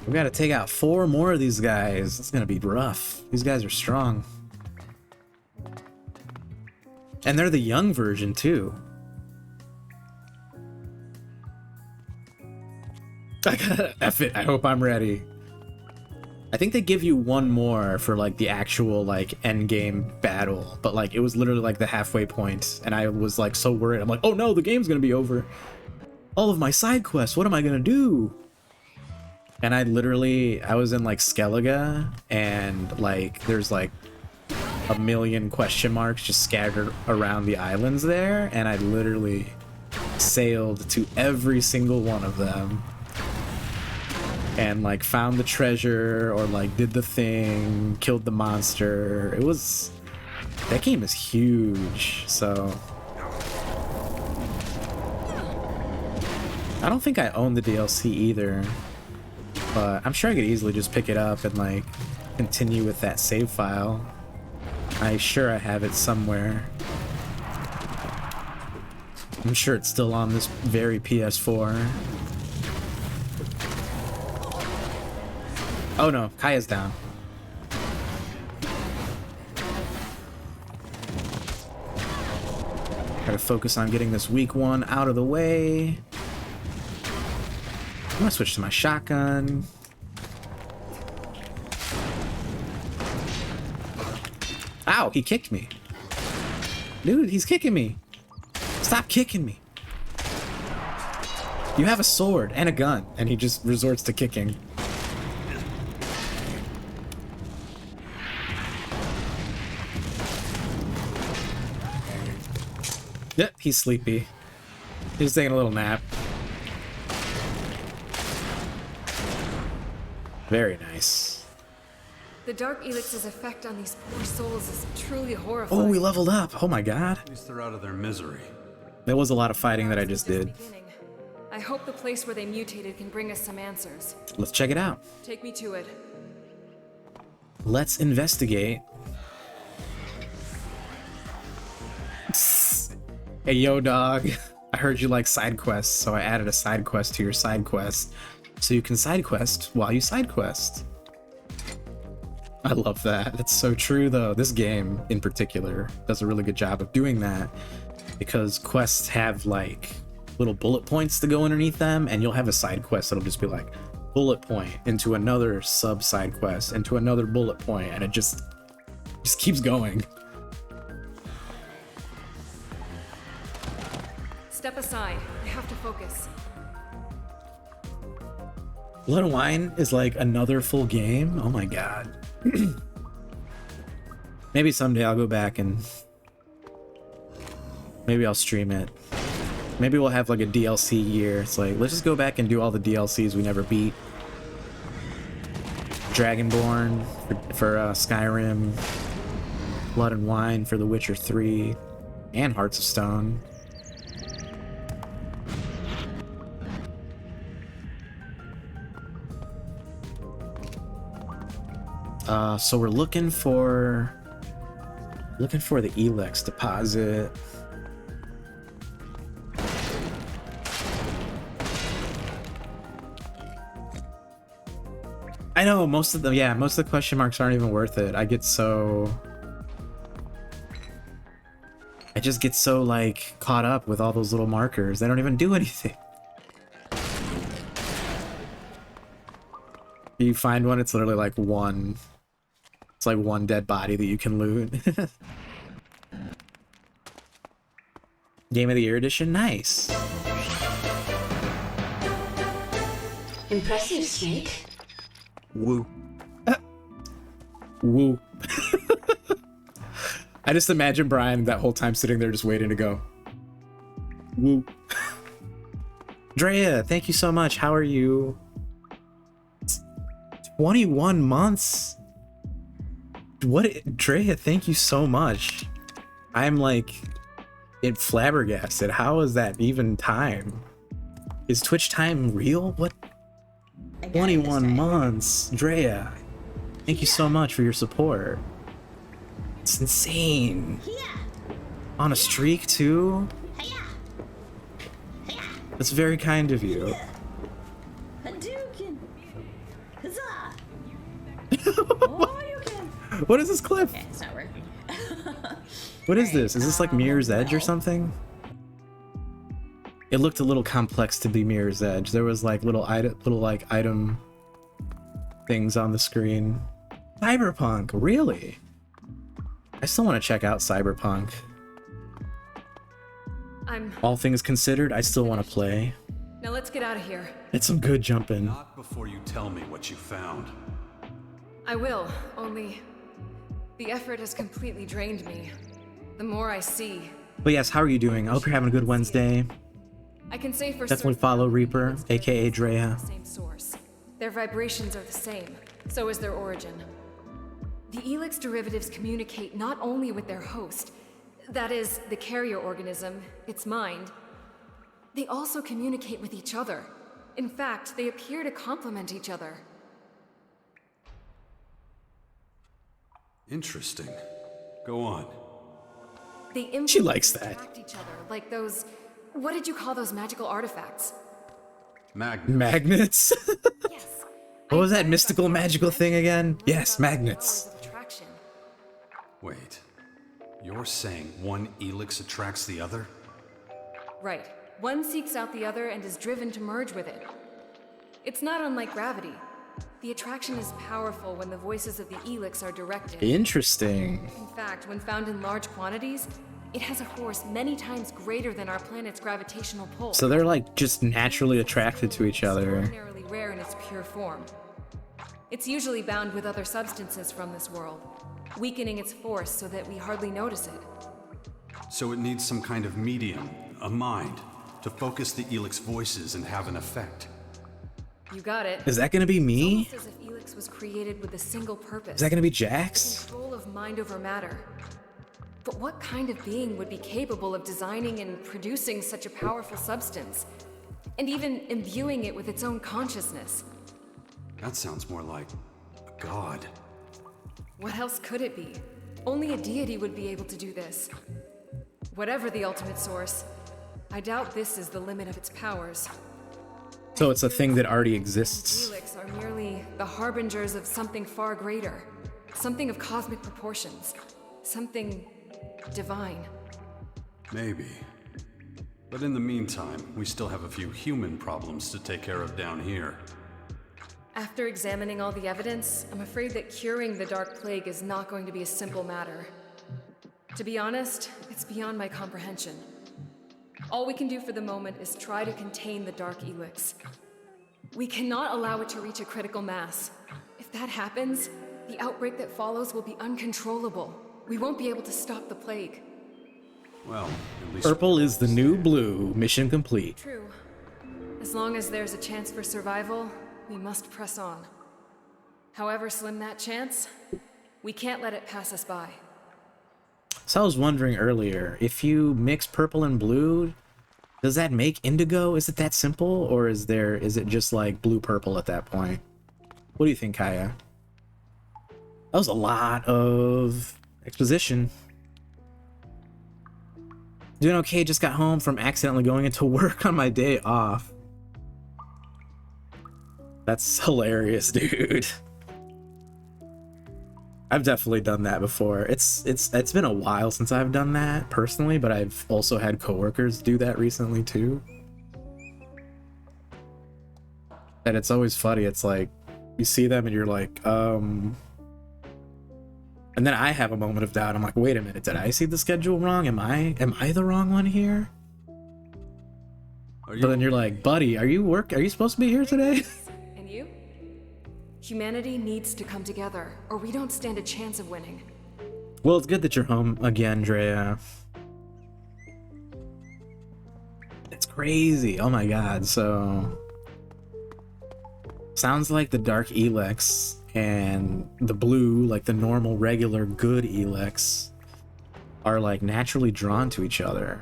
We gotta take out 4 more of these guys. It's gonna be rough. These guys are strong. And they're the young version too. I gotta F it. I hope I'm ready. I think they give you 1 more for like the actual like end game battle, but like it was literally like the halfway point, and I was like so worried. I'm like, oh no, the game's gonna be over. All of my side quests, what am I gonna do? And I was in like Skellige, and like there's like a million question marks just scattered around the islands there, and I literally sailed to every single one of them and like found the treasure or like did the thing, killed the monster. That game is huge, so I don't think I own the DLC either. But I'm sure I could easily just pick it up and like continue with that save file. I have it somewhere. I'm sure it's still on this very PS4. Oh no, Kaya's down. Gotta focus on getting this weak one out of the way. I'm gonna switch to my shotgun. Ow, he kicked me. Dude, he's kicking me. Stop kicking me. You have a sword and a gun, and he just resorts to kicking. Yep, he's sleepy. He's taking a little nap. Very nice. The Dark Elix's effect on these poor souls is truly horrifying. Oh, we leveled up. Oh my god. At least they're out of their misery. There was a lot of fighting that I just did. I hope the place where they mutated can bring us some answers. Let's check it out. Take me to it. Let's investigate. Hey, yo, dog. I heard you like side quests, so I added a side quest to your side quest, so you can side quest while you side quest. I love that. It's so true, though. This game, in particular, does a really good job of doing that, because quests have, like, little bullet points to go underneath them, and you'll have a side quest that'll just be like, bullet point into another sub-side quest, into another bullet point, and it just keeps going. Step aside. I have to focus. Blood and Wine is like another full game. Oh my god. Maybe someday I'll go back and maybe I'll stream it. Maybe we'll have like a DLC year. It's like, let's just go back and do all the DLCs we never beat. Dragonborn for Skyrim. Blood and Wine for The Witcher 3. And Hearts of Stone. So we're looking for the ELEX deposit. I know most of the question marks aren't even worth it. I just get so like caught up with all those little markers. They don't even do anything. You find one, it's literally like one. It's like one dead body that you can loot. Game of the Year edition, nice. Impressive, Snake. Woo. Woo. I just imagine Brian that whole time sitting there just waiting to go. Woo. Drea, thank you so much. How are you? 21 months? What? Drea, thank you so much. I'm like flabbergasted. How is that even time? Is Twitch time real? What? 21 months. Drea, thank you so much for your support. It's insane. On a streak too? That's very kind of you. What is this clip? Okay, it's not working. What is this? Is this like Mirror's Edge or something? It looked a little complex to be Mirror's Edge. There was like little item things on the screen. Cyberpunk, really? I still want to check out Cyberpunk. All things considered, I still want to play. Now let's get out of here. It's some good jumping. Not before you tell me what you found. I will, only the effort has completely drained me. The more I see. But yes, how are you doing? I hope you're having a good Wednesday. I can say for Definitely follow Reaper, aka Drea. Same source. Their vibrations are the same. So is their origin. The ELEX derivatives communicate not only with their host, that is, the carrier organism, its mind, they also communicate with each other. In fact, they appear to complement each other. Interesting. Go on. She likes that. Attract each other, like those. What did you call those magical artifacts? Magnets? What was that mystical magical thing again? Yes, magnets. Wait. You're saying one ELEX attracts the other? Right. One seeks out the other and is driven to merge with it. It's not unlike gravity. The attraction is powerful when the voices of the ELEX are directed. Interesting. In fact, when found in large quantities, it has a force many times greater than our planet's gravitational pull. So they're like just naturally attracted to each other. Ordinarily rare in its pure form. It's usually bound with other substances from this world, weakening its force so that we hardly notice it. So it needs some kind of medium, a mind, to focus the ELEX voices and have an effect. You got it. Is that gonna be me? It's almost as if ELEX was created with a single purpose. Is that gonna be Jax? Control of mind over matter. But what kind of being would be capable of designing and producing such a powerful substance? And even imbuing it with its own consciousness? That sounds more like a god. What else could it be? Only a deity would be able to do this. Whatever the ultimate source, I doubt this is the limit of its powers. So it's a thing that already exists. ELEX are merely the harbingers of something far greater. Something of cosmic proportions. Something divine. Maybe. But in the meantime, we still have a few human problems to take care of down here. After examining all the evidence, I'm afraid that curing the Dark Plague is not going to be a simple matter. To be honest, it's beyond my comprehension. All we can do for the moment is try to contain the Dark ELEX. We cannot allow it to reach a critical mass. If that happens, the outbreak that follows will be uncontrollable. We won't be able to stop the plague. Well, at least... Purple is the new blue. Mission complete. True. As long as there's a chance for survival, we must press on. However slim that chance, we can't let it pass us by. So I was wondering earlier, if you mix purple and blue, does that make indigo? Is it that simple? Or is it just like blue-purple at that point? What do you think, Kaya? That was a lot of exposition. Doing okay, just got home from accidentally going into work on my day off. That's hilarious, dude. I've definitely done that before. It's been a while since I've done that personally, but I've also had coworkers do that recently too. And it's always funny. It's like you see them and you're like, and then I have a moment of doubt. I'm like, wait a minute, did I see the schedule wrong? Am I the wrong one here? But then you're like, buddy, are you supposed to be here today? And you? Humanity needs to come together, or we don't stand a chance of winning. Well, it's good that you're home again, Drea. It's crazy. Oh my god. So sounds like the Dark ELEX and the blue, like the normal, regular, good ELEX, are like naturally drawn to each other.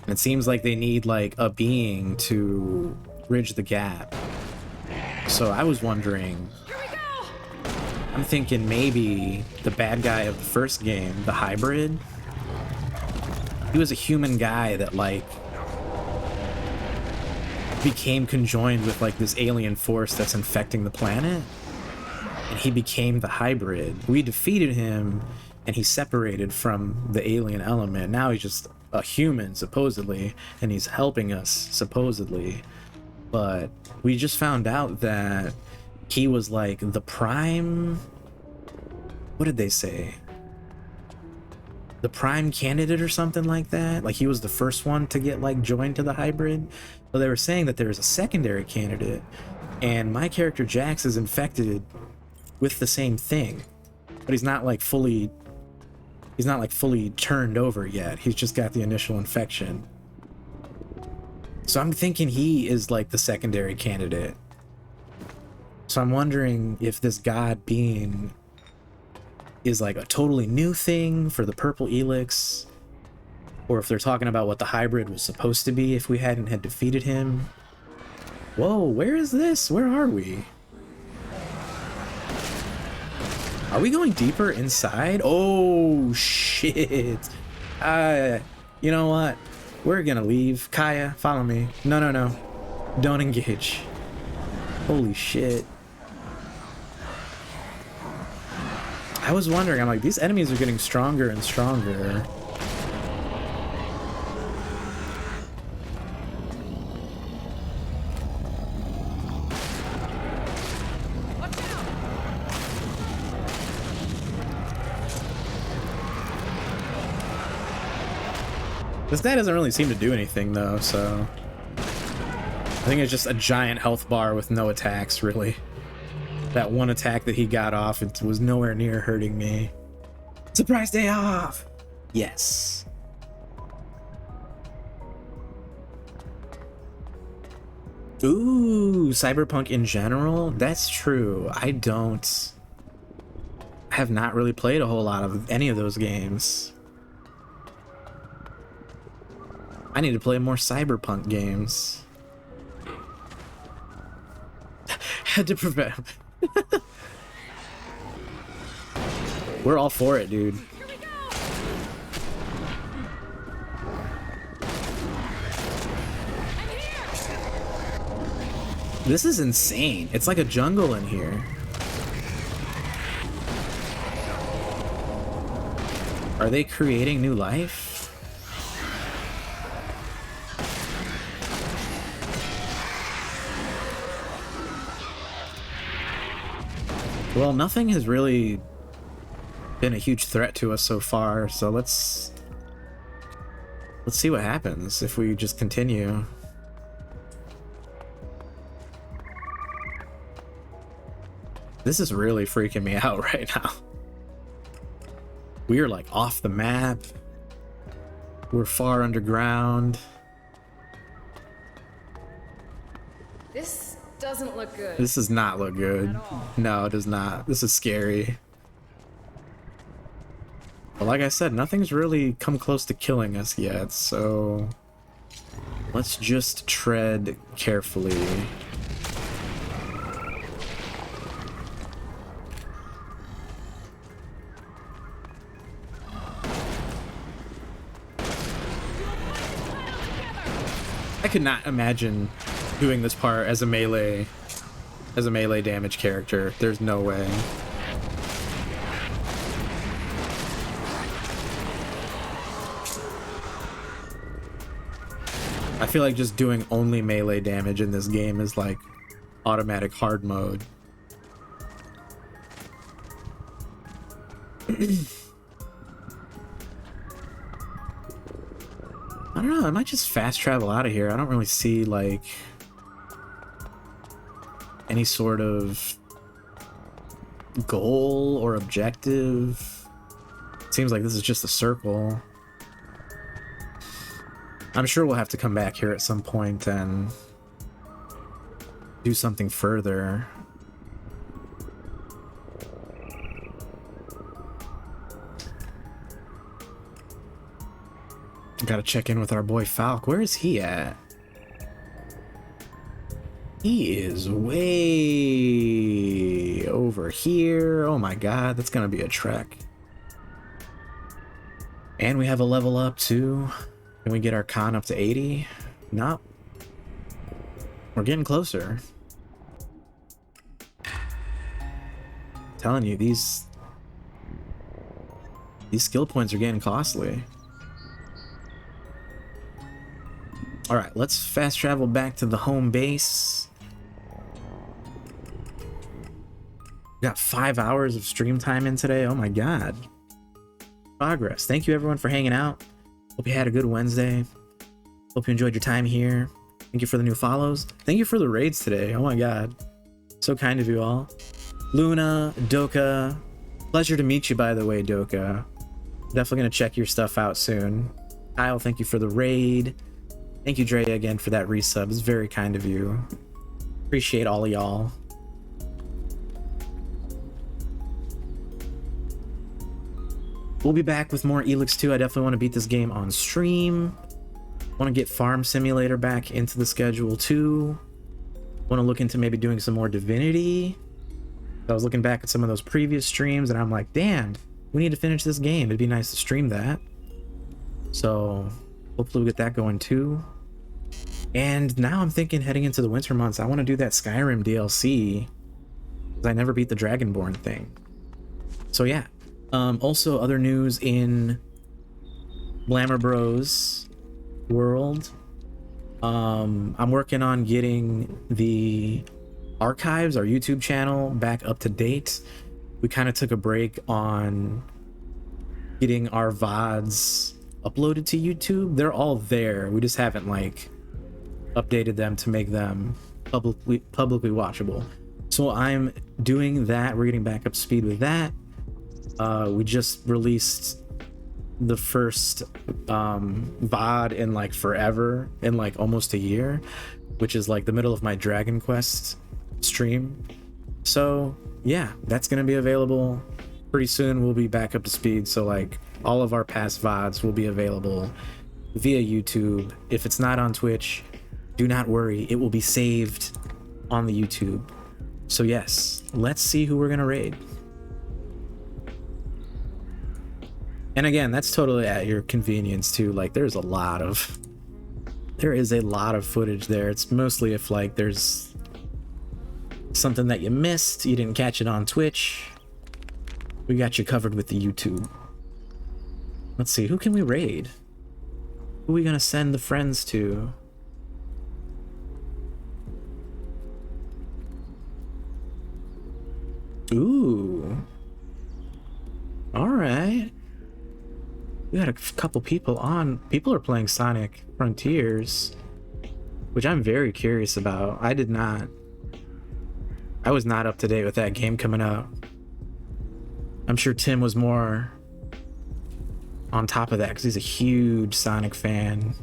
And it seems like they need like a being to bridge the gap. So I was wondering, I'm thinking maybe the bad guy of the first game, the hybrid, he was a human guy that like became conjoined with like this alien force that's infecting the planet, and he became the hybrid. We defeated him and he separated from the alien element. Now he's just a human supposedly, and he's helping us supposedly, but we just found out that he was like the prime, what did they say, the prime candidate or something like that. Like he was the first one to get like joined to the hybrid. So they were saying that there's a secondary candidate, and my character Jax is infected with the same thing, but he's not like fully turned over yet. He's just got the initial infection. So I'm thinking he is like the secondary candidate. So I'm wondering if this god being is like a totally new thing for the purple ELEX, or if they're talking about what the hybrid was supposed to be if we hadn't had defeated him. Whoa, where is this? Where are we? Are we going deeper inside? Oh, shit. You know what? We're gonna leave. Kaya, follow me. No, no, no. Don't engage. Holy shit. I was wondering, I'm like, these enemies are getting stronger and stronger. This guy doesn't really seem to do anything though, so I think it's just a giant health bar with no attacks, really. That one attack that he got off, it was nowhere near hurting me. Surprise day off! Yes. Ooh, Cyberpunk in general? That's true. I have not really played a whole lot of any of those games. I need to play more Cyberpunk games. Had to prevent. We're all for it, dude. This is insane. It's like a jungle in here. Are they creating new life? Well, nothing has really been a huge threat to us so far, so let's see what happens if we just continue. This is really freaking me out right now. We are like off the map. We're far underground. This doesn't look good. This does not look good. No, it does not. This is scary. But like I said, nothing's really come close to killing us yet, so let's just tread carefully. I could not imagine doing this part as a melee damage character. There's no way. I feel like just doing only melee damage in this game is like automatic hard mode. I don't know, I might just fast travel out of here. I don't really see like any sort of goal or objective. It seems like this is just a circle. I'm sure we'll have to come back here at some point and do something further. Gotta check in with our boy Falk. Where is he at? He is way over here. Oh my god, that's gonna be a trek. And we have a level up too. Can we get our con up to 80? Nope. We're getting closer. I'm telling you, these skill points are getting costly. Alright, let's fast travel back to the home base. We got 5 hours of stream time in today. Oh my god. Progress. Thank you everyone for hanging out. Hope you had a good Wednesday. Hope you enjoyed your time here. Thank you for the new follows. Thank you for the raids today. Oh my god. So kind of you all. Luna, Doka. Pleasure to meet you, by the way, Doka. Definitely gonna check your stuff out soon. Kyle, thank you for the raid. Thank you, Drea, again for that resub. It's very kind of you. Appreciate all of y'all. We'll be back with more ELEX2. I definitely want to beat this game on stream. Want to get Farm Simulator back into the schedule too. Want to look into maybe doing some more Divinity. I was looking back at some of those previous streams and I'm like, damn, we need to finish this game. It'd be nice to stream that. So hopefully we get that going too. And now I'm thinking heading into the winter months, I want to do that Skyrim DLC, because I never beat the Dragonborn thing. So yeah. Also other news in Glamour Bros world. I'm working on getting the archives, our YouTube channel, back up to date. We kind of took a break on getting our VODs uploaded to YouTube. They're all there. We just haven't like updated them to make them publicly watchable. So I'm doing that. We're getting back up to speed with that. We just released the first VOD in like forever, in like almost a year, which is like the middle of my Dragon Quest stream. So yeah, that's gonna be available pretty soon. We'll be back up to speed, so like all of our past VODs will be available via YouTube. If it's not on Twitch, do not worry, it will be saved on the YouTube. So yes, let's see who we're gonna raid. And again, that's totally at your convenience too. Like there is a lot of footage there. It's mostly if like there's something that you missed, you didn't catch it on Twitch, we got you covered with the YouTube. Let's see, who can we raid? Who are we gonna send the friends to? Ooh. Alright. We got a couple people on. People are playing Sonic Frontiers, which I'm very curious about. I was not up to date with that game coming out. I'm sure Tim was more on top of that because he's a huge Sonic fan.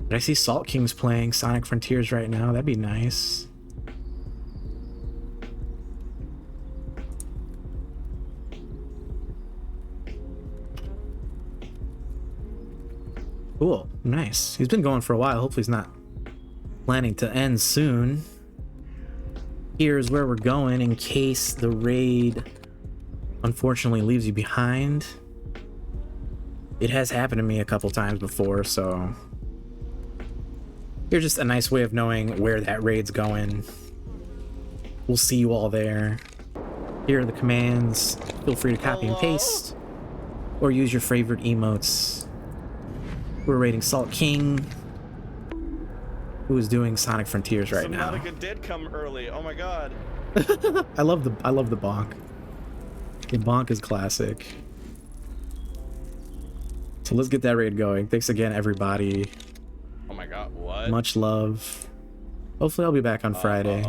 But I see Salt King's playing Sonic Frontiers right now. That'd be nice. Cool, nice. He's been going for a while. Hopefully he's not planning to end soon. Here's where we're going in case the raid unfortunately leaves you behind. It has happened to me a couple times before, so here's just a nice way of knowing where that raid's going. We'll see you all there. Here are the commands. Feel free to copy and paste or use your favorite emotes. We're raiding Salt King, who is doing Sonic Frontiers right now. Subnautica did come early. Oh my god. I love the bonk. The bonk is classic. So let's get that raid going. Thanks again, everybody. Oh my god, what? Much love. Hopefully I'll be back on Friday.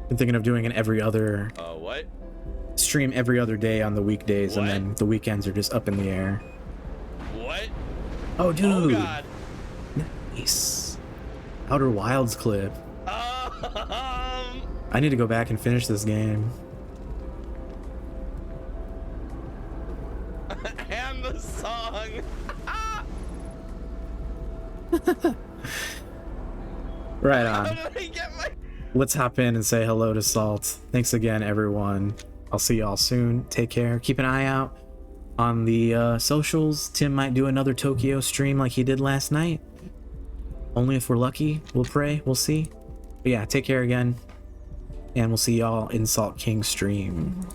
Been thinking of doing an every other what? Stream every other day on the weekdays, and then the weekends are just up in the air. What? Oh, dude. Oh god. Nice. Outer Wilds clip. I need to go back and finish this game. And the song. Right on. Let's hop in and say hello to Salt. Thanks again, everyone. I'll see y'all soon. Take care. Keep an eye out on the socials. Tim might do another Tokyo stream like he did last night. Only if we're lucky. We'll pray. We'll see. But yeah, take care again. And we'll see y'all in Salt King stream.